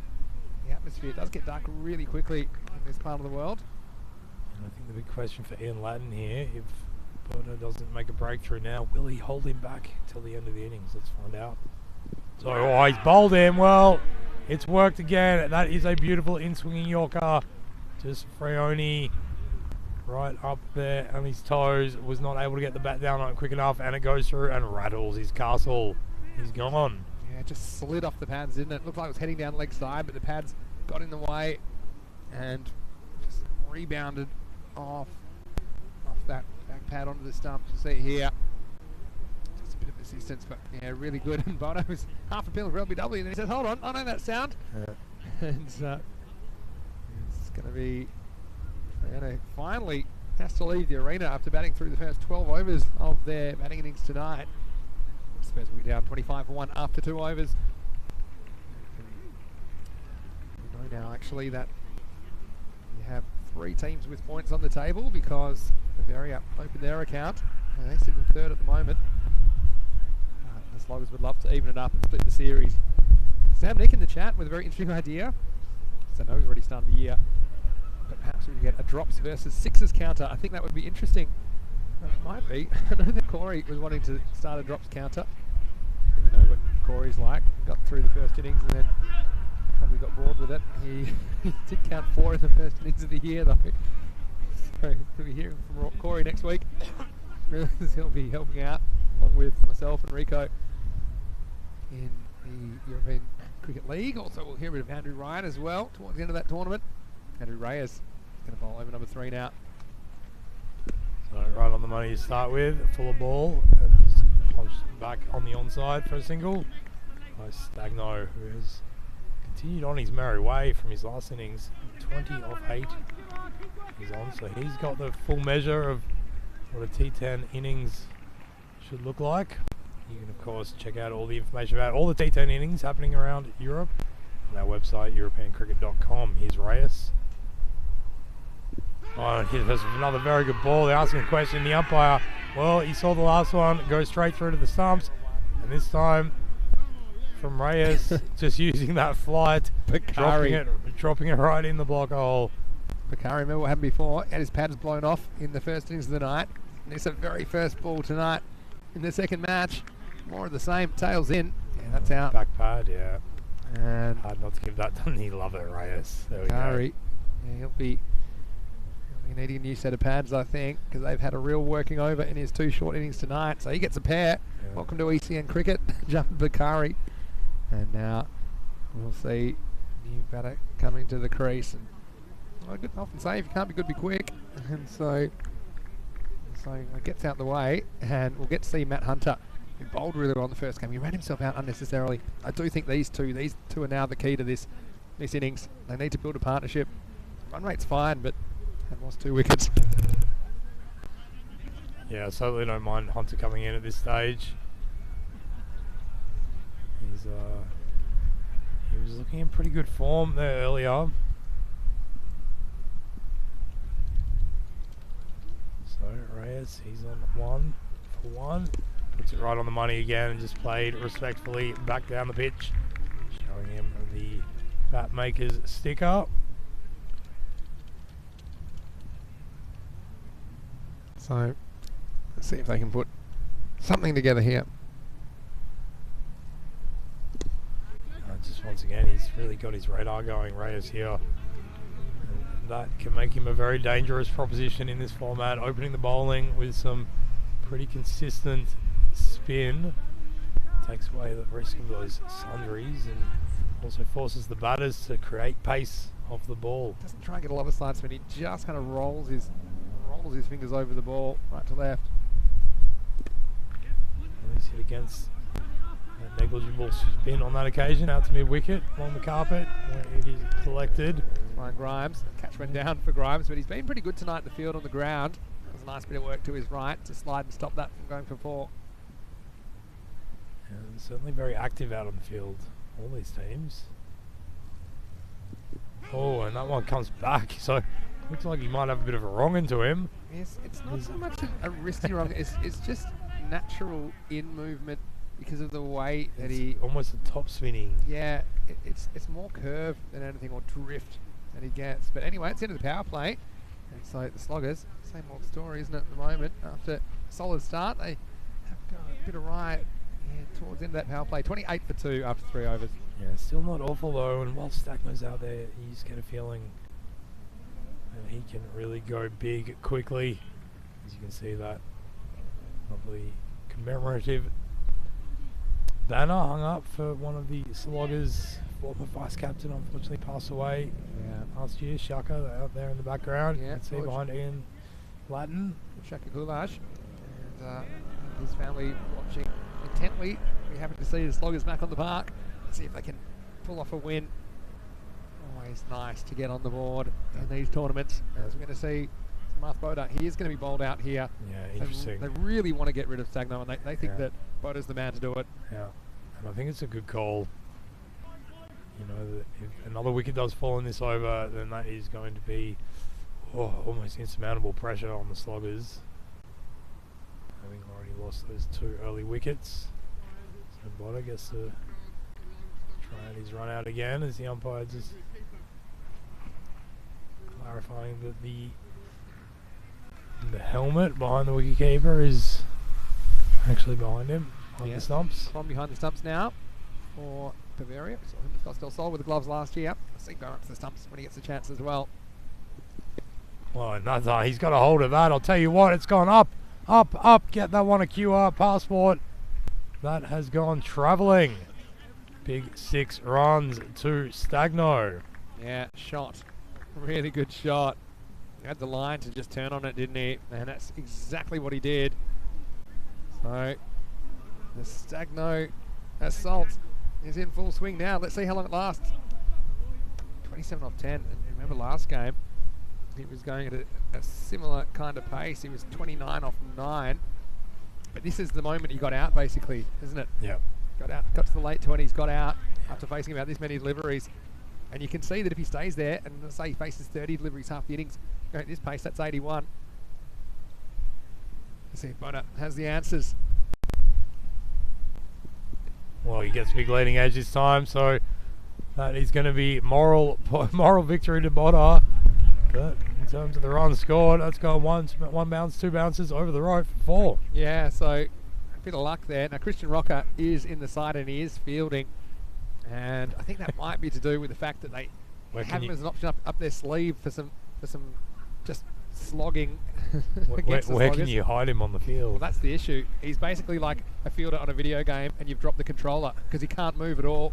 [SPEAKER 1] the atmosphere. It does get dark really quickly in this part of the world.
[SPEAKER 2] And I think the big question for Ian Lattin here, if Bodder doesn't make a breakthrough now, will he hold him back till the end of the innings? Let's find out. So, he's bowled him. Well, it's worked again. That is a beautiful in-swinging Yorker. Just Fraioni right up there on his toes. Was not able to get the bat down on it quick enough, and it goes through and rattles his castle. He's gone.
[SPEAKER 1] Yeah, just slid off the pads, didn't it? Looked like it was heading down leg side, but the pads got in the way and just rebounded off that back pad onto the stump. You see here. Just a bit of assistance, but yeah, really good. And Bono was half a pill for LBW, and then he said, hold on, I know that sound.
[SPEAKER 2] Yeah.
[SPEAKER 1] And it's going to be, finally has to leave the arena after batting through the first 12 overs of their batting innings tonight. Spurs will be down 25 for 1 after 2 overs. We know now actually that you have 3 teams with points on the table because Bavaria opened their account. They sit in 3rd at the moment. The Sloggers would love to even it up and split the series. Sam Nick in the chat with a very interesting idea. So I know we've already started the year, but perhaps we can get a drops versus sixes counter. I think that would be interesting. It might be. I know that Corey was wanting to start a drops counter. But you know what Corey's like. Got through the first innings and then probably got bored with it. He did count 4 in the first innings of the year though. So we'll be hearing from Corey next week. He'll be helping out along with myself and Rico in the European Cricket League. Also we'll hear a bit of Andrew Ryan as well towards the end of that tournament. Andrew Reyes is going to bowl over number 3 now.
[SPEAKER 2] So right on the money to start with, full of ball, and just punch back on the onside for a single. Nice Stagno, who has continued on his merry way from his last innings. 20 off 8 he's on, so he's got the full measure of what a T10 innings should look like. You can of course check out all the information about all the T10 innings happening around Europe on our website, europeancricket.com. Here's Reyes. Oh, here's another very good ball. They're asking a question. The umpire, well, he saw the last one go straight through to the stumps, and this time from Reyes, just using that flight, dropping it right in the block hole.
[SPEAKER 1] Bakari, remember what happened before? Had his pads blown off in the first innings of the night. And it's the very first ball tonight in the second match. More of the same. Tails in. Yeah, that's out.
[SPEAKER 2] Back pad, yeah.
[SPEAKER 1] And
[SPEAKER 2] hard not to give that done. He love it, Reyes. There we
[SPEAKER 1] Bakari,
[SPEAKER 2] go.
[SPEAKER 1] yeah, he'll be needing a new set of pads, I think, because they've had a real working over in his 2 short innings tonight. So he gets a pair.
[SPEAKER 2] Yeah.
[SPEAKER 1] Welcome to ECN Cricket, Jump Bakari. And now we'll see new batter coming to the crease. And I often say if you can't be good, be quick. And so it gets out the way, and we'll get to see Matt Hunter, who bowled really well in the first game. He ran himself out unnecessarily. I do think these two are now the key to this innings. They need to build a partnership. Run rate's fine, but had lost 2 wickets.
[SPEAKER 2] Yeah, I certainly don't mind Hunter coming in at this stage. He was looking in pretty good form there earlier. So Reyes, he's on 1 for 1. Puts it right on the money again and just played respectfully back down the pitch, showing him the bat maker's sticker.
[SPEAKER 1] So let's see if they can put something together here.
[SPEAKER 2] Just once again, he's really got his radar going, Reyes here. And that can make him a very dangerous proposition in this format, opening the bowling with some pretty consistent spin. Takes away the risk of those sundries and also forces the batters to create pace off the ball.
[SPEAKER 1] Doesn't try and get a lot of side spin, he just kind of rolls his fingers over the ball, right to left.
[SPEAKER 2] And he's hit against a negligible spin on that occasion, out to mid-wicket, along the carpet, where it is collected.
[SPEAKER 1] Ryan Grimes, catch went down for Grimes, but he's been pretty good tonight in the field on the ground. It was a nice bit of work to his right to slide and stop that from going for 4.
[SPEAKER 2] And certainly very active out on the field, all these teams. Oh, and that one comes back, so looks like he might have a bit of a wrong into him.
[SPEAKER 1] Yes, it's not so much a wristy wrong, it's just natural in movement because of the way that he...
[SPEAKER 2] almost a top spinning.
[SPEAKER 1] Yeah, it's more curve than anything, or drift that he gets. But anyway, it's into the power play. And so the Sloggers, same old story, isn't it, at the moment? After a solid start, they have got a bit of right towards the end of that power play. 28 for 2 after 3 overs.
[SPEAKER 2] Yeah, still not awful though, and while Stackno's out there, you just get a feeling that he can really go big quickly. As you can see, that lovely commemorative banner hung up for one of the Sloggers, former vice captain, unfortunately passed away last year, Shaka, out there in the background.
[SPEAKER 1] Yeah,
[SPEAKER 2] you can see behind Ian Latin.
[SPEAKER 1] Shaka Goulash and his family watching intently. We're happy to see the Sloggers back on the park. See if they can pull off a win. Always nice to get on the board in these tournaments. As we're going to see Marth Boda, he is going to be bowled out here.
[SPEAKER 2] Yeah, interesting.
[SPEAKER 1] They really want to get rid of Stagno, and they think that Boda's the man to do it.
[SPEAKER 2] Yeah, and I think it's a good call. You know, that if another wicket does fall in this over, then that is going to be almost insurmountable pressure on the Sloggers, having already lost those 2 early wickets. So Boda gets to Trying his run out again as the umpire just clarifying that the helmet behind the wicketkeeper is actually behind him on the stumps.
[SPEAKER 1] From behind the stumps now for Bavaria. So I think he's got still sold with the gloves last year. I see him going up to the stumps when he gets a chance as well.
[SPEAKER 2] Well, another. He's got a hold of that. I'll tell you what, it's gone up, up, up. Get that one a QR passport. That has gone travelling. Big 6 runs to Stagno.
[SPEAKER 1] Yeah, shot. Really good shot. He had the line to just turn on it, didn't he? And that's exactly what he did. So, the Stagno assault is in full swing now. Let's see how long it lasts. 27 off 10. And remember last game, he was going at a similar kind of pace. He was 29 off 9. But this is the moment he got out, basically, isn't it?
[SPEAKER 2] Yeah.
[SPEAKER 1] Got out, got to the late 20s, got out after facing about this many deliveries. And you can see that if he stays there, and let's say he faces 30 deliveries half the innings, going at this pace, that's 81. Let's see if Bona has the answers.
[SPEAKER 2] Well, he gets big leading edge this time, so that is going to be moral victory to Botta. But in terms of the runs scored, that's gone one bounce, 2 bounces over the rope for 4.
[SPEAKER 1] Yeah, so a bit of luck there. Now Christian Rocker is in the side and he is fielding. And I think that might be to do with the fact that they have him as an option up their sleeve for some just slogging.
[SPEAKER 2] Where can you hide him on the field?
[SPEAKER 1] Well, that's the issue. He's basically like a fielder on a video game and you've dropped the controller because he can't move at all.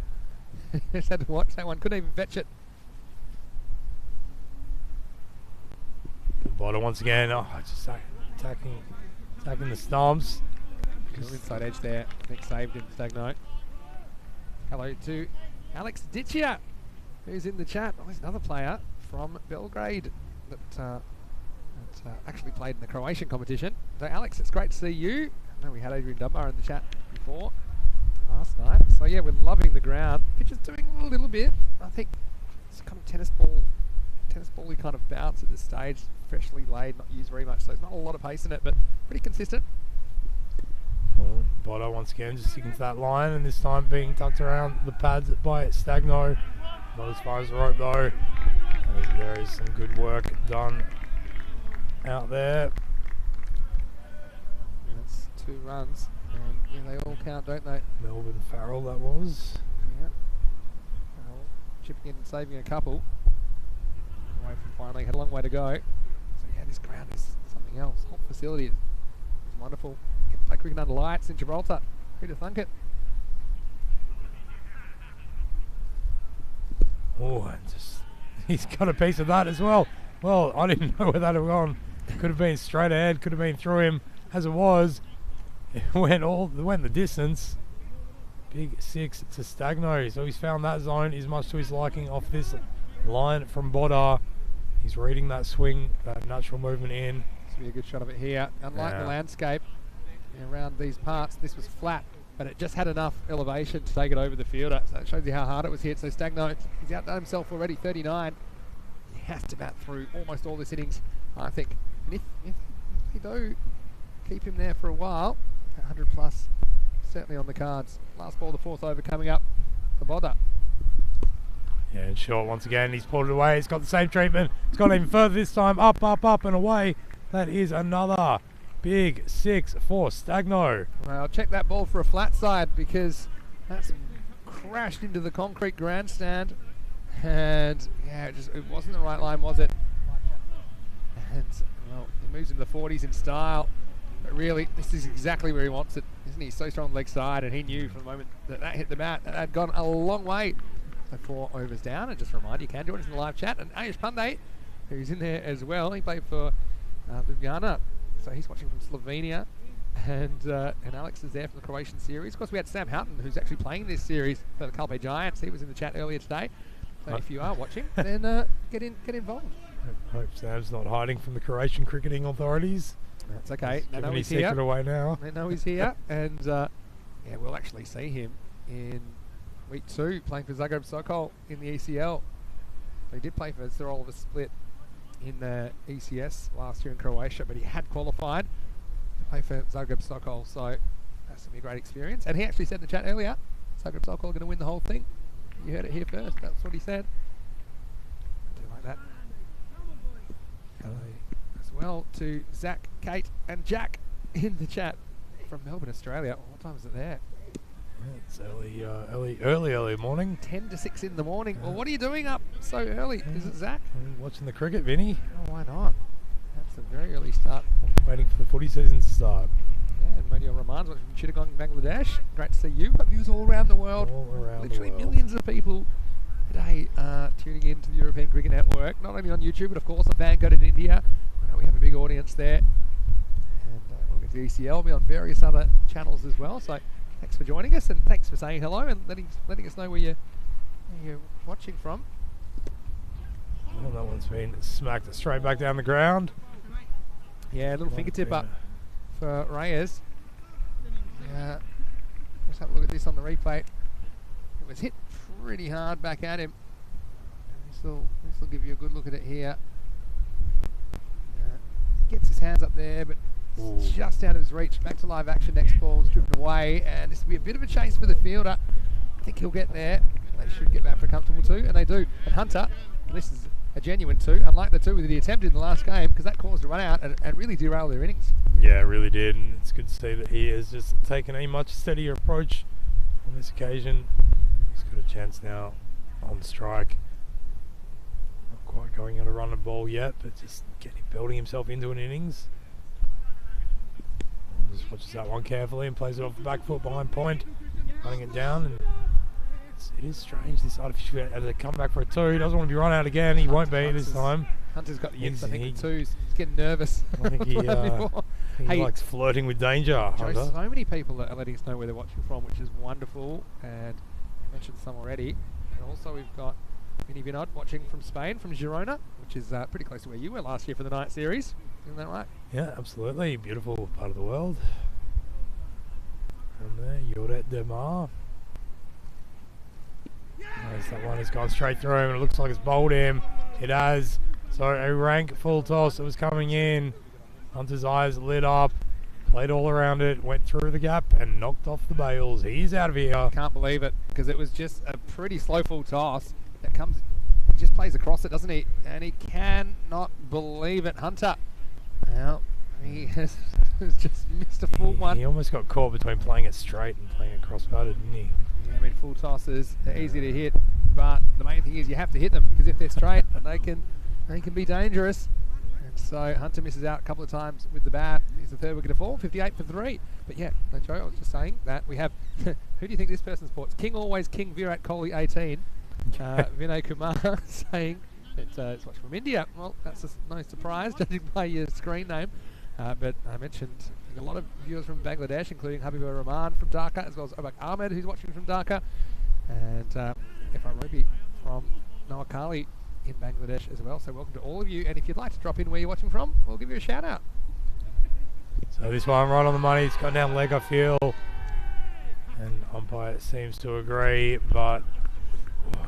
[SPEAKER 1] Just had to watch that one. Couldn't even fetch it.
[SPEAKER 2] Botta once again. Oh, just attacking the stumps.
[SPEAKER 1] Little inside edge there. I think saved him, Stagno. Hello to Alex Ditchia, who's in the chat. Oh, he's another player from Belgrade that actually played in the Croatian competition. So Alex, it's great to see you. I know we had Adrian Dunbar in the chat before last night. So yeah, we're loving the ground. Pitch is doing a little bit. I think it's kind of tennis ball-y kind of bounce at this stage. Freshly laid, not used very much. So there's not a lot of pace in it, but pretty consistent.
[SPEAKER 2] Well, Botta once again just sticking to that line, and this time being tucked around the pads by Stagno. Not as far as the rope though, as there is some good work done out there.
[SPEAKER 1] That's 2 runs, and yeah, they all count, don't they?
[SPEAKER 2] Melbourne Farrell that was.
[SPEAKER 1] Yeah. Well, chipping in and saving a couple. Away from finally, had a long way to go. So yeah, this ground is something else. Whole facility is wonderful. Get to play cricket under lights in Gibraltar. Who'd have thunk it?
[SPEAKER 2] Oh, and just he's got a piece of that as well. Well, I didn't know where that had gone. Could have been straight ahead, could have been through him. As it was, it went the distance. Big 6 to Stagno. So he's found that zone is much to his liking off this line from Botta. He's reading that swing, that natural movement in.
[SPEAKER 1] This will be a good shot of it here. Unlike the landscape around these parts, this was flat, but it just had enough elevation to take it over the fielder. So it shows you how hard it was hit. So Stagno, he's outdone himself already, 39. He has to bat through almost all this innings, I think. And if they do keep him there for a while, 100 plus, certainly on the cards. Last ball, the 4th over coming up for Botta.
[SPEAKER 2] Yeah, and short once again. He's pulled it away. He's got the same treatment. It's gone even further this time. Up, up, up and away. That is another big 6 for Stagno.
[SPEAKER 1] Well, check that ball for a flat side because that's crashed into the concrete grandstand. And yeah, it wasn't the right line, was it? And well, he moves into the 40s in style. But really, this is exactly where he wants it, isn't he? So strong leg side, and he knew from the moment that hit the mat that had gone a long way. So 4 overs down, and just a reminder, you can join us in the live chat. And Ayush Pandey, who's in there as well, he played for Ljubljana, so he's watching from Slovenia. And Alex is there from the Croatian series. Of course, we had Sam Houghton, who's actually playing this series for the Calpe Giants. He was in the chat earlier today. So if you are watching, then get involved.
[SPEAKER 2] I hope Sam's not hiding from the Croatian cricketing authorities.
[SPEAKER 1] That's okay.
[SPEAKER 2] They know he's here. Away now.
[SPEAKER 1] They know he's here, and yeah, we'll actually see him in week 2 playing for Zagreb Sokol in the ECL. He did play for Sir Oliver Split in the ECS last year in Croatia, but he had qualified to play for Zagreb Sokol, so that's going to be a great experience. And he actually said in the chat earlier, Zagreb Sokol are going to win the whole thing. You heard it here first. That's what he said. I do like that. Hello as well to Zach, Kate, and Jack in the chat from Melbourne, Australia. What time is it there?
[SPEAKER 2] Yeah, it's early morning.
[SPEAKER 1] 10 to 6 in the morning. Well, what are you doing up so early? Is it Zach?
[SPEAKER 2] I'm watching the cricket, Vinny.
[SPEAKER 1] Oh, why not? That's a very early start.
[SPEAKER 2] Waiting for the footy season to start.
[SPEAKER 1] Yeah, and Modi Rahman's watching from Chittagong, Bangladesh. Great to see you. Got viewers all around the world.
[SPEAKER 2] All around
[SPEAKER 1] Literally
[SPEAKER 2] the world.
[SPEAKER 1] millions of people today are tuning in to the European Cricket Network, not only on YouTube, but of course on FanCode in India. I know we have a big audience there. And we'll get to ECL, be on various other channels as well. So thanks for joining us, and thanks for saying hello and letting us know where you're watching from.
[SPEAKER 2] Well, that one's been smacked straight back down the ground.
[SPEAKER 1] Yeah, a little fingertip up for Reyes. Yeah, let's have a look at this on the replay. It was hit pretty hard back at him. This will give you a good look at it here. Gets his hands up there, but it's just out of his reach. Back to live action. Next ball is driven away, and this will be a bit of a chase for the fielder. I think he'll get there. They should get back for a comfortable 2, and they do. And Hunter, this is a genuine 2, unlike the 2 that he attempted in the last game, because that caused a run out and really derailed their innings.
[SPEAKER 2] Yeah, it really did, and it's good to see that he has just taken a much steadier approach on this occasion. He's got a chance now on strike. Not quite going out a run and ball yet, but just building himself into an innings. And just watches that one carefully and plays it off the back foot behind point, running it down. And it is strange, this artificial as they come back for a 2. He doesn't want to be run out again. He won't be this time.
[SPEAKER 1] Hunter's got the yips, I think, the 2s. He's getting nervous.
[SPEAKER 2] I think he likes flirting with danger.
[SPEAKER 1] Joe, so many people are letting us know where they're watching from, which is wonderful. And I mentioned some already. And also we've got Vinny Vinod watching from Spain, from Girona, which is pretty close to where you were last year for the night series. Isn't that right?
[SPEAKER 2] Yeah, absolutely. Beautiful part of the world. And there, Lloret de Mar. Nice, that one has gone straight through him, and it looks like it's bowled him. It has. So a rank full toss that was coming in. Hunter's eyes lit up, played all around it, went through the gap and knocked off the bails. He's out of here.
[SPEAKER 1] Can't believe it, because it was just a pretty slow full toss that comes, just plays across it, doesn't he? And he cannot believe it. Hunter, well, he has just missed a full one.
[SPEAKER 2] He almost got caught between playing it straight and playing it cross-batted, didn't he?
[SPEAKER 1] Yeah, I mean, full tosses are easy to hit, but the main thing is you have to hit them, because if they're straight, they can be dangerous. And so Hunter misses out a couple of times with the bat. He's the 3rd wicket to fall, 58 for 3. But yeah, no, Joe, I was just saying that we have, who do you think this person supports? King always King, Virat Kohli 18. Vinay Kumar saying it's watched from India. Well, that's no surprise, judging by your screen name. But I mentioned a lot of viewers from Bangladesh, including Habibur Rahman from Dhaka, as well as Obak Ahmed, who's watching from Dhaka, and F.R. Roby from Noakhali in Bangladesh as well. So welcome to all of you, and if you'd like to drop in where you're watching from, we'll give you a shout out.
[SPEAKER 2] So this one right on the money. It's gone down leg, I feel, and umpire seems to agree, but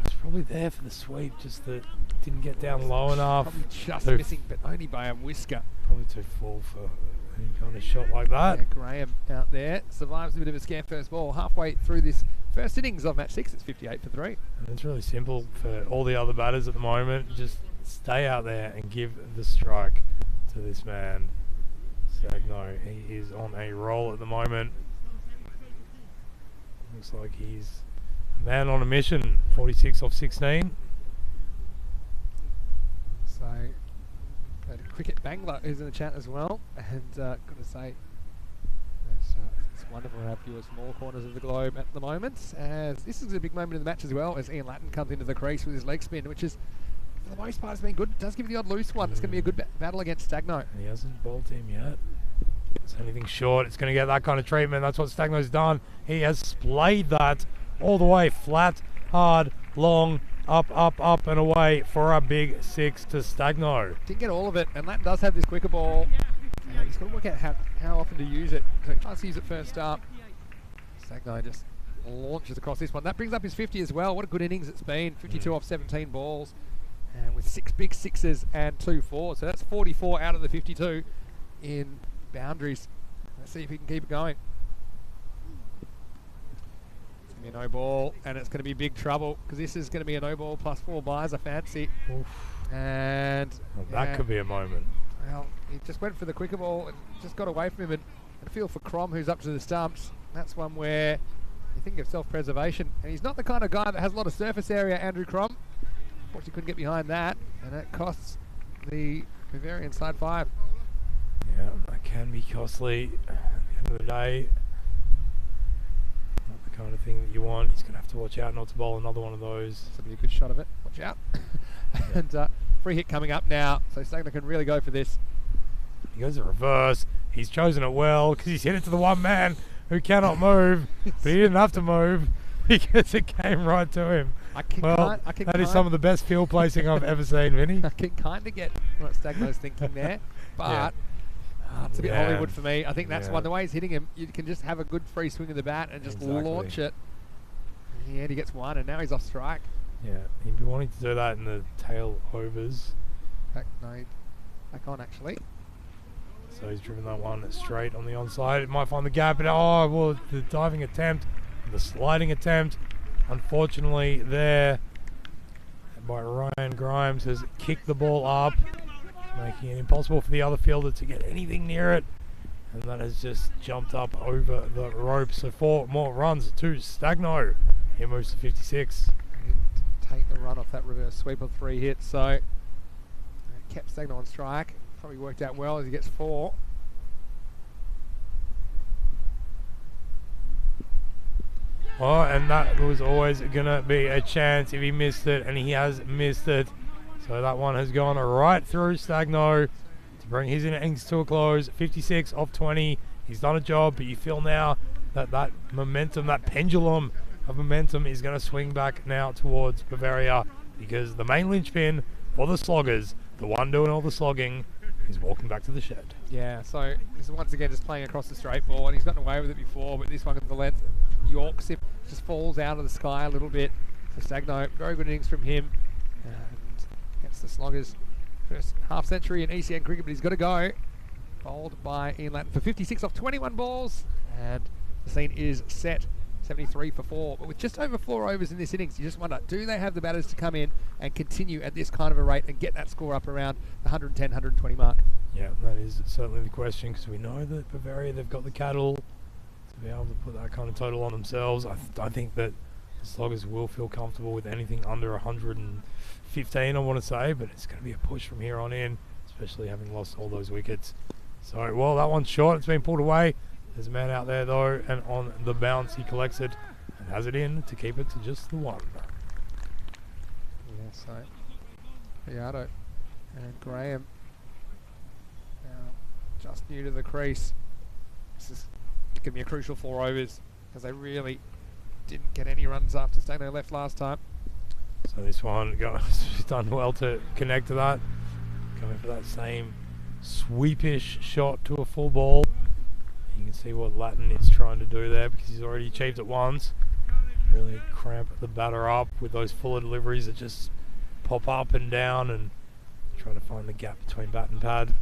[SPEAKER 2] it's probably there for the sweep, just that didn't get down low enough.
[SPEAKER 1] Probably just missing, but only by a whisker.
[SPEAKER 2] Probably too full for any kind of shot like that.
[SPEAKER 1] Yeah, Graham out there survives a bit of a scare first ball halfway through this first innings of match 6. It's 58 for 3.
[SPEAKER 2] And it's really simple for all the other batters at the moment. Just stay out there and give the strike to this man. Sagno, he is on a roll at the moment. Looks like he's a man on a mission. 46 off 16.
[SPEAKER 1] So, Cricket Bangla is in the chat as well, and got to say, it's wonderful to have viewers from all corners of the globe at the moment. As this is a big moment in the match as well, as Ian Lattin comes into the crease with his leg spin, which is, for the most part, has been good. It does give you the odd loose one. It's going to be a good battle against Stagno.
[SPEAKER 2] He hasn't bowled him yet. It's anything short, it's going to get that kind of treatment. That's what Stagno's done. He has splayed that all the way, flat, hard, long, up and away for a big 6 to Stagno.
[SPEAKER 1] Didn't get all of it, and Lattin does have this quicker ball. He's got to work out how often to use it. So he tries to use it first up. Stagno just launches across this one. That brings up his 50 as well. What a good innings it's been. 52 off 17 balls, and with 6 big 6s and 2 4s. So that's 44 out of the 52 in boundaries. Let's see if he can keep it going. Be a no ball, and it's going to be big trouble because this is going to be a no ball plus 4 buys, I fancy.
[SPEAKER 2] Oof.
[SPEAKER 1] And
[SPEAKER 2] Well, that could be a moment.
[SPEAKER 1] well, he just went for the quicker ball and just got away from him. And I feel for Crom, who's up to the stumps. That's one where you think of self-preservation, and he's not the kind of guy that has a lot of surface area. Andrew Crom, unfortunately, couldn't get behind that, and it costs the Bavarian side 5.
[SPEAKER 2] Yeah, that can be costly. At the end of the day, not the kind of thing that you want. He's going to have to watch out not to bowl another one of those.
[SPEAKER 1] This will be a good shot of it. Watch out. And free hit coming up now, so Stagner can really go for this.
[SPEAKER 2] He goes to reverse. He's chosen it well because he's hit it to the one man who cannot move, but he didn't have to move because it came right to him. That is some of the best field placing I've ever seen, Vinny.
[SPEAKER 1] I can kind of get what Stagner's thinking there, but it's a bit Hollywood for me. I think that's one. The way he's hitting him, you can just have a good free swing of the bat and just launch it. Yeah, he gets one, and now he's off strike.
[SPEAKER 2] Yeah, he'd be wanting to do that in the tail overs.
[SPEAKER 1] Back on actually.
[SPEAKER 2] So he's driven that one straight on the onside. It might find the gap, but the diving attempt, the sliding attempt, unfortunately there by Ryan Grimes has kicked the ball up, making it impossible for the other fielder to get anything near it. And that has just jumped up over the rope. So 4 more runs to Stagno. He moves to 56.
[SPEAKER 1] Take the run off that reverse sweep on 3 hits, so it kept Stagno on strike. Probably worked out well as he gets 4.
[SPEAKER 2] Oh, and that was always gonna be a chance if he missed it, and he has missed it. So that one has gone right through Stagno to bring his innings to a close. 56 off 20. He's done a job, but you feel now that that momentum, that pendulum of momentum is going to swing back now towards Bavaria, because the main linchpin for the sloggers, the one doing all the slogging, is walking back to the shed.
[SPEAKER 1] Yeah, so he's once again just playing across the straight ball, and he's gotten away with it before, but this one at the length, Yorks it just falls out of the sky a little bit. So Stagno, very good innings from him, and gets the sloggers first half century in ECN cricket, but he's got to go. Bowled by Ian Latton for 56 off 21 balls, and the scene is set. 73 for 4, but with just over 4 overs in this innings, you just wonder, do they have the batters to come in and continue at this kind of a rate and get that score up around the 110, 120 mark?
[SPEAKER 2] Yeah, that is certainly the question, because we know that Bavaria, they've got the cattle to be able to put that kind of total on themselves. I think that the sloggers will feel comfortable with anything under 115, I want to say, but it's going to be a push from here on in, especially having lost all those wickets. So, well, that one's short. It's been pulled away. There's a man out there though, and on the bounce he collects it and has it in to keep it to just the 1.
[SPEAKER 1] Yeah, so Piatto and Graham now just new to the crease. This is going to be a crucial 4 overs because they really didn't get any runs after Stagno left last time.
[SPEAKER 2] So this one he's done well to connect to that. Going for that same sweepish shot to a full ball. You can see what Latton is trying to do there, because he's already achieved it once. Really cramp the batter up with those fuller deliveries that just pop up and down, and trying to find the gap between bat and pad.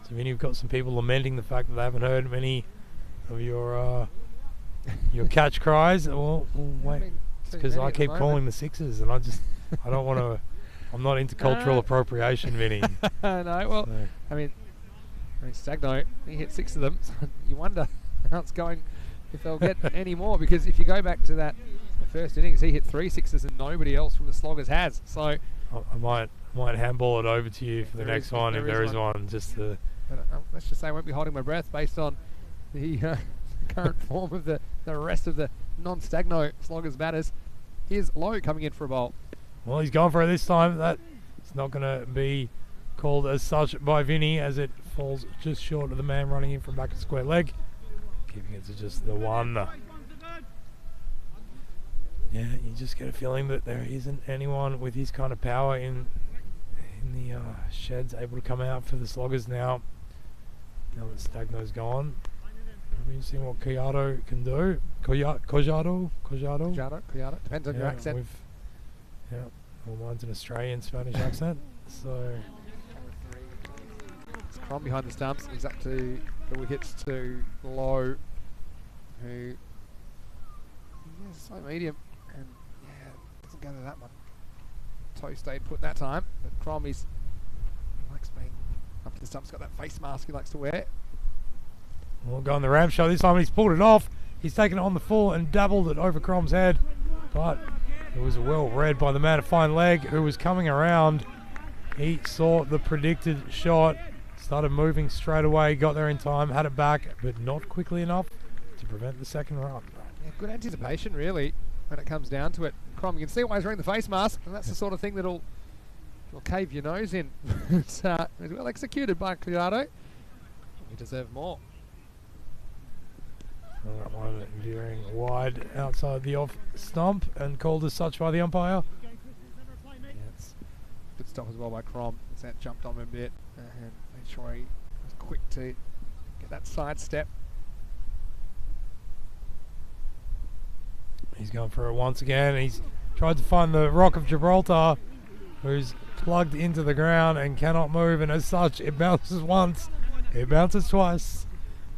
[SPEAKER 2] So then you've got some people lamenting the fact that they haven't heard many of your catch cries. Well wait, it's because I keep calling the 6s, and I don't want to. I'm not into cultural appropriation, Vinny.
[SPEAKER 1] No, well, so. I mean, Stagno, he hit 6 of them, so you wonder how it's going, if they'll get any more, because if you go back to that first innings, he hit 3 6s and nobody else from the sloggers has. So
[SPEAKER 2] I might handball it over to you for the next one, if there is one. Just to
[SPEAKER 1] let's just say I won't be holding my breath based on the current form of the rest of the non-Stagno sloggers batters. Here's Lowe coming in for a bowl.
[SPEAKER 2] Well, he's gone for it this time. That it's not going to be called as such by Vinny, as it falls just short of the man running in from back of square leg, keeping it to just the 1. Yeah, you just get a feeling that there isn't anyone with his kind of power in the sheds able to come out for the sloggers now. Now that Stagno's gone, it'll be interesting what Collado can do. Collado,
[SPEAKER 1] depends on your accent.
[SPEAKER 2] Yeah, well, mine's an Australian Spanish accent, so.
[SPEAKER 1] Crom behind the stumps. He's up to the wickets to Lowe, who Yeah, slow medium, and yeah, doesn't go to that one. Toe stayed put that time, but Crom he likes being up to the stump. He's got that face mask he likes to wear.
[SPEAKER 2] We'll go on the ramp shot this time. He's pulled it off. He's taken it on the full and dabbled it over Crom's head, but it was well read by the man of fine leg who was coming around. He saw the predicted shot, started moving straight away, got there in time, had it back, but not quickly enough to prevent the second run.
[SPEAKER 1] Yeah, good anticipation, really, when it comes down to it. Crom, you can see why he's wearing the face mask, and that's the sort of thing that'll cave your nose in. It's well executed by Gibraltar. We deserve more.
[SPEAKER 2] That one veering wide outside the off stump and called as such by the umpire.
[SPEAKER 1] Yeah, it's a good stop as well by Crom. That jumped on him a bit and made sure he was quick to get that side step.
[SPEAKER 2] He's going for it once again. He's tried to find the Rock of Gibraltar, who's plugged into the ground and cannot move, and as such it bounces once, it bounces twice,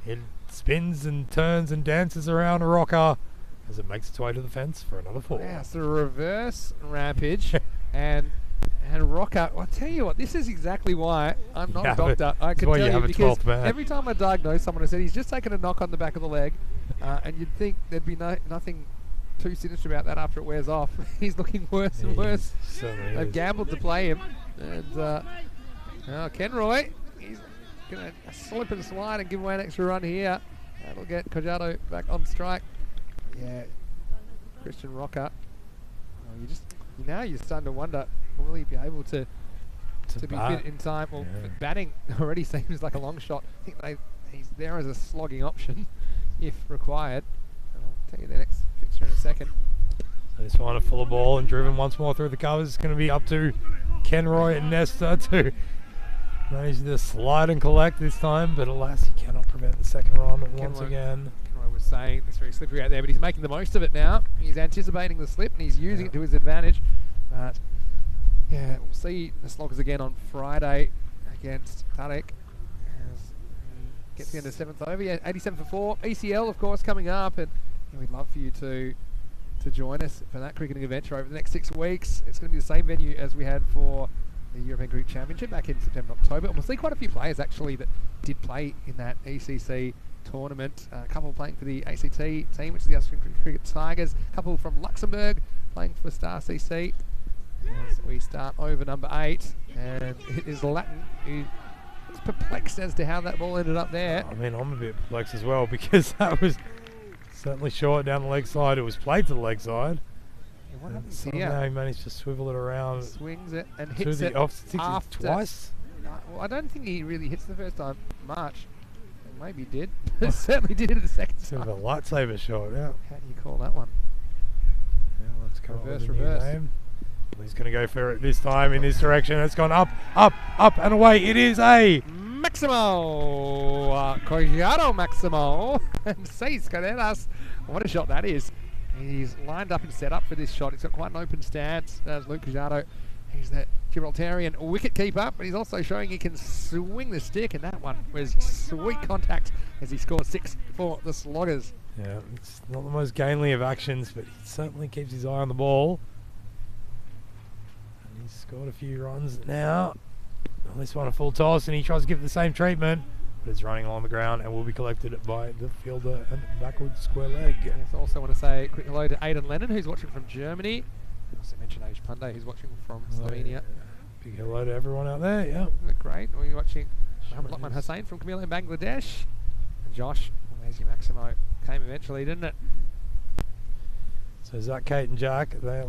[SPEAKER 2] it spins and turns and dances around a rocker as it makes its way to the fence for another 4.
[SPEAKER 1] Yeah, it's a reverse rampage and rocker. Well, I'll tell you what, this is exactly why I'm not a doctor. I can tell you because every time I diagnose someone, I said he's just taken a knock on the back of the leg, and you'd think there'd be nothing too sinister about that after it wears off. He's looking worse and worse. They've gambled to play him, and Kenroy, he's going to slip and slide and give away an extra run here. That'll get Cojado back on strike. Yeah, Christian Rocker. Now you're starting to wonder, will he be able to be fit in time? Well, batting already seems like a long shot. I think he's there as a slogging option if required. And I'll tell you the next fixture in a second.
[SPEAKER 2] So this one a full of ball and driven once more through the covers. It's going to be up to Kenroy and Nesta to manage to slide and collect this time, but alas, he cannot prevent the second run once again.
[SPEAKER 1] Kenroy was saying it's very slippery out there, but he's making the most of it now. He's anticipating the slip and he's using it to his advantage. But yeah, we'll see the Sloggers again on Friday against Tarek as he gets the end of 7th over. Yeah, 87 for 4. ECL, of course, coming up, and we'd love for you to join us for that cricketing adventure over the next 6 weeks. It's going to be the same venue as we had for the European Cricket Championship back in September, October. And we'll see quite a few players actually that did play in that ECC tournament. A couple playing for the ACT team, which is the Australian Cricket Tigers. A couple from Luxembourg playing for Star CC. As we start over number 8, and it is Latin who is perplexed as to how that ball ended up there.
[SPEAKER 2] I mean, I'm a bit perplexed as well because that was certainly short down the leg side. It was played to the leg side.
[SPEAKER 1] Yeah, what happens
[SPEAKER 2] here?
[SPEAKER 1] Somehow
[SPEAKER 2] he managed to swivel it around.
[SPEAKER 1] Swings it and
[SPEAKER 2] to
[SPEAKER 1] hits
[SPEAKER 2] the
[SPEAKER 1] it
[SPEAKER 2] after twice.
[SPEAKER 1] Well, I don't think he really hits the first time. March. Maybe he did. Certainly did it the second time.
[SPEAKER 2] It's a lightsaber shot, yeah.
[SPEAKER 1] How do you call that one?
[SPEAKER 2] Yeah, let's come
[SPEAKER 1] reverse.
[SPEAKER 2] Name. He's going to go for it this time in this direction. It's gone up, up, up and away. It is a
[SPEAKER 1] Maximo! Cojado Maximo! And seis carreras. What a shot that is. He's lined up and set up for this shot. He's got quite an open stance as Luke Cojado. He's that Gibraltarian wicket keeper, but he's also showing he can swing the stick, and that one was sweet contact as he scored 6 for the Sloggers.
[SPEAKER 2] Yeah, it's not the most gainly of actions, but he certainly keeps his eye on the ball. And he's scored a few runs now. This one a full toss, and he tries to give it the same treatment, but it's running along the ground and will be collected by the fielder and backward square leg.
[SPEAKER 1] Yes, I also want to say a quick hello to Aidan Lennon, who's watching from Germany. I also mentioned Aish Pandey, who's watching from Slovenia.
[SPEAKER 2] Big hello to everyone out there, yeah.
[SPEAKER 1] Great. We're watching Mohammed Lokman Hussain from Camilla in Bangladesh. And Josh, well, there's your Maximo. Came eventually, didn't it?
[SPEAKER 2] So Zach, Kate and Jack, they're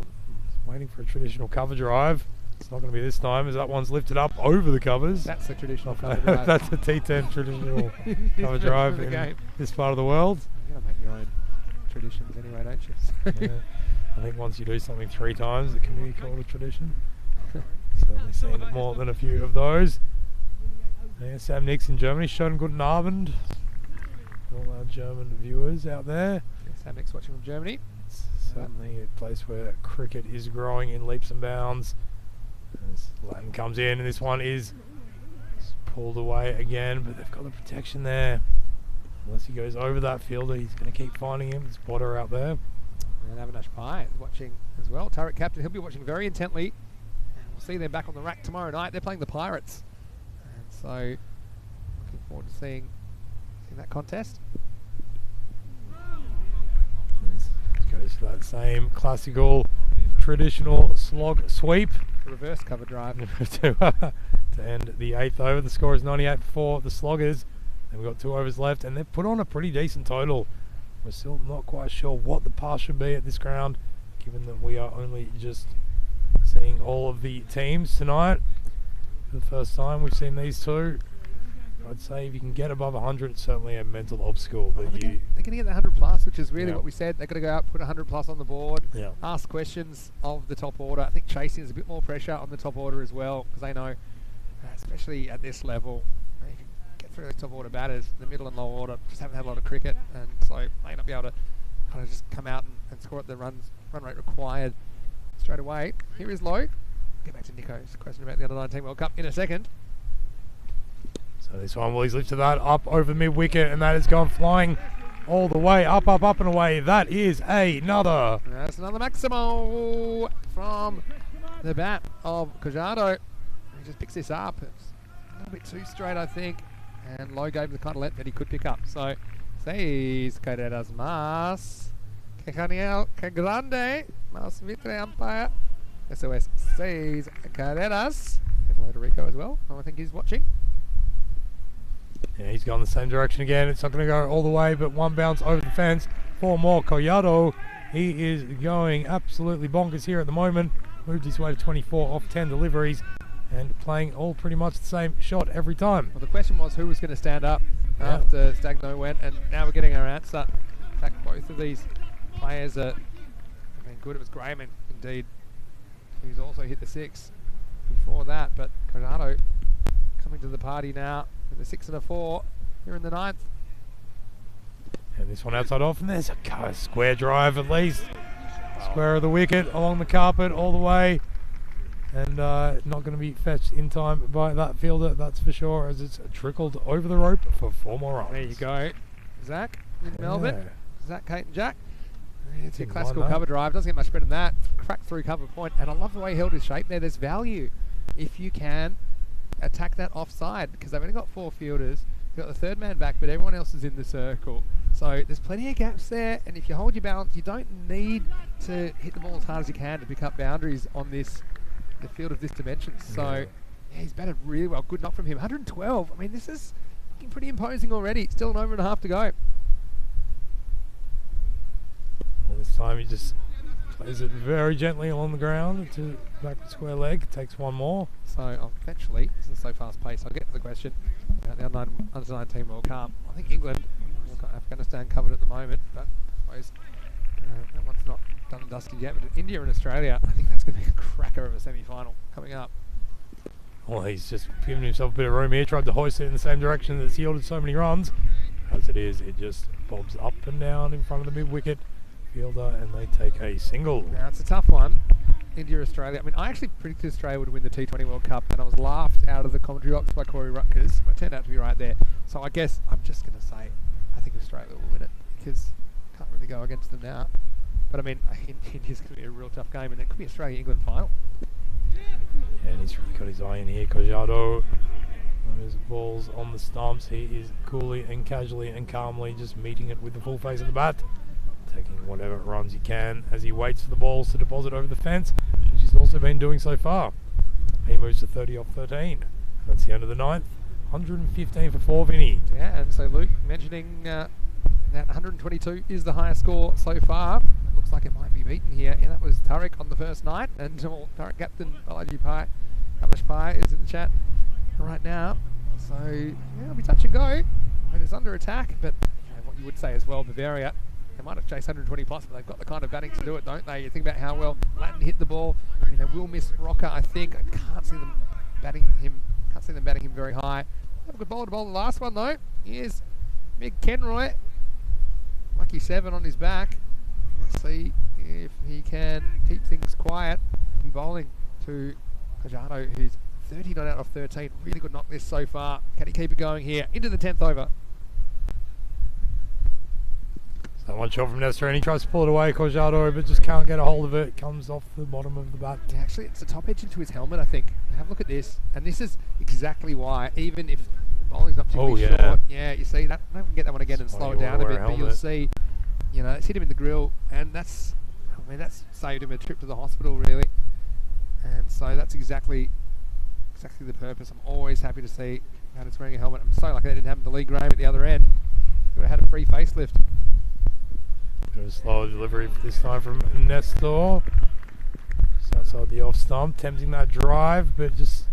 [SPEAKER 2] waiting for a traditional cover drive. It's not going to be this time as that one's lifted up over the covers.
[SPEAKER 1] That's a traditional cover drive.
[SPEAKER 2] That's a T10 traditional cover drive in this part of the world.
[SPEAKER 1] You've got to make your own traditions anyway, don't you?
[SPEAKER 2] Yeah. I think once you do something 3 times, it can be called a tradition. Certainly seen more than a few of those. Yeah, Sam Nix in Germany, schönen guten Abend. All our German viewers out there.
[SPEAKER 1] Yeah, Sam Nix watching from Germany.
[SPEAKER 2] It's certainly a place where cricket is growing in leaps and bounds. As Latin comes in, and this one is pulled away again, but they've got the protection there. Unless he goes over that fielder, he's going to keep finding him. Spotter out there.
[SPEAKER 1] And Avinash Pai is watching as well. Turret captain, he'll be watching very intently. And we'll see them back on the rack tomorrow night. They're playing the Pirates. And so, looking forward to seeing that contest.
[SPEAKER 2] Goes for that same classical, traditional slog sweep.
[SPEAKER 1] Reverse cover drive.
[SPEAKER 2] to end the 8th over. The score is 98 for the Sloggers. And we've got 2 overs left, and they've put on a pretty decent total. We're still not quite sure what the pass should be at this ground, given that we are only just seeing all of the teams tonight. For the first time we've seen these two. I'd say if you can get above 100, it's certainly a mental obstacle. But
[SPEAKER 1] they're going to get the 100 plus, which is really
[SPEAKER 2] Yeah.
[SPEAKER 1] what we said. They've got to go out, put 100 plus on the board,
[SPEAKER 2] Yeah.
[SPEAKER 1] ask questions of the top order. I think chasing is a bit more pressure on the top order as well, because they know, especially at this level, if you get through those top order batters, the middle and low order just haven't had a lot of cricket, and so may not be able to kind of just come out and score at the run rate required straight away. Here is Low. Get back to Nico's question about the Under-19 World Cup in a second.
[SPEAKER 2] So this one, Willie's lifted that up over mid wicket, and that has gone flying all the way up, up, up and away. That is another.
[SPEAKER 1] That's another Maximo from the bat of Cajado. He just picks this up. It's a little bit too straight, I think. And Low gave him the kind of length that he could pick up. So, 6 carreras más. Que genial, que grande. Más vitre umpire. Eso es 6 carreras. Hello to Rico as well. I think he's watching.
[SPEAKER 2] Yeah, he's gone the same direction again. It's not going to go all the way, but one bounce over the fence for more Collado. He is going absolutely bonkers here at the moment. Moved his way to 24 off 10 deliveries and playing all pretty much the same shot every time.
[SPEAKER 1] Well, the question was who was going to stand up after Stagno went, and now we're getting our answer. In fact, both of these players are been good. It was Graham, indeed, who's also hit the 6 before that, but Collado coming to the party now with a 6 and a 4 here in the 9th.
[SPEAKER 2] And this one outside off, and there's a square drive at least. Square of the wicket along the carpet all the way. And not going to be fetched in time by that fielder, that's for sure, as it's trickled over the rope for 4 more runs.
[SPEAKER 1] There you go. Zach in Melbourne. Zach, Kate and Jack. It's your
[SPEAKER 2] Didn't
[SPEAKER 1] classical
[SPEAKER 2] mind that.
[SPEAKER 1] cover drive. Doesn't get much better than that. Crack through cover point. And I love the way he held his shape there. There's value if you can attack that offside, because they've only got 4 fielders. You've got the 3rd man back, but everyone else is in the circle. So there's plenty of gaps there, and if you hold your balance, you don't need to hit the ball as hard as you can to pick up boundaries on the field of this dimension. So yeah, he's batted really well. Good knock from him. 112. I mean, this is looking pretty imposing already. Still an over and a half to go.
[SPEAKER 2] Well, this time he just plays it very gently along the ground to backward square leg. Takes 1 more.
[SPEAKER 1] So eventually, this is so fast paced, I'll get to the question about the under-19 World Cup. I think England, we've got Afghanistan covered at the moment, but I suppose that one's not done and dusted yet. But India and Australia, I think that's going to be a cracker of a semi-final coming up.
[SPEAKER 2] Well, he's just given himself a bit of room here. Tried to hoist it in the same direction that's yielded so many runs. As it is, it just bobs up and down in front of the mid-wicket fielder, and they take a single.
[SPEAKER 1] Now, it's a tough one. India, Australia. I mean, I actually predicted Australia would win the T20 World Cup, and I was laughed out of the commentary box by Corey Rutgers. But it turned out to be right there. So I guess I'm just going to say I think Australia will win it, because can't really go against them now. But I mean, India's going to be a real tough game, and it could be Australia-England final.
[SPEAKER 2] And he's really got his eye in here. Collado, those balls on the stumps. He is coolly and casually and calmly just meeting it with the full face of the bat, taking whatever runs he can as he waits for the balls to deposit over the fence, which he's also been doing so far. He moves to 30 off 13. That's the end of the 9th. 115 for 4, Vinny.
[SPEAKER 1] Yeah, and so Luke mentioning that 122 is the highest score so far. It looks like it might be beaten here. Yeah, that was Tariq on the first night, and Tariq captain Balaji Pai, Amish Pai, is in the chat right now. So yeah, it'll be touch and go. I mean, it's under attack, but you know, what you would say as well, Bavaria, they might have chased 120 plus, but they've got the kind of batting to do it, don't they? You think about how well Latin hit the ball. I mean, they will miss Rocker, I think. I can't see them batting him. Can't see them batting him very high. Have a good bowler to bowl the last one though. Here's Mick Kenroy. Lucky 7 on his back. Let's see if he can keep things quiet. He'll be bowling to Cajado, who's 39 out of 13. Really good knock this so far. Can he keep it going here into the 10th over?
[SPEAKER 2] So that one shot from Nestor, and he tries to pull it away, Cojado, but just can't get a hold of it. Comes off the bottom of the bat.
[SPEAKER 1] Yeah, actually, it's the top edge into his helmet, I think. Have a look at this. And this is exactly why, even if bowling's not particularly short, yeah, you see that. I can get that one again and slow it down a bit, but you'll see, you know, it's hit him in the grill, and that's, I mean, that's saved him a trip to the hospital, really. And so that's exactly the purpose. I'm always happy to see Hannah's wearing a helmet. I'm so lucky they didn't have him to Lee Graham at the other end. He would have had a free facelift.
[SPEAKER 2] Bit of a slower delivery this time from Nestor. Just outside the off stump, tempting that drive, but just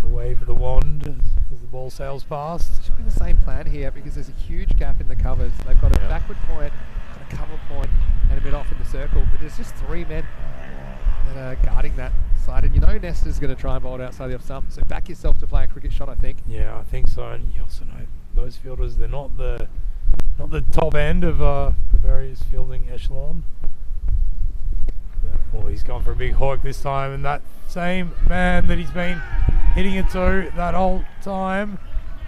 [SPEAKER 2] a wave of the wand as the ball sails past.
[SPEAKER 1] It should be the same plan here because there's a huge gap in the covers. They've got a backward point, a cover point, and a mid off in the circle, but there's just 3 men that are guarding that side, and you know Nestor's going to try and bowl it outside the off stump, so back yourself to play a cricket shot, I think.
[SPEAKER 2] Yeah, I think so, and you also know those fielders, they're not the top end of the various fielding echelon. Well, he's gone for a big hook this time, and that same man that he's been hitting it to that whole time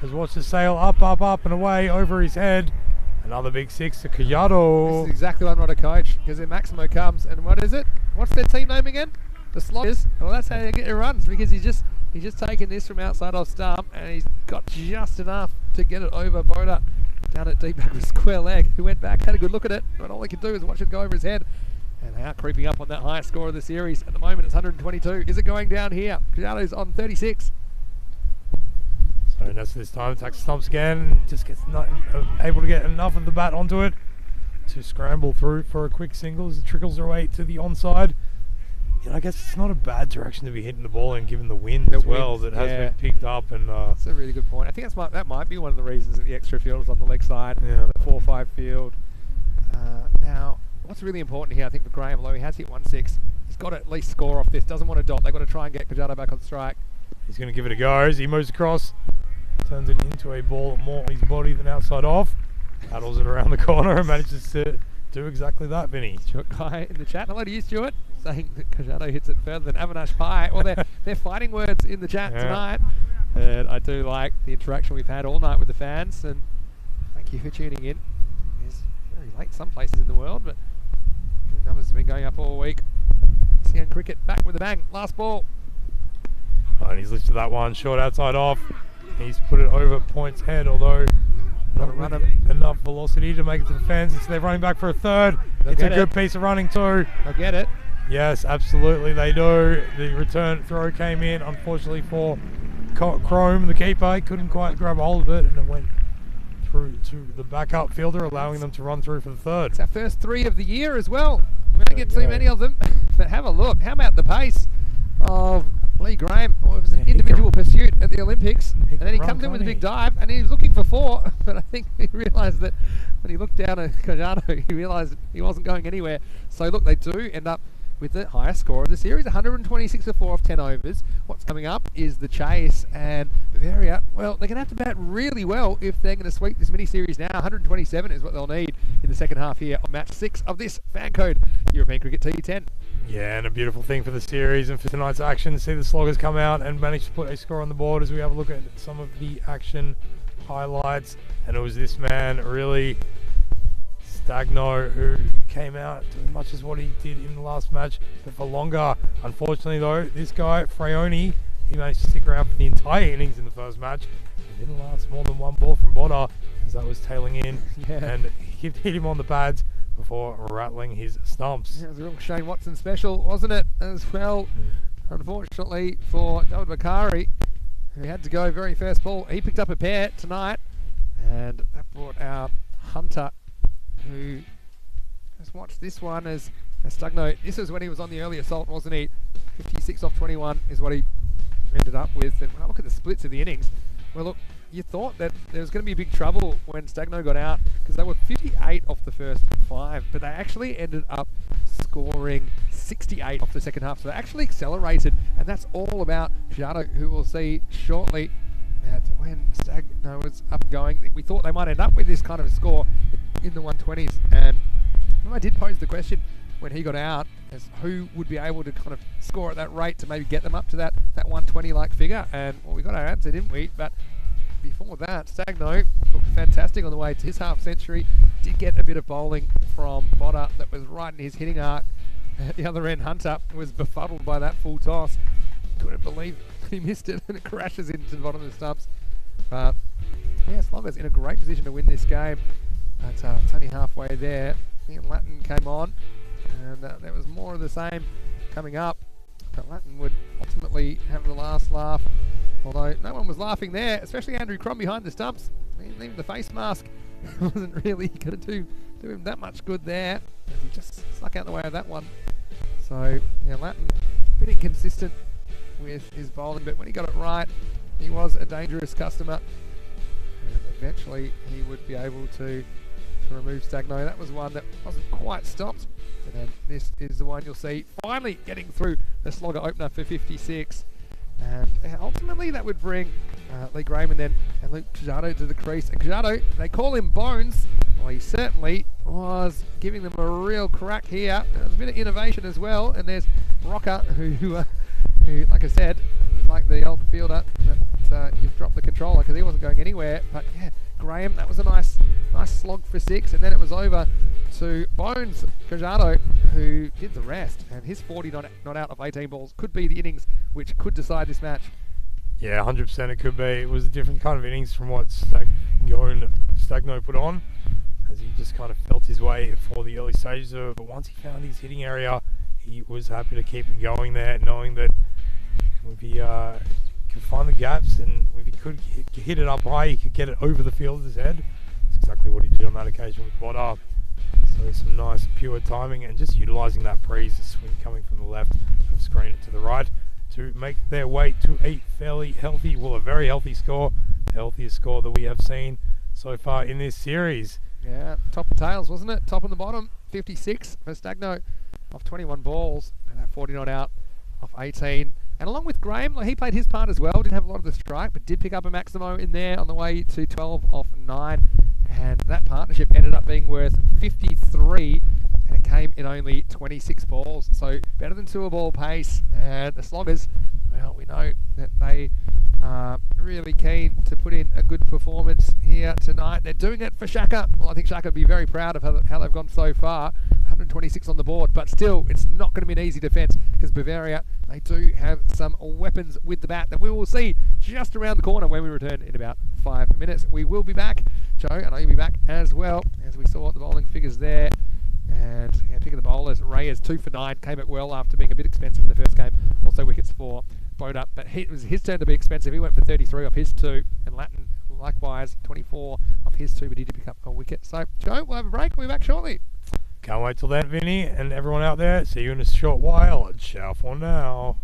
[SPEAKER 2] has watched it sail up, up, up and away over his head. Another big 6 to Callado.
[SPEAKER 1] This is exactly why I'm not a coach, because then Maximo comes, and what is it? What's their team name again? The Sloggers. Well, that's how you get your runs, because he's just taken this from outside off stump, and he's got just enough to get it over Boda down at deep back with square leg, who went back, had a good look at it, but all he could do is watch it go over his head. And now creeping up on that highest score of the series. At the moment it's 122. Is it going down here? Callado's on 36.
[SPEAKER 2] So Nestor this time attacks the stumps again, just gets not able to get enough of the bat onto it to scramble through for a quick single as it trickles her way to the onside. You know, I guess it's not a bad direction to be hitting the ball in, given the wind as well that has been picked up. And
[SPEAKER 1] that's a really good point. I think that might be one of the reasons that the extra field is on the leg side, the 4-5 field. Now, what's really important here, I think, for Graham, although he has hit 1-6, he's got to at least score off this. Doesn't want to dot. They've got to try and get Cojado back on strike.
[SPEAKER 2] He's going to give it a go as he moves across, turns it into a ball more on his body than outside off, paddles it around the corner and manages to do exactly that, Vinny.
[SPEAKER 1] Stuart Guy in the chat. Hello to you, Stuart, saying that Cojado hits it further than Avinash Pai. Well, they're fighting words in the chat tonight. And I do like the interaction we've had all night with the fans, and thank you for tuning in. It's very late some places in the world, but the numbers have been going up all week. CN Cricket back with a bang. Last ball.
[SPEAKER 2] Oh, and he's lifted that one short outside off. He's put it over Point's head, although not with enough velocity to make it to the fence. So they're running back for a third. It's a good piece of running too.
[SPEAKER 1] They'll get it.
[SPEAKER 2] Yes, absolutely they do. The return throw came in, unfortunately for Chrome, the keeper. He couldn't quite grab a hold of it, and it went through to the backup fielder, allowing them to run through for the third.
[SPEAKER 1] It's our first 3 of the year as well. We don't get too many of them, but have a look. How about the pace of Lee Graham? Well, it was an individual pursuit at the Olympics, and then he comes in with a big dive, and he was looking for 4, but I think he realised that when he looked down at Cojado, he realised he wasn't going anywhere. So look, they do end up with the highest score of the series, 126 for 4 off 10 overs. What's coming up is the chase, and Bavaria, well, they're going to have to bat really well if they're going to sweep this mini-series now. 127 is what they'll need in the second half here on match 6 of this FanCode European Cricket T10.
[SPEAKER 2] Yeah, and a beautiful thing for the series and for tonight's action to see the Sloggers come out and manage to put a score on the board as we have a look at some of the action highlights. And it was this man, really, Stagno, who came out doing much as what he did in the last match, but for longer. Unfortunately though, this guy, Fraioni, he managed to stick around for the entire innings in the first match. It didn't last more than 1 ball from Boda as that was tailing in, and he hit him on the pads before rattling his stumps.
[SPEAKER 1] Yeah, it was a real Shane Watson special, wasn't it, as well? Unfortunately for David Bakari, who had to go very first ball. He picked up a pair tonight, and that brought out Hunter, who just watched this one as Stagno. This was when he was on the early assault, wasn't he? 56 off 21 is what he ended up with. And when I look at the splits of the innings, well, look, you thought that there was going to be big trouble when Stagno got out, because they were 58 off the first 5, but they actually ended up scoring 68 off the second half. So they actually accelerated, and that's all about Cojado, who we'll see shortly. That when Stagno was up and going, we thought they might end up with this kind of a score in the 120s. And I did pose the question when he got out as who would be able to kind of score at that rate to maybe get them up to that 120 like figure. And well, we got our answer, didn't we? But before that, Stagno looked fantastic on the way to his half century. Did get a bit of bowling from Botter that was right in his hitting arc. At the other end, Hunter was befuddled by that full toss. Couldn't believe he missed it, and it crashes into the bottom of the stumps. But yeah, Slogger's in a great position to win this game. It's only halfway there. Ian Latin came on, and there was more of the same coming up. But Latin would ultimately have the last laugh, although no one was laughing there, especially Andrew Crom behind the stumps. Even the face mask wasn't really going to do him that much good there, as he just stuck out the way of that one. So yeah, Latin a bit inconsistent with his bowling, but when he got it right, he was a dangerous customer, and eventually he would be able to remove Stagno. That was one that wasn't quite stopped, and then this is the one you'll see finally getting through the slogger opener for 56, and ultimately that would bring Lee Graham and Luke Cajato to the crease. And Cajato, they call him Bones. Well, he certainly was giving them a real crack here. There's a bit of innovation as well, and there's Rocker who like I said, like the old fielder, that you've dropped the controller because he wasn't going anywhere. But yeah, Graham, that was a nice slog for 6, and then it was over to Bones Cajato, who did the rest, and his 40 not out of 18 balls could be the innings which could decide this match.
[SPEAKER 2] Yeah, 100% it could be. It was a different kind of innings from what Stagno put on, as he just kind of felt his way for the early stages of it. But once he found his hitting area, he was happy to keep it going there, knowing that if he could find the gaps and if he could hit it up high, he could get it over the fielder's head. That's exactly what he did on that occasion with Botter. So some nice pure timing and just utilising that breeze, the swing coming from the left and screen it to the right to make their way to a fairly healthy, well, a very healthy score, the healthiest score that we have seen so far in this series.
[SPEAKER 1] Yeah, top and tails, wasn't it? Top and the bottom, 56 for Stagno off 21 balls, and that 40 not out off 18. And along with Graham, he played his part as well. Didn't have a lot of the strike, but did pick up a Maximo in there on the way to 12 off 9. And that partnership ended up being worth 53, and it came in only 26 balls. So better than 2 a ball pace. And the Sloggers, well, we know that they are really keen to put in a good performance here tonight. They're doing it for Shaka. Well, I think Shaka would be very proud of how they've gone so far. 126 on the board, but still, it's not going to be an easy defence because Bavaria, they do have some weapons with the bat that we will see just around the corner when we return in about 5 minutes. We will be back, Joe, and I'll be back as well, as we saw the bowling figures there. And yeah, picking the bowlers, Reyes 2 for 9, came it well after being a bit expensive in the first game. Also wickets for Boda, but it was his turn to be expensive. He went for 33 off his 2, and Latin likewise 24 off his 2, but he did pick up a wicket. So, Joe, we'll have a break. We'll be back shortly.
[SPEAKER 2] Can't wait till then, Vinny, and everyone out there. See you in a short while. Ciao for now.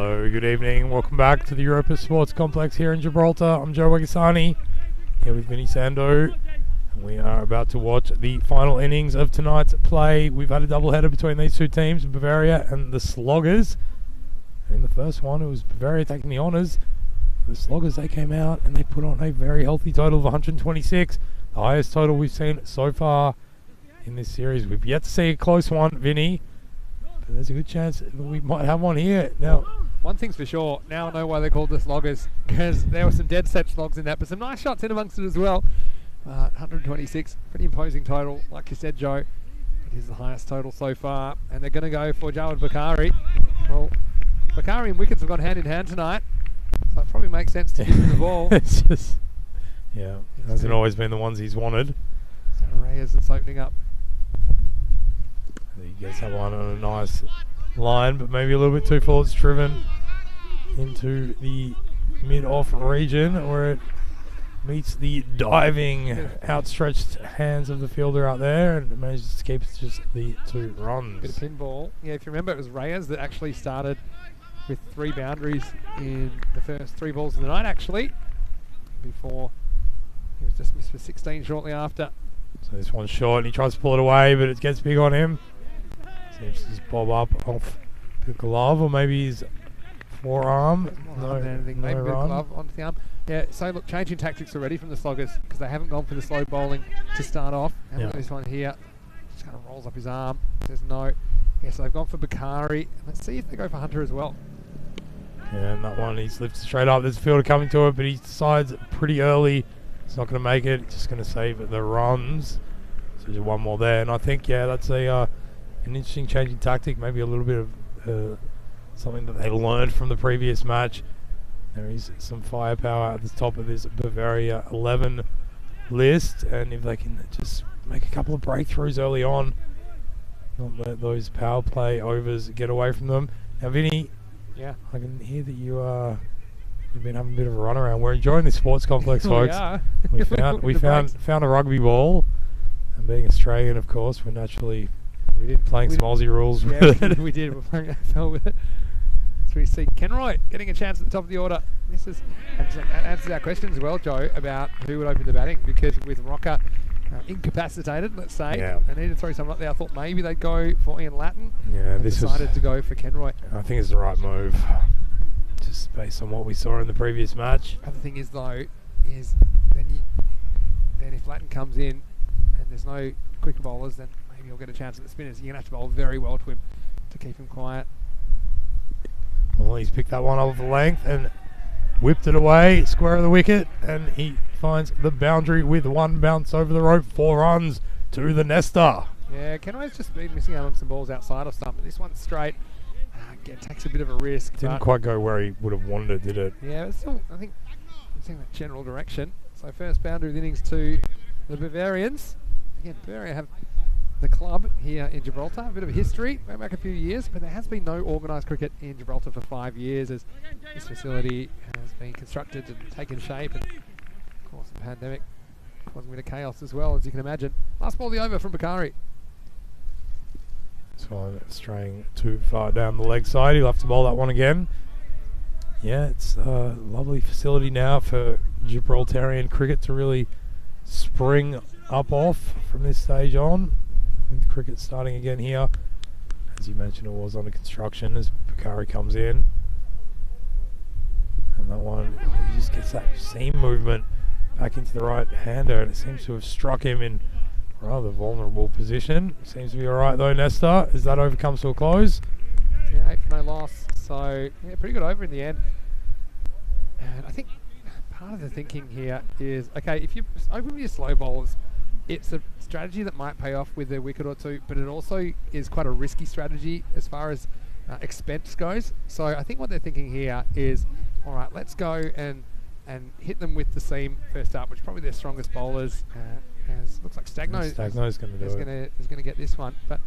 [SPEAKER 2] Hello, good evening. Welcome back to the Europa Sports Complex here in Gibraltar. I'm Joe Wagasani, here with Vinny Sando. And we are about to watch the final innings of tonight's play. We've had a doubleheader between these two teams, Bavaria and the Sloggers. In the first one, it was Bavaria taking the honours. The Sloggers, they came out and they put on a very healthy total of 126. The highest total we've seen so far in this series. We've yet to see a close one, Vinny. But there's a good chance that we might have one here. Now,
[SPEAKER 1] one thing's for sure, now I know why they're called the Sloggers, because there were some dead set slogs in that, but some nice shots in amongst it as well. 126, pretty imposing total, like you said, Joe. It is the highest total so far, and they're going to go for Jawad Bakari. Well, Bakari and wickets have gone hand in hand tonight, so it probably makes sense to give him the ball.
[SPEAKER 2] It's just, yeah, hasn't always been the ones he's wanted.
[SPEAKER 1] So Reyes that's opening up.
[SPEAKER 2] He gets that one on a nice line, but maybe a little bit too full. It's driven into the mid-off region where it meets the diving, outstretched hands of the fielder out there, and it manages to keep just the 2 runs.
[SPEAKER 1] Bit of pinball. Yeah, if you remember, it was Reyes that actually started with 3 boundaries in the first 3 balls of the night, actually, before he was just missed for 16 shortly after.
[SPEAKER 2] So this one's short, and he tries to pull it away, but it gets big on him. Seems to just bob up off the glove, or maybe his forearm.
[SPEAKER 1] No, anything. Maybe a bit of glove onto the arm. Yeah, so look, changing tactics already from the Sloggers, because they haven't gone for the slow bowling to start off. And look at this one here, just kind of rolls up his arm, says no. Yeah, so they've gone for Bakari. Let's see if they go for Hunter as well.
[SPEAKER 2] Yeah, and that one, he's lifted straight up. There's a fielder coming to it, but he decides pretty early he's not going to make it. Just going to save the runs. So there's one more there, and I think, yeah, that's an interesting changing tactic. Maybe a little bit of something that they learned from the previous match. There is some firepower at the top of this Bavaria 11 list, and if they can just make a couple of breakthroughs early on, not let those power play overs get away from them. Now, Vinny,
[SPEAKER 1] yeah,
[SPEAKER 2] I can hear that you've been having a bit of a run around. We're enjoying this sports complex, folks. We found a rugby ball, and being Australian, of course, we're naturally playing some Aussie rules.
[SPEAKER 1] Yeah, we did. We're playing AFL with it. So we see Kenroy getting a chance at the top of the order. This is answers our question as well, Joe, about who would open the batting, because with Rocker incapacitated, let's say, they need to throw someone up there. I thought maybe they'd go for Ian Latin.
[SPEAKER 2] Yeah,
[SPEAKER 1] this decided to go for Kenroy.
[SPEAKER 2] I think it's the right move, just based on what we saw in the previous match.
[SPEAKER 1] The other thing is, though, is then if Latin comes in and there's no quicker bowlers, then maybe you'll get a chance at the spinners. You're going to have to bowl very well to him to keep him quiet.
[SPEAKER 2] Well, he's picked that one off the length and whipped it away, square of the wicket, and he finds the boundary with 1 bounce over the rope, 4 runs to the nester.
[SPEAKER 1] Yeah, Kenroy's just been missing out on some balls outside of stump, but this one's straight. Again, takes a bit of a risk.
[SPEAKER 2] Didn't quite go where he would have wanted it, did it?
[SPEAKER 1] Yeah, but still, I think it's in that general direction. So first boundary of the innings to the Bavarians. Again, Bavaria have the club here in Gibraltar, a bit of a history, going back a few years, but there has been no organised cricket in Gibraltar for 5 years as this facility has been constructed and taken shape, and of course the pandemic causing a bit of chaos as well, as you can imagine. Last ball of the over from Bakari.
[SPEAKER 2] So straying too far down the leg side, he'll have to bowl that one again. Yeah, it's a lovely facility now for Gibraltarian cricket to really spring up off from this stage on. With cricket starting again here. As you mentioned, it was under construction as Bakari comes in. And that one, he just gets that seam movement back into the right hander, and it seems to have struck him in a rather vulnerable position. Seems to be alright though, Nesta, as that over comes to a close.
[SPEAKER 1] Yeah, 8 for no loss. So, yeah, pretty good over in the end. And I think part of the thinking here is, okay, if you open with your slow bowlers, it's a strategy that might pay off with a wicket or two, but it also is quite a risky strategy as far as expense goes. So I think what they're thinking here is, all right, let's go and hit them with the seam first up, which is probably their strongest bowlers. As looks like Stagno's going to do it. Is going to get this one, but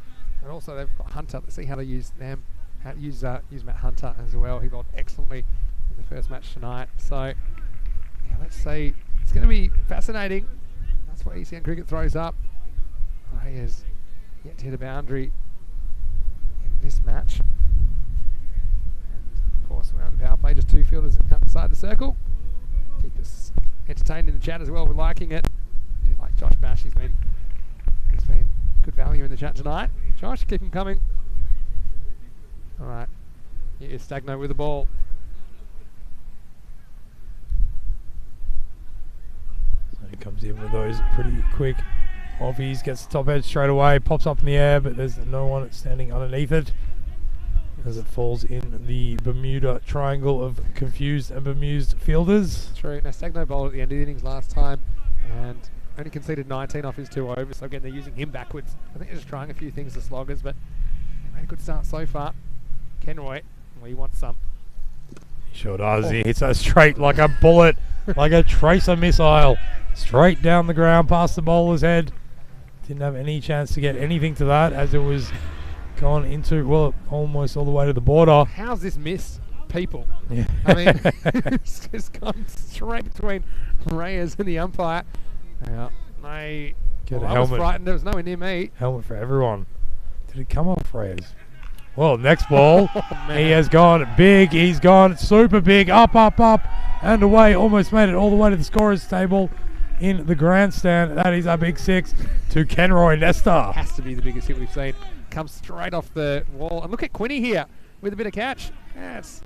[SPEAKER 1] also they've got Hunter. Let's see how they use them. How to use Matt Hunter as well. He bowled excellently in the first match tonight. So yeah, let's see. It's going to be fascinating. That's what ECN cricket throws up. He has yet to hit a boundary in this match. And of course, course, we're on the power play, just 2 fielders outside the circle. Keep us entertained in the chat as well. We're liking it. I do like Josh Bash. He's been good value in the chat tonight. Josh, keep him coming. All right. Here's Stagno with the ball.
[SPEAKER 2] So he comes in with those pretty quick offies, gets the top edge straight away, pops up in the air, but there's no one standing underneath it as it falls in the Bermuda triangle of confused and bemused fielders.
[SPEAKER 1] True. Now, Stagno bowled at the end of the innings last time and only conceded 19 off his 2 overs. So again, they're using him backwards. I think they're just trying a few things to sloggers, but they made a good start so far. Kenroy, we want some.
[SPEAKER 2] He sure does. He hits that straight like a bullet, like a tracer missile, straight down the ground past the bowler's head. Didn't have any chance to get anything to that as it was gone into, well, almost all the way to the border.
[SPEAKER 1] How's this missed? People.
[SPEAKER 2] Yeah.
[SPEAKER 1] I mean, it's just gone straight between Reyes and the umpire. Yeah, I was frightened. There was nowhere near me.
[SPEAKER 2] Helmet for everyone. Did it come off Reyes? Well, next ball,
[SPEAKER 1] Oh,
[SPEAKER 2] he has gone big. He's gone super big. Up, up, up, and away. Almost made it all the way to the scorer's table in the grandstand. That is a big 6 to Kenroy Nesta.
[SPEAKER 1] Has to be the biggest hit we've seen. Comes straight off the wall. And look at Quinny here with a bit of catch. That's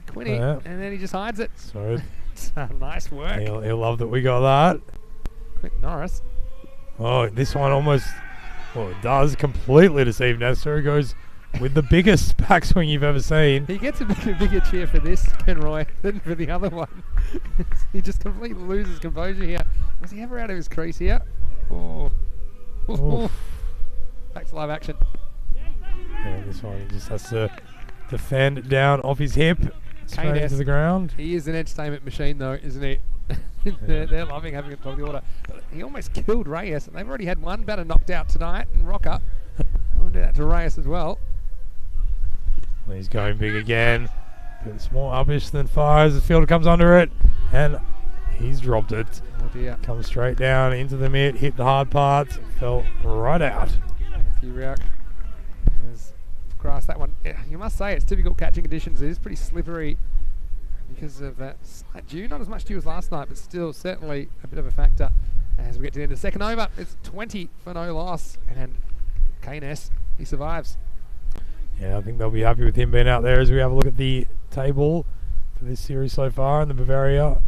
[SPEAKER 1] Quinny.
[SPEAKER 2] Yeah.
[SPEAKER 1] And then he just hides it.
[SPEAKER 2] So
[SPEAKER 1] Nice work.
[SPEAKER 2] he'll love that we got that.
[SPEAKER 1] Quick Norris.
[SPEAKER 2] Oh, this one almost, well, it does completely deceive Nesta. He goes with the biggest backswing you've ever seen.
[SPEAKER 1] He gets a bigger cheer for this, Kenroy, than for the other one. He just completely loses composure here. Was he ever out of his crease here? Oh.
[SPEAKER 2] Oof.
[SPEAKER 1] Back to live action.
[SPEAKER 2] Yeah, this one he just has to defend down off his hip, straight into the ground.
[SPEAKER 1] He is an entertainment machine though, isn't he? They're loving having him top of the order. But he almost killed Reyes, and they've already had one batter knocked out tonight in Rocker. I'll do that to Reyes as well.
[SPEAKER 2] Well, he's going big again. But it's more uppish than fires. The fielder comes under it, and he's dropped it.
[SPEAKER 1] Oh dear.
[SPEAKER 2] Comes straight down into the mitt, hit the hard parts, fell right out.
[SPEAKER 1] Matthew Rauch has grasped that one. Yeah, you must say it's difficult catching conditions. It is pretty slippery because of that slight dew. Not as much dew as last night, but still certainly a bit of a factor. As we get to the end of the second over, it's 20 for no loss, and Keynes, he survives.
[SPEAKER 2] Yeah, I think they'll be happy with him being out there as we have a look at the table for this series so far. And the Bavaria,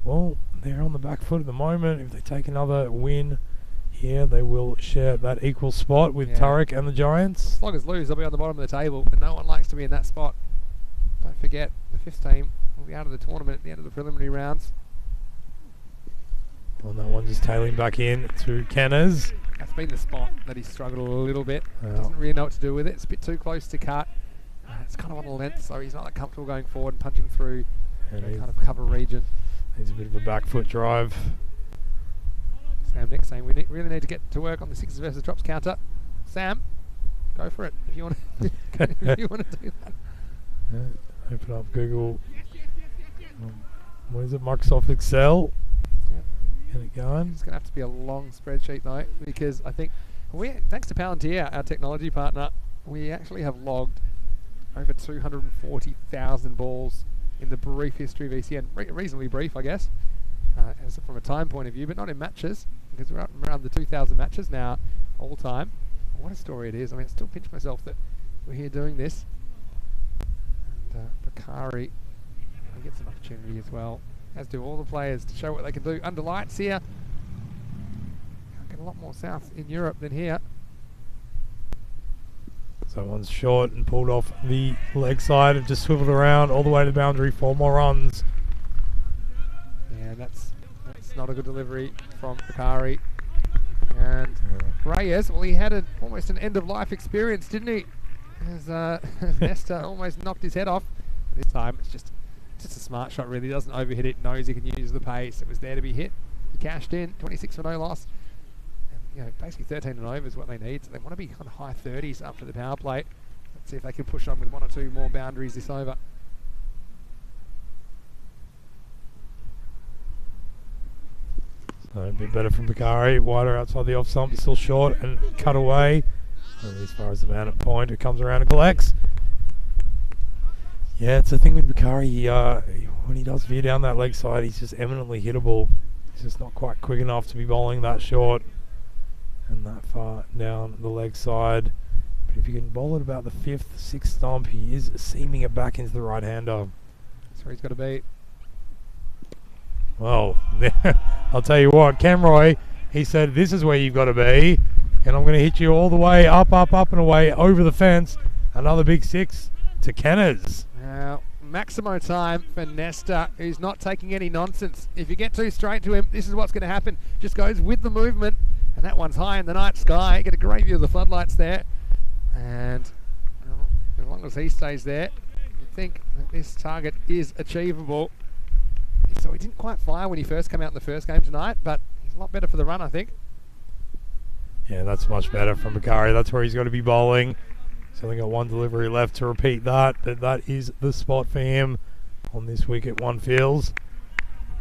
[SPEAKER 2] well, they're on the back foot at the moment. If they take another win here, they will share that equal spot with Turek and the Giants.
[SPEAKER 1] As long as lose, they'll be on the bottom of the table, and no one likes to be in that spot. Don't forget, the 5th team will be out of the tournament at the end of the preliminary rounds.
[SPEAKER 2] And that one just tailing back in to Kenners.
[SPEAKER 1] That's been the spot that he's struggled a little bit. Doesn't really know what to do with it. It's a bit too close to cut. It's kind of on the length, so he's not that comfortable going forward and punching through kind of cover region.
[SPEAKER 2] Needs a bit of a back foot drive.
[SPEAKER 1] Sam Nick saying we really need to get to work on the sixes versus drops counter. Sam, go for it if you want to. If you want to do that.
[SPEAKER 2] Yeah, open up Google. What is it? Microsoft Excel.
[SPEAKER 1] Yep.
[SPEAKER 2] Get it going.
[SPEAKER 1] It's going to have to be a long spreadsheet though, because I think thanks to Palantir, our technology partner, we actually have logged over 240,000 balls in the brief history of ECN. Reasonably brief, I guess, as from a time point of view, but not in matches, because we're around the 2,000 matches now, all time. What a story it is. I mean, I still pinch myself that we're here doing this. And Bakari, he gets an opportunity as well, as do all the players, to show what they can do under lights here. Can't get a lot more south in Europe than here.
[SPEAKER 2] So one's short and pulled off the leg side and just swiveled around all the way to the boundary. 4 more runs.
[SPEAKER 1] Yeah, that's not a good delivery from Bakari. And Reyes, well, he had almost an end-of-life experience, didn't he? As Nesta almost knocked his head off. This time, it's just a smart shot, really. Doesn't overhit it, knows he can use the pace. It was there to be hit. He cashed in, 26 for no loss. And, basically 13 and over is what they need. So they want to be on high 30s after the power play. Let's see if they can push on with 1 or 2 more boundaries this over.
[SPEAKER 2] So a bit better from Bakari. Wider outside the off stump, still short and cut away. And as far as the man at point, who comes around and collects. Yeah, it's the thing with Bakari. When he does veer down that leg side, he's just eminently hittable. He's just not quite quick enough to be bowling that short and that far down the leg side. But if you can bowl it about the 5th, 6th stump, he is seaming it back into the right-hander.
[SPEAKER 1] That's where he's got to be.
[SPEAKER 2] Well, I'll tell you what, Camroy, he said, this is where you've got to be, and I'm going to hit you all the way up, up, up and away over the fence. Another big 6 to Kenners.
[SPEAKER 1] Now, Maximo time for Nesta, who's not taking any nonsense. If you get too straight to him, this is what's going to happen. Just goes with the movement, and that one's high in the night sky. Get a great view of the floodlights there, and as long as he stays there, you think that this target is achievable. So he didn't quite fire when he first came out in the first game tonight, but he's a lot better for the run, I think.
[SPEAKER 2] Yeah, that's much better from Bakari. That's where he's got to be bowling. He's only got one delivery left to repeat that, but that is the spot for him on this week at One Fields.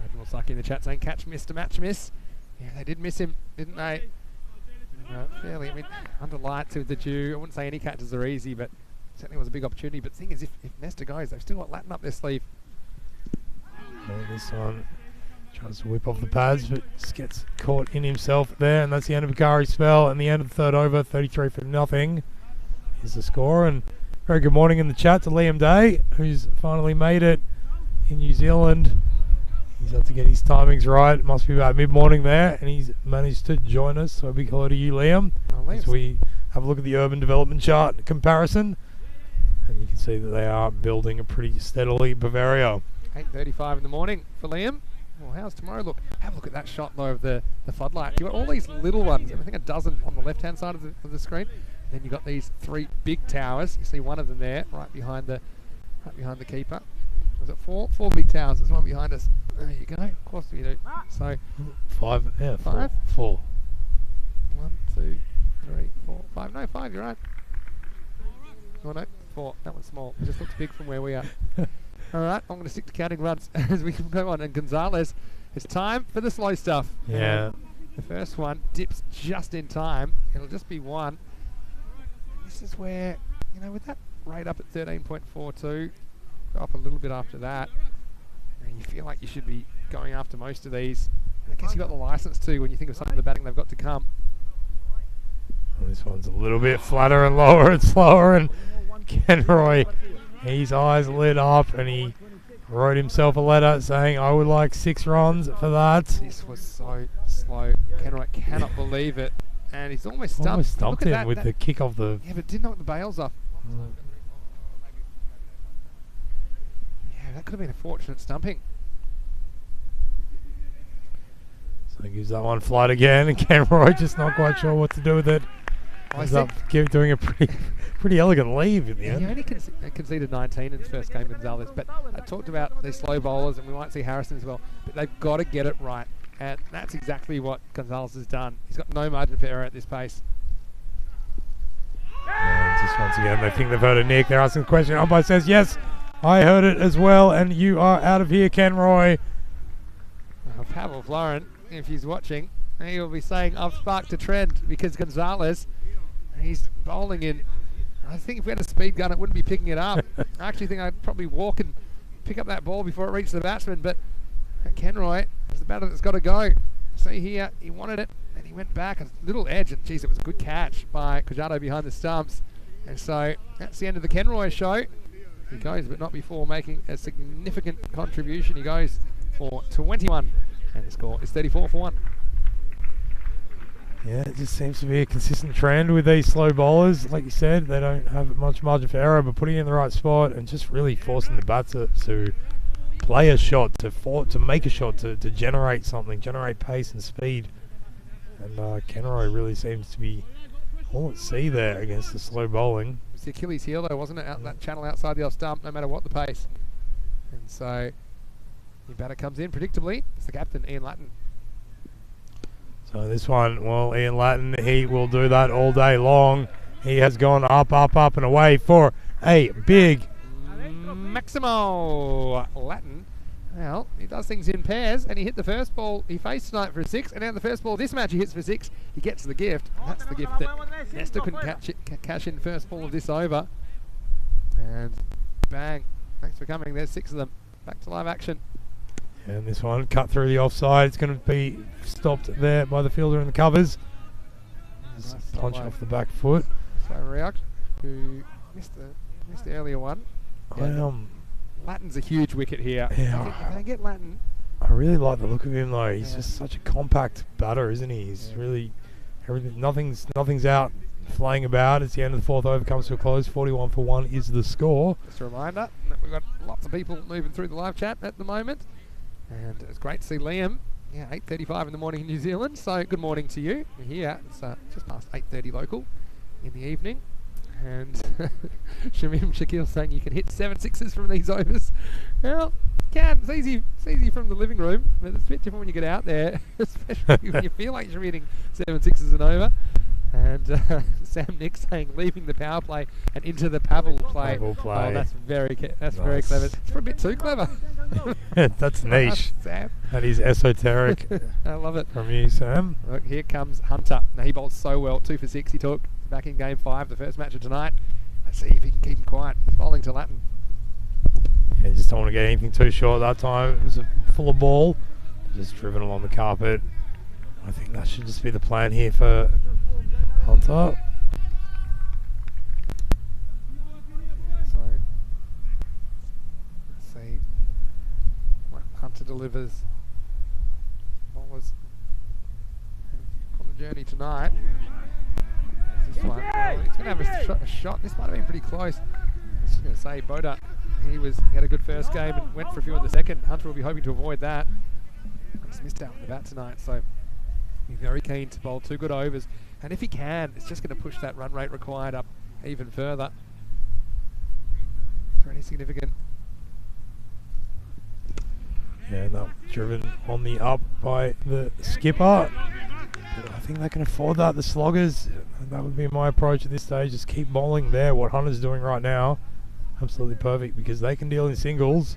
[SPEAKER 1] Reginald Sucky in the chat saying, catch miss to match miss. Yeah, they did miss him, didn't they? Fairly, I mean, under lights with the dew. I wouldn't say any catches are easy, but certainly was a big opportunity. But the thing is, if Nesta goes, they've still got Latin up their sleeve.
[SPEAKER 2] This one tries to whip off the pads, but just gets caught in himself there, and that's the end of Bakari's spell. And the end of the third over, 33-0 is the score. And very good morning in the chat to Liam Day, who's finally made it in New Zealand. He's had to get his timings right. It must be about mid-morning there, and he's managed to join us. So a big hello to you, Liam, as we have a look at the urban development chart comparison. And you can see that they are building a pretty steadily, Bavaria.
[SPEAKER 1] 8:35 in the morning for Liam. Well, how's tomorrow look? Have a look at that shot though of the floodlight. You've got all these little ones, I think a dozen on the left-hand side of the screen. And then you've got these 3 big towers. You see one of them there, right behind the keeper. Was it 4? 4 big towers. There's one behind us. There you go. Of course we do. So
[SPEAKER 2] 5, yeah,
[SPEAKER 1] 5?
[SPEAKER 2] 4.
[SPEAKER 1] 1, 2, 3, 4, 5. No, 5. You're right. Oh no, 4. That one's small. It just looks big from where we are. All right, I'm going to stick to counting runs as we can go on. And Gonzalez, it's time for the slow stuff.
[SPEAKER 2] Yeah.
[SPEAKER 1] The first one dips just in time. It'll just be 1. This is where, you know, with that rate up at 13.42, go up a little bit after that, and you feel like you should be going after most of these. And I guess you've got the license too when you think of some of the batting they've got to come.
[SPEAKER 2] Well, this one's a little bit flatter and lower and slower, and Kenroy, his eyes lit up, and he wrote himself a letter saying, I would like 6 runs for that.
[SPEAKER 1] This was so slow. Kenroy cannot believe it. And he's almost stumped.
[SPEAKER 2] Almost stumped him
[SPEAKER 1] that,
[SPEAKER 2] with the kick of the...
[SPEAKER 1] Yeah, but did knock the bails off. Yeah, that could have been a fortunate stumping.
[SPEAKER 2] So he gives that one flight again, and Kenroy just not quite sure what to do with it. Ends up doing a pretty elegant leave in the end.
[SPEAKER 1] He only conceded 19 in his first game, Gonzalez, but I talked about these slow bowlers, and we might see Harrison as well, but they've got to get it right, and that's exactly what Gonzalez has done. He's got no margin for error at this pace.
[SPEAKER 2] And just once again, they think they've heard a nick. They're asking a question. Umpire says, yes, I heard it as well, and you are out of here, Kenroy.
[SPEAKER 1] Pavel Florin, if he's watching, he will be saying, I've sparked a trend, because Gonzalez, he's bowling in. I think if we had a speed gun, it wouldn't be picking it up. I actually think I'd probably walk and pick up that ball before it reached the batsman, but Kenroy is the batter that's got to go. See here, he wanted it, and he went back a little edge, and geez, it was a good catch by Cojado behind the stumps. And so that's the end of the Kenroy show. He goes, but not before making a significant contribution. He goes for 21, and the score is 34-1.
[SPEAKER 2] Yeah, it just seems to be a consistent trend with these slow bowlers. Like you said, they don't have much margin for error, but putting it in the right spot and just really forcing the batter to play a shot, to make a shot, to generate something, generate pace and speed. And Kenroy really seems to be all at sea there against the slow bowling.
[SPEAKER 1] It's the Achilles heel though, wasn't it? Out that channel outside the off stump, no matter what the pace. And so the batter comes in predictably. It's the captain, Ian Lattin.
[SPEAKER 2] So this one, well, Ian Lattin, he will do that all day long. He has gone up, up, up and away for a big
[SPEAKER 1] Maximo Lattin. Well, he does things in pairs, and he hit the first ball he faced tonight for a 6, and now the first ball this match he hits for 6. He gets the gift. That's the gift that Nesta couldn't cash in first ball of this over. And bang, Thanks for coming. There's 6 of them. Back to live action.
[SPEAKER 2] And this one cut through the offside. It's going to be stopped there by the fielder in the covers.
[SPEAKER 1] Nice
[SPEAKER 2] Punch
[SPEAKER 1] stop
[SPEAKER 2] off the back foot.
[SPEAKER 1] by Rioch, who missed the earlier one. Latton's a huge wicket here.
[SPEAKER 2] Yeah.
[SPEAKER 1] If they get Latton,
[SPEAKER 2] I really like the look of him though. He's
[SPEAKER 1] Yeah.
[SPEAKER 2] just such a compact batter, isn't he? He's really everything. Nothing's out flying about. It's the end of the 4th over, comes to a close. 41 for 1 is the score.
[SPEAKER 1] just a reminder that we've got lots of people moving through the live chat at the moment. And it's great to see Liam. Yeah, 8:35 in the morning in New Zealand. So good morning to you. We're here. It's just past 8:30 local in the evening. And Shamim Shakil saying you can hit 7 sixes from these overs. Well, you can. It's easy from the living room, but it's a bit different when you get out there, especially when you feel like you're hitting 7 sixes and over. And Sam Nick saying leaving the power play and into the paddle play.
[SPEAKER 2] Paddle play.
[SPEAKER 1] Oh, that's very
[SPEAKER 2] Nice.
[SPEAKER 1] clever. It's a bit too clever.
[SPEAKER 2] That's niche.
[SPEAKER 1] Sam.
[SPEAKER 2] That is esoteric
[SPEAKER 1] I love it.
[SPEAKER 2] from you, Sam.
[SPEAKER 1] Look, here comes Hunter. Now he bowls so well. 2 for 6 he took. Back in game 5, the first match of tonight. Let's see if he can keep him quiet. He's bowling to Latton.
[SPEAKER 2] Yeah, just don't want to get anything too short that time. It was a full of ball. Just driven along the carpet. I think that should just be the plan here for Hunter.
[SPEAKER 1] So let's see what Hunter delivers. Bowlers on the journey tonight. This one, he's going to have a shot. This might have been pretty close. I was just going to say, Boda, he had a good first game and went for a few in the second. Hunter will be hoping to avoid that. He's missed out on the bat tonight, so be very keen to bowl 2 good overs. And if he can, it's just going to push that run rate required up even further. Is there any significant?
[SPEAKER 2] Yeah, no, driven on the up by the skipper. But I think they can afford that. The sloggers, that would be my approach at this stage. Just keep bowling there. What Hunter's doing right now, absolutely perfect because they can deal in singles.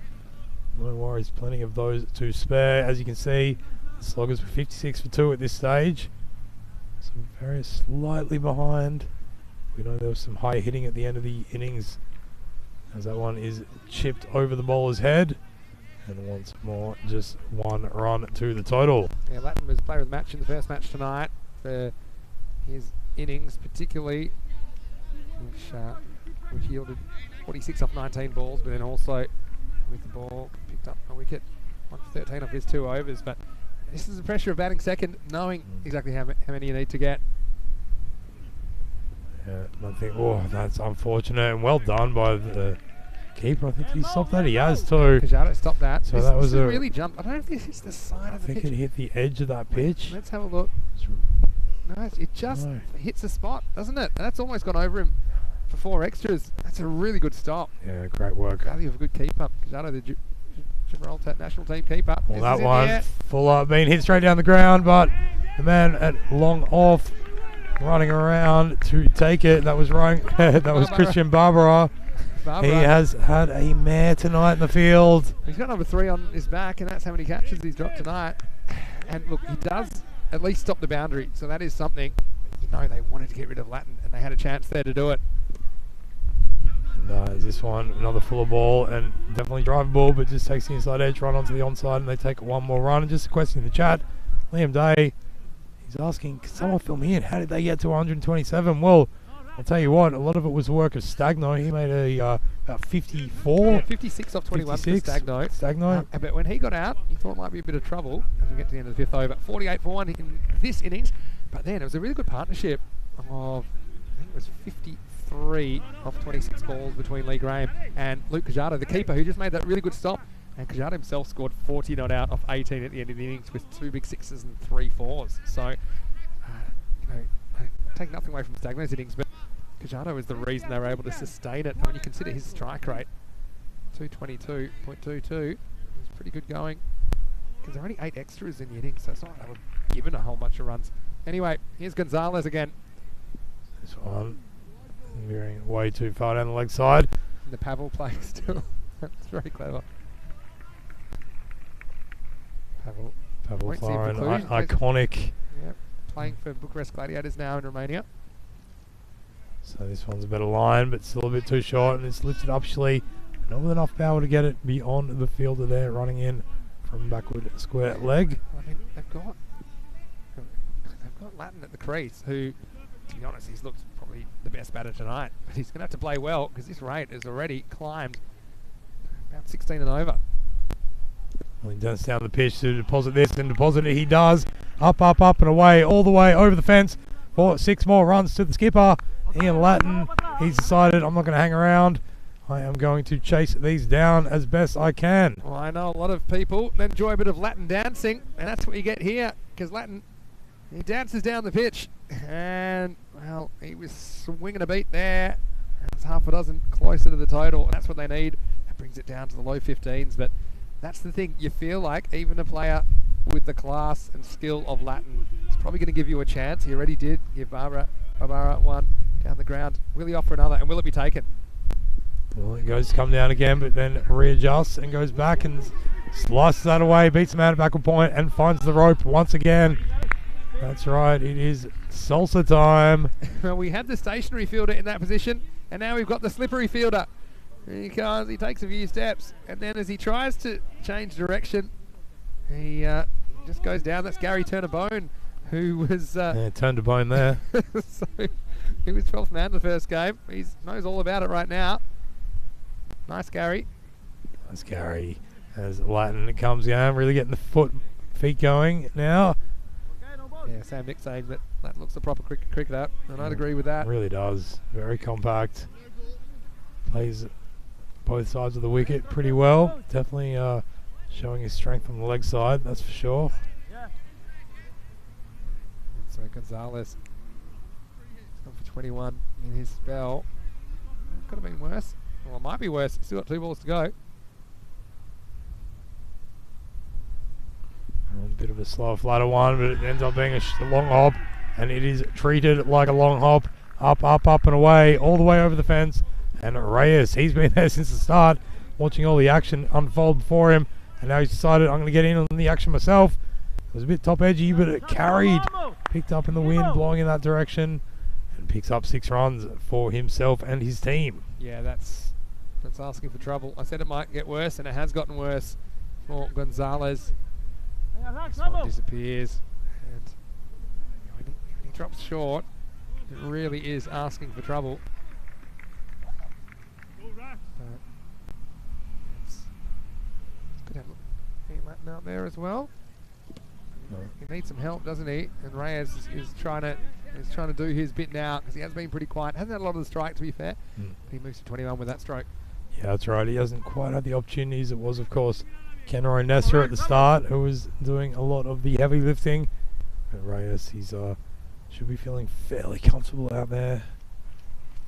[SPEAKER 2] No worries, plenty of those to spare. As you can see, the sloggers were 56 for 2 at this stage. Some very slightly behind. We know there was some high hitting at the end of the innings as that one is chipped over the bowler's head. And once more, just 1 run to the total.
[SPEAKER 1] Yeah, Latton was player of the match in the first match tonight for his innings, particularly, which yielded 46 off 19 balls, but then also with the ball picked up a wicket, 1 for 13 off his 2 overs. But this is the pressure of batting second, knowing exactly how many you need to get.
[SPEAKER 2] Yeah, and I think, oh, that's unfortunate and well done by the keeper. I think he stopped that. He has too.
[SPEAKER 1] Kajado stopped that.
[SPEAKER 2] So that was a
[SPEAKER 1] really jumped. I don't know if this is the side
[SPEAKER 2] I
[SPEAKER 1] of the
[SPEAKER 2] think
[SPEAKER 1] pitch.
[SPEAKER 2] it hit the edge of that pitch.
[SPEAKER 1] Let's have a look. No, it just
[SPEAKER 2] No.
[SPEAKER 1] hits the spot, doesn't it? And that's almost gone over him for 4 extras. That's a really good stop.
[SPEAKER 2] Yeah, great work.
[SPEAKER 1] Value of a good keeper. Kajado, the Gibraltar national team keeper.
[SPEAKER 2] Well,
[SPEAKER 1] This
[SPEAKER 2] that
[SPEAKER 1] is in
[SPEAKER 2] one,
[SPEAKER 1] the air.
[SPEAKER 2] full up, being hit straight down the ground, but the man at long off, running around to take it. That was wrong. That was
[SPEAKER 1] Barbara.
[SPEAKER 2] Christian Barbara.
[SPEAKER 1] Barbara.
[SPEAKER 2] He has had a mare tonight in the field.
[SPEAKER 1] He's got number 3 on his back, and that's how many catches he's dropped tonight. And look, he does at least stop the boundary, so that is something. You know, they wanted to get rid of Latton, and they had a chance there to do it.
[SPEAKER 2] And this one, another fuller ball, and definitely drivable, but just takes the inside edge right onto the onside, and they take 1 more run. And just a question in the chat, Liam Day, he's asking, can someone fill me in? How did they get to 127? Well, I'll tell you what, a lot of it was the work of Stagno. He made about 54.
[SPEAKER 1] Yeah, 56 off 21 for
[SPEAKER 2] 56.
[SPEAKER 1] Stagno.
[SPEAKER 2] Stagno.
[SPEAKER 1] But when he got out, you thought it might be a bit of trouble as we get to the end of the 5th over. 48 for 1 in this innings. But then it was a really good partnership of, I think it was 53 off 26 balls between Lee Graham and Luke Kajado, the keeper, who just made that really good stop. And Kajado himself scored 40 not out off 18 at the end of the innings with 2 big 6s and 3 4s. So, you know, I take nothing away from Stagno's innings, but Kajado is the reason they were able to sustain it. And when you consider his strike rate, 222.22, it's pretty good going. Because there are only 8 extras in the innings, so it's not like they were given a whole bunch of runs. Anyway, here's Gonzalez again.
[SPEAKER 2] This one, veering way too far down the leg side.
[SPEAKER 1] The Pavel playing still. That's very clever. Pavel.
[SPEAKER 2] Pavel
[SPEAKER 1] Won't see
[SPEAKER 2] Florin,
[SPEAKER 1] conclusion.
[SPEAKER 2] iconic.
[SPEAKER 1] Yep. Playing for Bucharest Gladiators now in Romania.
[SPEAKER 2] So this one's a better line, but still a bit too short, and it's lifted up Shley. not with enough power to get it beyond the fielder there, running in from backward square leg.
[SPEAKER 1] I mean, they've got Latin at the crease, who, to be honest, he's looked probably the best batter tonight. But he's going to have to play well because this rate has already climbed about 16 and over.
[SPEAKER 2] Well, he does down the pitch to deposit this, and deposit it he does. Up, up, up and away, all the way over the fence for 6 more runs to the skipper. Ian Latin, he's decided, I'm not going to hang around. I am going to chase these down as best I can.
[SPEAKER 1] Well, I know a lot of people enjoy a bit of Latin dancing, and that's what you get here, because Latin, he dances down the pitch, and, well, he was swinging a beat there. It's half a dozen closer to the total, and that's what they need. That brings it down to the low 15s, but that's the thing. You feel like even a player with the class and skill of Latin is probably going to give you a chance. He already did give Barbara one down the ground. Will he offer another, and will it be taken?
[SPEAKER 2] Well, it goes to come down again, but then readjusts and goes back and slices that away, beats the man at backward point and finds the rope once again. That's right, it is salsa time.
[SPEAKER 1] Well, we had the stationary fielder in that position, and now we've got the slippery fielder. Here he comes, he takes a few steps, and then as he tries to change direction, he just goes down. That's Gary Turner-Bone, who was...
[SPEAKER 2] yeah, turned to bone there.
[SPEAKER 1] So, he was 12th man in the first game. He knows all about it right now. Nice, Gary.
[SPEAKER 2] Nice, Gary. As Latin comes down, really getting the feet going now.
[SPEAKER 1] Yeah, Sam Nick saying that looks a proper cricketer, and I'd agree with that.
[SPEAKER 2] Really does. Very compact. Plays both sides of the wicket pretty well. Definitely showing his strength on the leg side, that's for sure.
[SPEAKER 1] So Gonzalez, he's gone for 21 in his spell. Could have been worse. Well, it might be worse. Still got 2 balls to go.
[SPEAKER 2] A bit of a slow flutter one, but it ends up being a long hop, and it is treated like a long hop. Up, up, up and away, all the way over the fence. And Reyes, he's been there since the start, watching all the action unfold before him, and now he's decided, I'm going to get in on the action myself. It was a bit top edgy, but it carried, picked up in the wind, blowing in that direction, and picks up 6 runs for himself and his team.
[SPEAKER 1] Yeah, that's asking for trouble. I said it might get worse, and it has gotten worse for Gonzalez. This one disappears, and when he drops short, it really is asking for trouble. It's good to have Latin out there as well. He needs some help, doesn't he? And Reyes is trying to do his bit now, because he has been pretty quiet. Hasn't had a lot of the strike, to be fair. But he moves to 21 with that stroke.
[SPEAKER 2] Yeah, that's right. He hasn't quite had the opportunities. It was, of course, Kenroy Nessa at the start who was doing a lot of the heavy lifting. But Reyes, he's should be feeling fairly comfortable out there.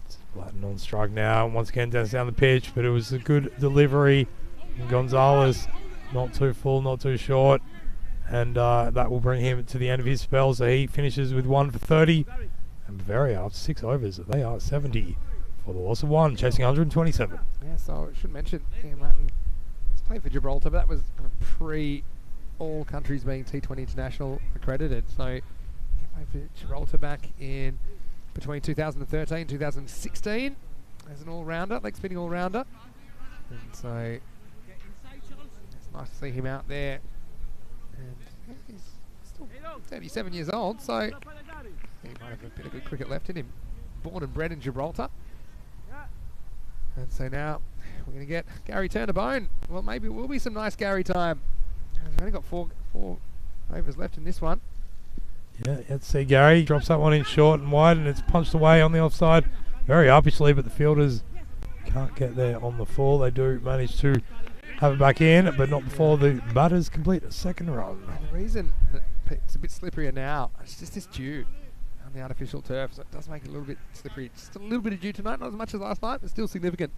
[SPEAKER 2] It's Latin on strike now, and once again down the pitch, but it was a good delivery. And Gonzalez, not too full, not too short, and that will bring him to the end of his spell. So he finishes with 1 for 30, and Bavaria after 6 overs, they are 70 for the loss of 1, chasing 127.
[SPEAKER 1] Yeah, so I should mention Ian Latin has played for Gibraltar, but that was kind of pre all countries being T20 international accredited. So he played for Gibraltar back in between 2013 and 2016 as an all-rounder, leg spinning all-rounder. And so it's nice to see him out there. And yeah, he's still 37 years old, so he might have a bit of good cricket left in him. Born and bred in Gibraltar. And so now we're going to get Gary Turner-Bone. Well, maybe it will be some nice Gary time. We've only got four overs left in this one.
[SPEAKER 2] Yeah, let's see Gary. Drops that one in short and wide, and it's punched away on the offside very uppishly, but the fielders can't get there on the fall. They do manage to have it back in, but not before the batters complete a second run.
[SPEAKER 1] And the reason that it's a bit slipperier now, it's just this dew on the artificial turf, so it does make it a little bit slippery. Just a little bit of dew tonight, not as much as last night, but still significant.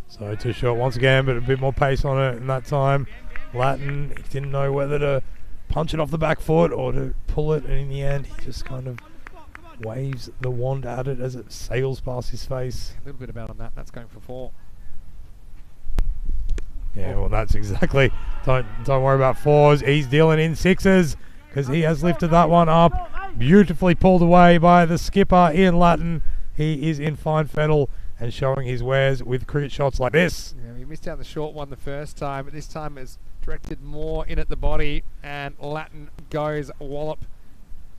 [SPEAKER 2] So too short once again, but a bit more pace on it, and that time Latin, he didn't know whether to punch it off the back foot or to pull it, and in the end he just kind of waves the wand at it as it sails past his face.
[SPEAKER 1] A little bit about on that, that's going for 4.
[SPEAKER 2] Yeah, well that's exactly, don't worry about 4s, he's dealing in 6s because he has lifted that one up, beautifully pulled away by the skipper Ian Latin. He is in fine fettle and showing his wares with cricket shots like this.
[SPEAKER 1] Yeah, we missed out the short one the first time, but this time it's directed more in at the body, and Latin goes wallop,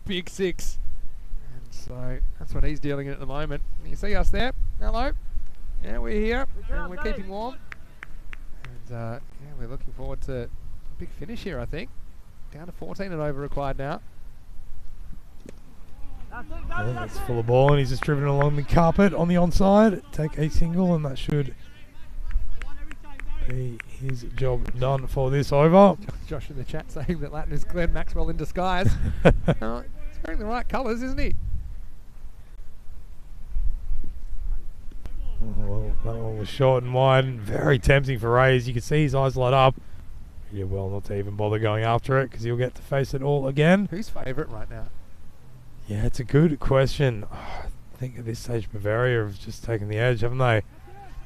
[SPEAKER 1] big six. And so that's what he's dealing in at the moment. You see us there? Hello? Yeah, we're here, and we're keeping warm. And yeah, we're looking forward to a big finish here, I think. Down to 14 and over required now.
[SPEAKER 2] Yeah, it's full of ball, and he's just driven along the carpet on the onside. Take a single, and that should be his job done for this over.
[SPEAKER 1] Josh in the chat saying that Latin is Glenn Maxwell in disguise. He's wearing the right colours, isn't he?
[SPEAKER 2] Oh, well, that one was short and wide, and very tempting for Ray. As you can see, his eyes light up. Yeah, well, not to even bother going after it, because he'll get to face it all again.
[SPEAKER 1] Who's favourite right now?
[SPEAKER 2] Yeah, it's a good question. I think at this stage Bavaria have just taken the edge, haven't they?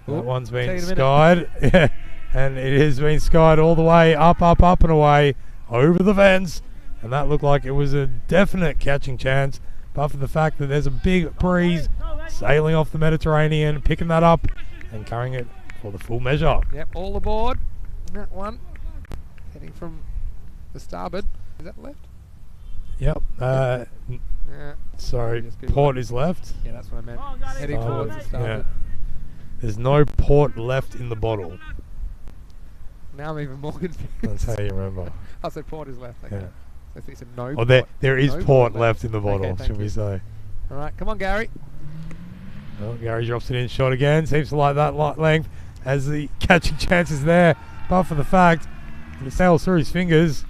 [SPEAKER 2] That one's been skied. Yeah, and it has been skied all the way up, up, up and away over the fence. And that looked like it was a definite catching chance, but for the fact that there's a big breeze sailing off the Mediterranean, picking that up and carrying it for the full measure.
[SPEAKER 1] Yep, all aboard. That one heading from the starboard. Is that left?
[SPEAKER 2] Yep.
[SPEAKER 1] Yeah.
[SPEAKER 2] Sorry, port is left.
[SPEAKER 1] Yeah, that's what I meant. Heading towards the starboard.
[SPEAKER 2] Yeah. There's no port left in the bottle.
[SPEAKER 1] Now I'm even more confused.
[SPEAKER 2] That's how you remember.
[SPEAKER 1] I said port is left. Okay.
[SPEAKER 2] Yeah.
[SPEAKER 1] So if it's a no.
[SPEAKER 2] Oh,
[SPEAKER 1] port,
[SPEAKER 2] there is
[SPEAKER 1] no
[SPEAKER 2] port left in the bottle,
[SPEAKER 1] okay,
[SPEAKER 2] should we say.
[SPEAKER 1] All right, come on, Gary.
[SPEAKER 2] Well, Gary drops it in short again. Seems to like that length as the catching chance is there. But for the fact that it sails through his fingers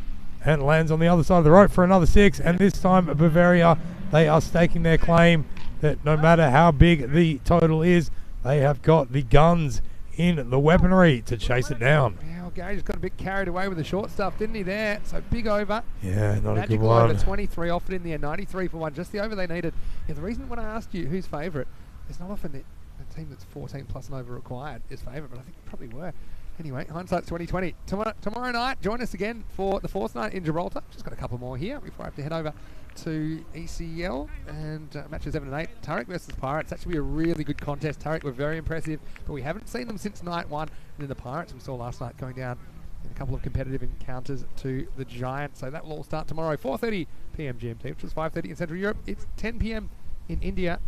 [SPEAKER 2] and lands on the other side of the rope for another six. And this time Bavaria, they are staking their claim that no matter how big the total is, they have got the guns in the weaponry to chase it down.
[SPEAKER 1] Yeah, well, Gary just got a bit carried away with the short stuff, didn't he there? So big over.
[SPEAKER 2] Yeah, not a good
[SPEAKER 1] Magical
[SPEAKER 2] one.
[SPEAKER 1] over 23 offered in there, 93 for one, just the over they needed. Yeah, the reason when I asked you who's favourite, it's not often that a team that's 14 plus and over required is favourite, but I think they probably were. Anyway, hindsight's 2020. Tomorrow night, join us again for the fourth night in Gibraltar. Just got a couple more here before I have to head over to ECL and matches 7 and 8. Turek versus Pirates. That should be a really good contest. Turek were very impressive, but we haven't seen them since night one. And then the Pirates we saw last night going down in a couple of competitive encounters to the Giants. So that will all start tomorrow, 4:30 p.m. GMT, which was 5:30 in Central Europe. It's 10 p.m. in India.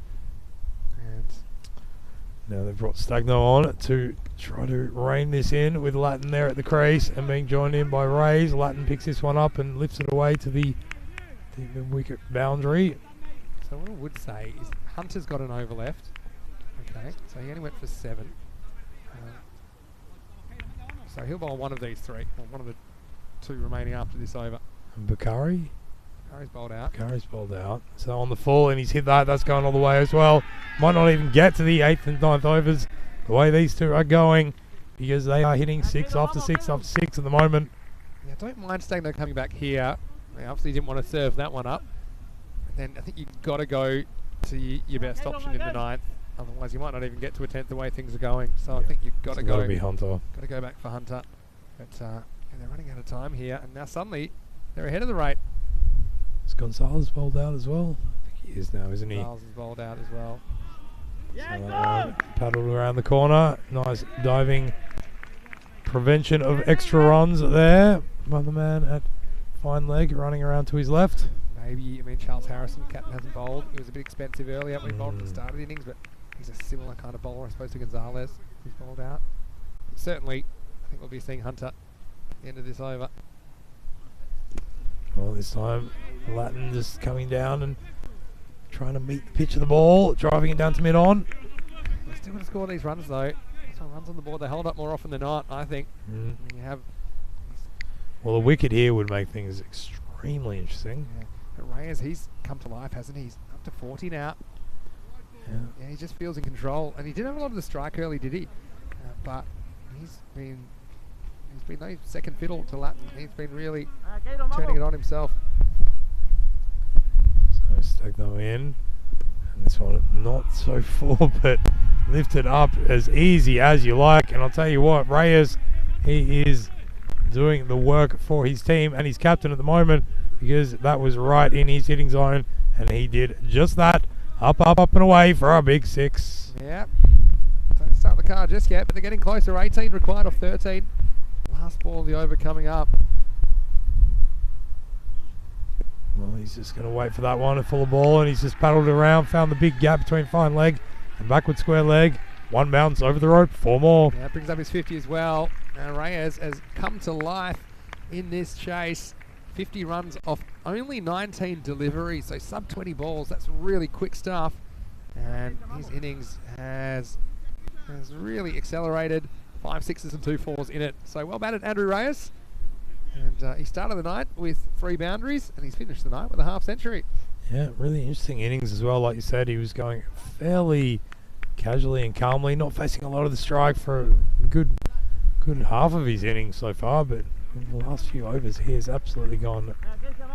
[SPEAKER 1] And
[SPEAKER 2] now they've brought Stagno on to try to rein this in with Latin there at the crease and being joined in by Rays. Latin picks this one up and lifts it away to the wicket boundary.
[SPEAKER 1] so what I would say is Hunter's got an over left. Okay, so he only went for 7. So he'll bowl one of these three, or one of the 2 remaining after this over.
[SPEAKER 2] And Bakari?
[SPEAKER 1] Bakari's bowled out.
[SPEAKER 2] Bakari's bowled out. So on the full, and he's hit that. That's going all the way as well. Might not even get to the 8th and 9th overs the way these two are going, because they are hitting 6 after 6 after 6 at the moment.
[SPEAKER 1] Yeah, I don't mind Stagno coming back here. They obviously didn't want to serve that one up. But then I think you've got to go to your best option in the 9th. Otherwise, you might not even get to a 10th the way things are going. So I think you've got to go.
[SPEAKER 2] Got to be Hunter.
[SPEAKER 1] Got to go back for Hunter. But yeah, they're running out of time here, and now suddenly they're ahead of the rate.
[SPEAKER 2] Is Gonzalez bowled out as well? I think he is now, isn't he?
[SPEAKER 1] Gonzalez is bowled out as well.
[SPEAKER 2] So paddled around the corner. Nice diving prevention of extra runs there by the man at fine leg running around to his left.
[SPEAKER 1] Maybe, I mean, Charles Harrison, captain, hasn't bowled. He was a bit expensive earlier when he bowled at the start of the innings, but he's a similar kind of bowler, I suppose, to Gonzalez, who's bowled out. But certainly, I think we'll be seeing Hunter at the end of this over.
[SPEAKER 2] Well, this time, Latin just coming down and trying to meet the pitch of the ball, driving it down to mid-on.
[SPEAKER 1] They're still going to score these runs, though. That's why runs on the board, they hold up more often than not, I think. And you have...
[SPEAKER 2] Well, a wicket here would make things extremely interesting.
[SPEAKER 1] Yeah. But Reyes, he's come to life, hasn't he? He's up to 40 now. Yeah, he just feels in control. And he didn't have a lot of the strike early, did he? But he's been no second fiddle to Latin. He's been really turning it on himself.
[SPEAKER 2] So Stagno in. And this one not so full, but lifted up as easy as you like. And I'll tell you what, Reyes, he is doing the work for his team and his captain at the moment, because that was right in his hitting zone, and he did just that. Up, up, up and away for a big 6.
[SPEAKER 1] Yeah. start the car just yet, but they're getting closer. 18 required off 13. Last ball of the over coming up.
[SPEAKER 2] Well, he's just going to wait for that one to full of ball, and he's just paddled around, found the big gap between fine leg and backward square leg. One bounce over the rope, 4 more.
[SPEAKER 1] Yeah, brings up his 50 as well. And Reyes has come to life in this chase. 50 runs off only 19 deliveries, so sub 20 balls. That's really quick stuff. And his innings has really accelerated. 5 6s and 2 4s in it. So well batted, Andrew Reyes. And he started the night with 3 boundaries, and he's finished the night with a half century.
[SPEAKER 2] Yeah, really interesting innings as well. Like you said, he was going fairly casually and calmly, not facing a lot of the strike for a good half of his innings so far, but in the last few overs he has absolutely gone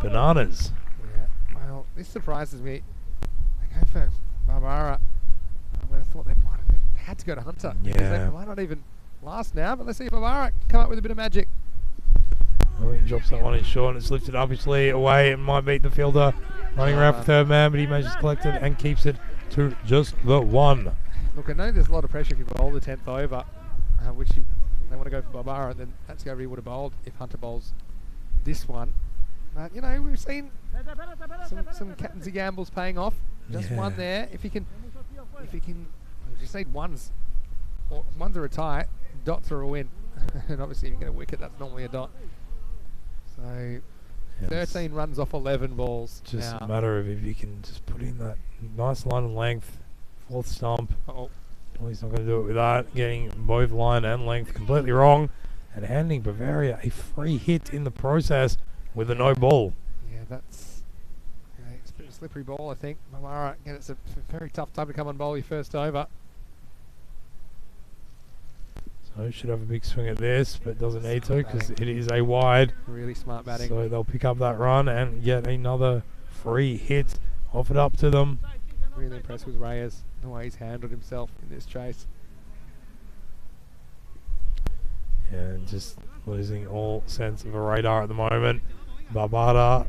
[SPEAKER 2] bananas.
[SPEAKER 1] Yeah, well, this surprises me. They go for Barbara. I thought they might have had to go to Hunter. Because
[SPEAKER 2] Yeah.
[SPEAKER 1] they might not even last now, but let's see if Barbara can come up with a bit of magic.
[SPEAKER 2] Oh, he drops that one in short, and it's lifted obviously away. It might beat the fielder running around for third man, but he manages to collect it and keeps it to just the 1.
[SPEAKER 1] Look, I know there's a lot of pressure if you bowl the 10th over, which they want to go for Barbara, then that's go he would have bowled if Hunter bowls this one. But, you know, we've seen some captaincy gambles paying off. Just one there. If you can, you just need ones. Or ones are a tie, dots are a win. And obviously if you get a wicket, that's normally a dot. So 13 runs off 11 balls.
[SPEAKER 2] Just
[SPEAKER 1] now.
[SPEAKER 2] a matter of if you can just put in that nice line and length, 4th stump.
[SPEAKER 1] Uh-oh.
[SPEAKER 2] Well, he's not going to do it with that. Getting both line and length completely wrong, and handing Bavaria a free hit in the process with a no ball.
[SPEAKER 1] Yeah, that's it's a bit of a slippery ball, I think. Mamara, again, it's a very tough time to come on bowl your first over.
[SPEAKER 2] So should have a big swing at this, but doesn't need to because it is a wide.
[SPEAKER 1] Really smart batting.
[SPEAKER 2] So they'll pick up that run and get another free hit offered up to them.
[SPEAKER 1] Really impressed with Reyes, the way he's handled himself in this chase.
[SPEAKER 2] And just losing all sense of a radar at the moment. Barbada.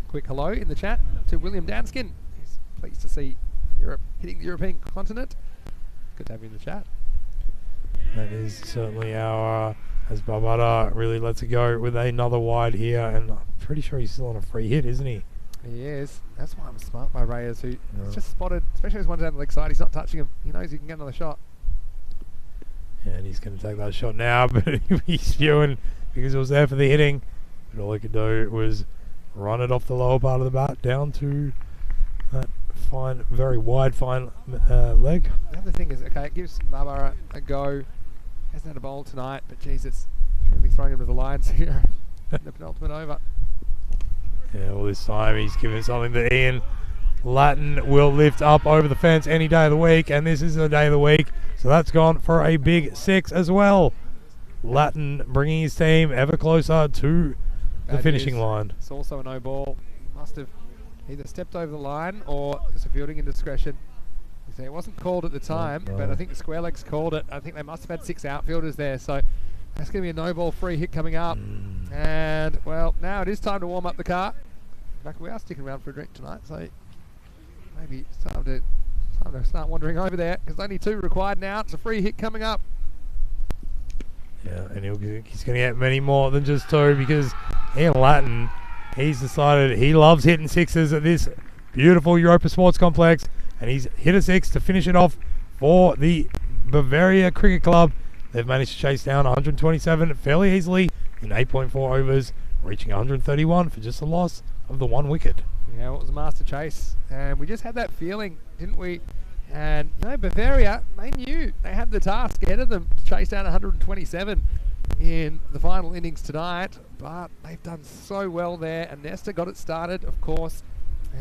[SPEAKER 1] Quick hello in the chat to William Danskin. He's pleased to see Europe hitting the European continent. Good to have you in the chat.
[SPEAKER 2] That is certainly our, as Barbada really lets it go with another wide here, and I'm pretty sure he's still on a free hit, isn't he?
[SPEAKER 1] He is. That's why I'm smart by Reyes, who he's just spotted, especially as one down the leg side, he's not touching him. He knows he can get another shot.
[SPEAKER 2] Yeah, and he's going to take that shot now, but he's spewing because it was there for the hitting. But all he could do was run it off the lower part of the bat down to that fine, very wide, fine leg.
[SPEAKER 1] The other thing is, okay, it gives Barbara a go. Hasn't had a bowl tonight, but geez, it's really throwing him to the lines here in the penultimate over.
[SPEAKER 2] Yeah, well, this time he's given something that Ian Latin will lift up over the fence any day of the week, and this is the day of the week, so that's gone for a big 6 as well. Latin bringing his team ever closer to the finishing line.
[SPEAKER 1] It's also a no ball. He must have either stepped over the line or it's a fielding indiscretion. It wasn't called at the time, but I think the square legs called it. I think they must have had 6 outfielders there, so that's going to be a no ball free hit coming up. And well, now it is time to warm up the car. In fact, we are sticking around for a drink tonight, so maybe it's time to start wandering over there, because only 2 required now. It's a free hit coming up.
[SPEAKER 2] Yeah, and he's going to get many more than just 2, because Ian Latin, he's decided he loves hitting 6s at this beautiful Europa Sports Complex, and he's hit a 6 to finish it off for the Bavaria Cricket Club. They've managed to chase down 127 fairly easily in 8.4 overs, reaching 131 for just a loss of the 1 wicket.
[SPEAKER 1] Yeah, well, it was a master chase, and we just had that feeling, didn't we? And no, Bavaria, they knew they had the task ahead of them to chase down 127 in the final innings tonight, but they've done so well there, and Nesta got it started, of course,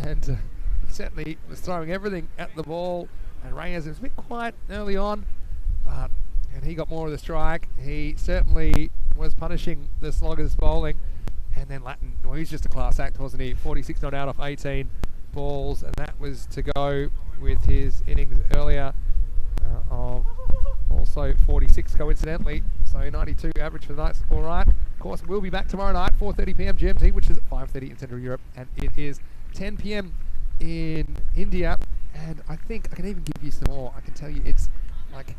[SPEAKER 1] and he certainly was throwing everything at the ball, and Reyes was a bit quiet early on, and he got more of the strike. He certainly was punishing the sloggers bowling, and then Latin, well, he was just a class act, wasn't he? 46 not out off 18 balls, and that was to go with his innings earlier of also 46 coincidentally, so 92 average for the night. All right, of course we'll be back tomorrow night, 4:30 p.m. GMT, which is at 5:30 in Central Europe, and it is 10 p.m. in India, and I think I can even give you some more. I can tell you it's like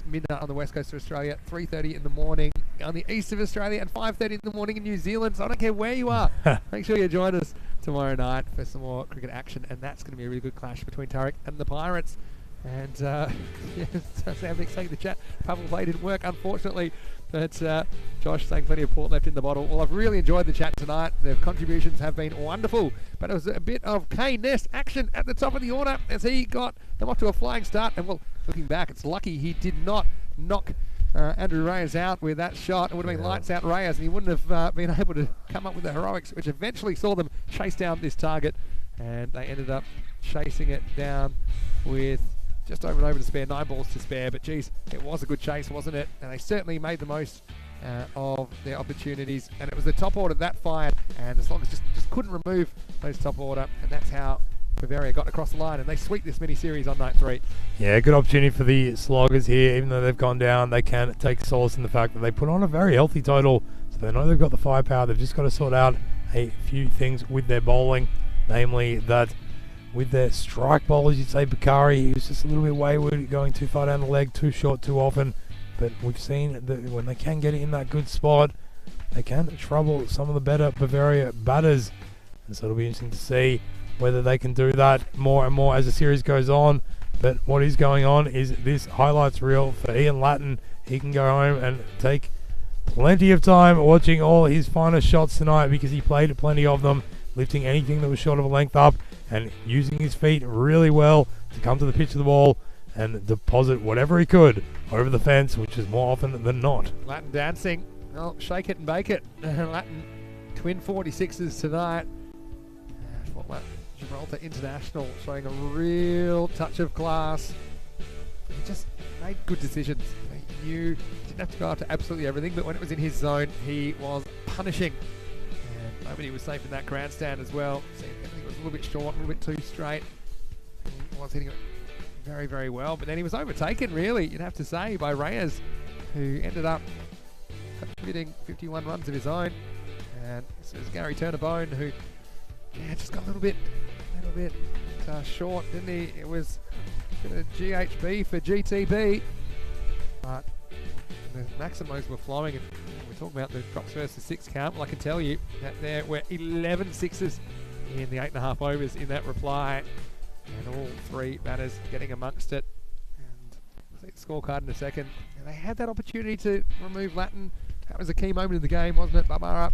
[SPEAKER 1] midnight on the west coast of Australia, 3:30 in the morning on the east of Australia, and 5:30 in the morning in New Zealand. So I don't care where you are. Make sure you join us tomorrow night for some more cricket action, and that's going to be a really good clash between Tariq and the Pirates. And Sam Nick's saying the chat, Pavel play didn't work, unfortunately. But Josh saying plenty of port left in the bottle. Well, I've really enjoyed the chat tonight. The contributions have been wonderful. But it was a bit of Kane Nest action at the top of the order as he got them off to a flying start. And well, looking back, it's lucky he did not knock Andrew Reyes out with that shot. It would have been lights out Reyes, and he wouldn't have been able to come up with the heroics, which eventually saw them chase down this target. And they ended up chasing it down with just over and over to spare, 9 balls to spare. But geez, it was a good chase, wasn't it? And they certainly made the most of their opportunities. And it was the top order that fired, and as long as just couldn't remove those top order, and that's how Bavaria got across the line, and they sweep this mini-series on night 3.
[SPEAKER 2] Yeah, good opportunity for the Sloggers here. Even though they've gone down, they can take solace in the fact that they put on a very healthy total. So they know they've got the firepower. They've just got to sort out a few things with their bowling, namely that with their strike bowlers, you'd say Bakari, he was just a little bit wayward, going too far down the leg, too short too often. But we've seen that when they can get it in that good spot, they can trouble some of the better Bavaria batters. And so it'll be interesting to see whether they can do that more and more as the series goes on. But what is going on is this highlights reel for Ian Lattin. He can go home and take plenty of time watching all his finest shots tonight, because he played plenty of them, lifting anything that was short of a length up and using his feet really well to come to the pitch of the ball and deposit whatever he could over the fence, which is more often than not.
[SPEAKER 1] Lattin dancing. Well, shake it and bake it. Lattin, twin 46s tonight. Former Gibraltar international, showing a real touch of class. He just made good decisions. He knew, didn't have to go after absolutely everything, but when it was in his zone, he was punishing. And nobody was safe in that grandstand as well. So everything was a little bit short, a little bit too straight. He was hitting it very, very well, but then he was overtaken, really, you'd have to say, by Reyes, who ended up contributing 51 runs of his own. And this was Gary Turner-Bone, who just got a little bit short, didn't he? It was a GHB for GTB, but the Maximos were flowing, and we're talking about the drops versus 6 count. Well, I can tell you that there were 11 sixes in the 8.5 overs in that reply, and all 3 batters getting amongst it. And I'll see the scorecard in a second. And they had that opportunity to remove Lattin. That was a key moment of the game, wasn't it? Barbara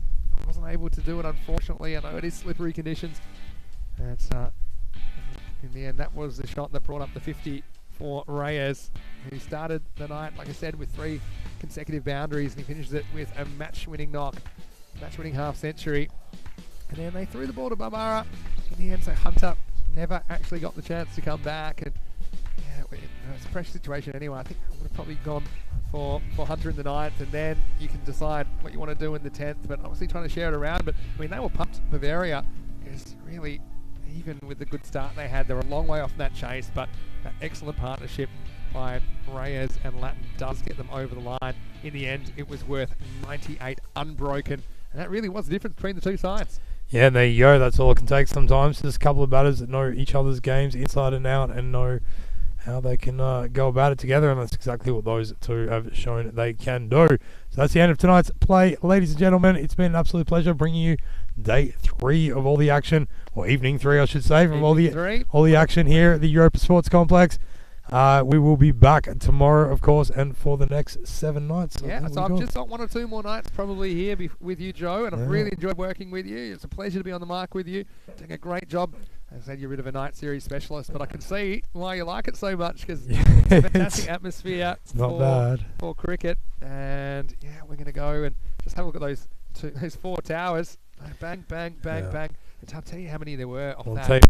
[SPEAKER 1] wasn't able to do it, unfortunately. I know it is slippery conditions. That's in the end, that was the shot that brought up the 50 for Reyes, who started the night, like I said, with 3 consecutive boundaries, and he finishes it with a match-winning knock, match-winning half-century. And then they threw the ball to Barbara in the end, so Hunter never actually got the chance to come back. And it's a pressure situation anyway. I think I would have probably gone for Hunter in the 9th, and then you can decide what you want to do in the 10th, but obviously trying to share it around. But I mean, they were pumped. Bavaria is really, even with the good start they had, they're a long way off that chase, but that excellent partnership by Reyes and Lattin does get them over the line. In the end, it was worth 98 unbroken, and that really was the difference between the two sides.
[SPEAKER 2] Yeah, there you go. That's all it can take sometimes. There's a couple of batters that know each other's games inside and out and know how they can go about it together, and that's exactly what those two have shown they can do. So that's the end of tonight's play, ladies and gentlemen. It's been an absolute pleasure bringing you day 3 of all the action, or evening 3 I should say, from all the action here at the Europa Sports Complex. We will be back tomorrow, of course, and for the next 7 nights.
[SPEAKER 1] Yeah, so I've just got 1 or 2 more nights probably here with you, Joe, and I've really enjoyed working with you. It's a pleasure to be on the mark with you. Doing a great job. As I said, you're a bit of a night series specialist, but I can see why you like it so much, because it's a fantastic atmosphere for cricket. And yeah, we're going to go and just have a look at those 4 towers. Bang, bang, bang, bang. And I'll tell you how many there were off that.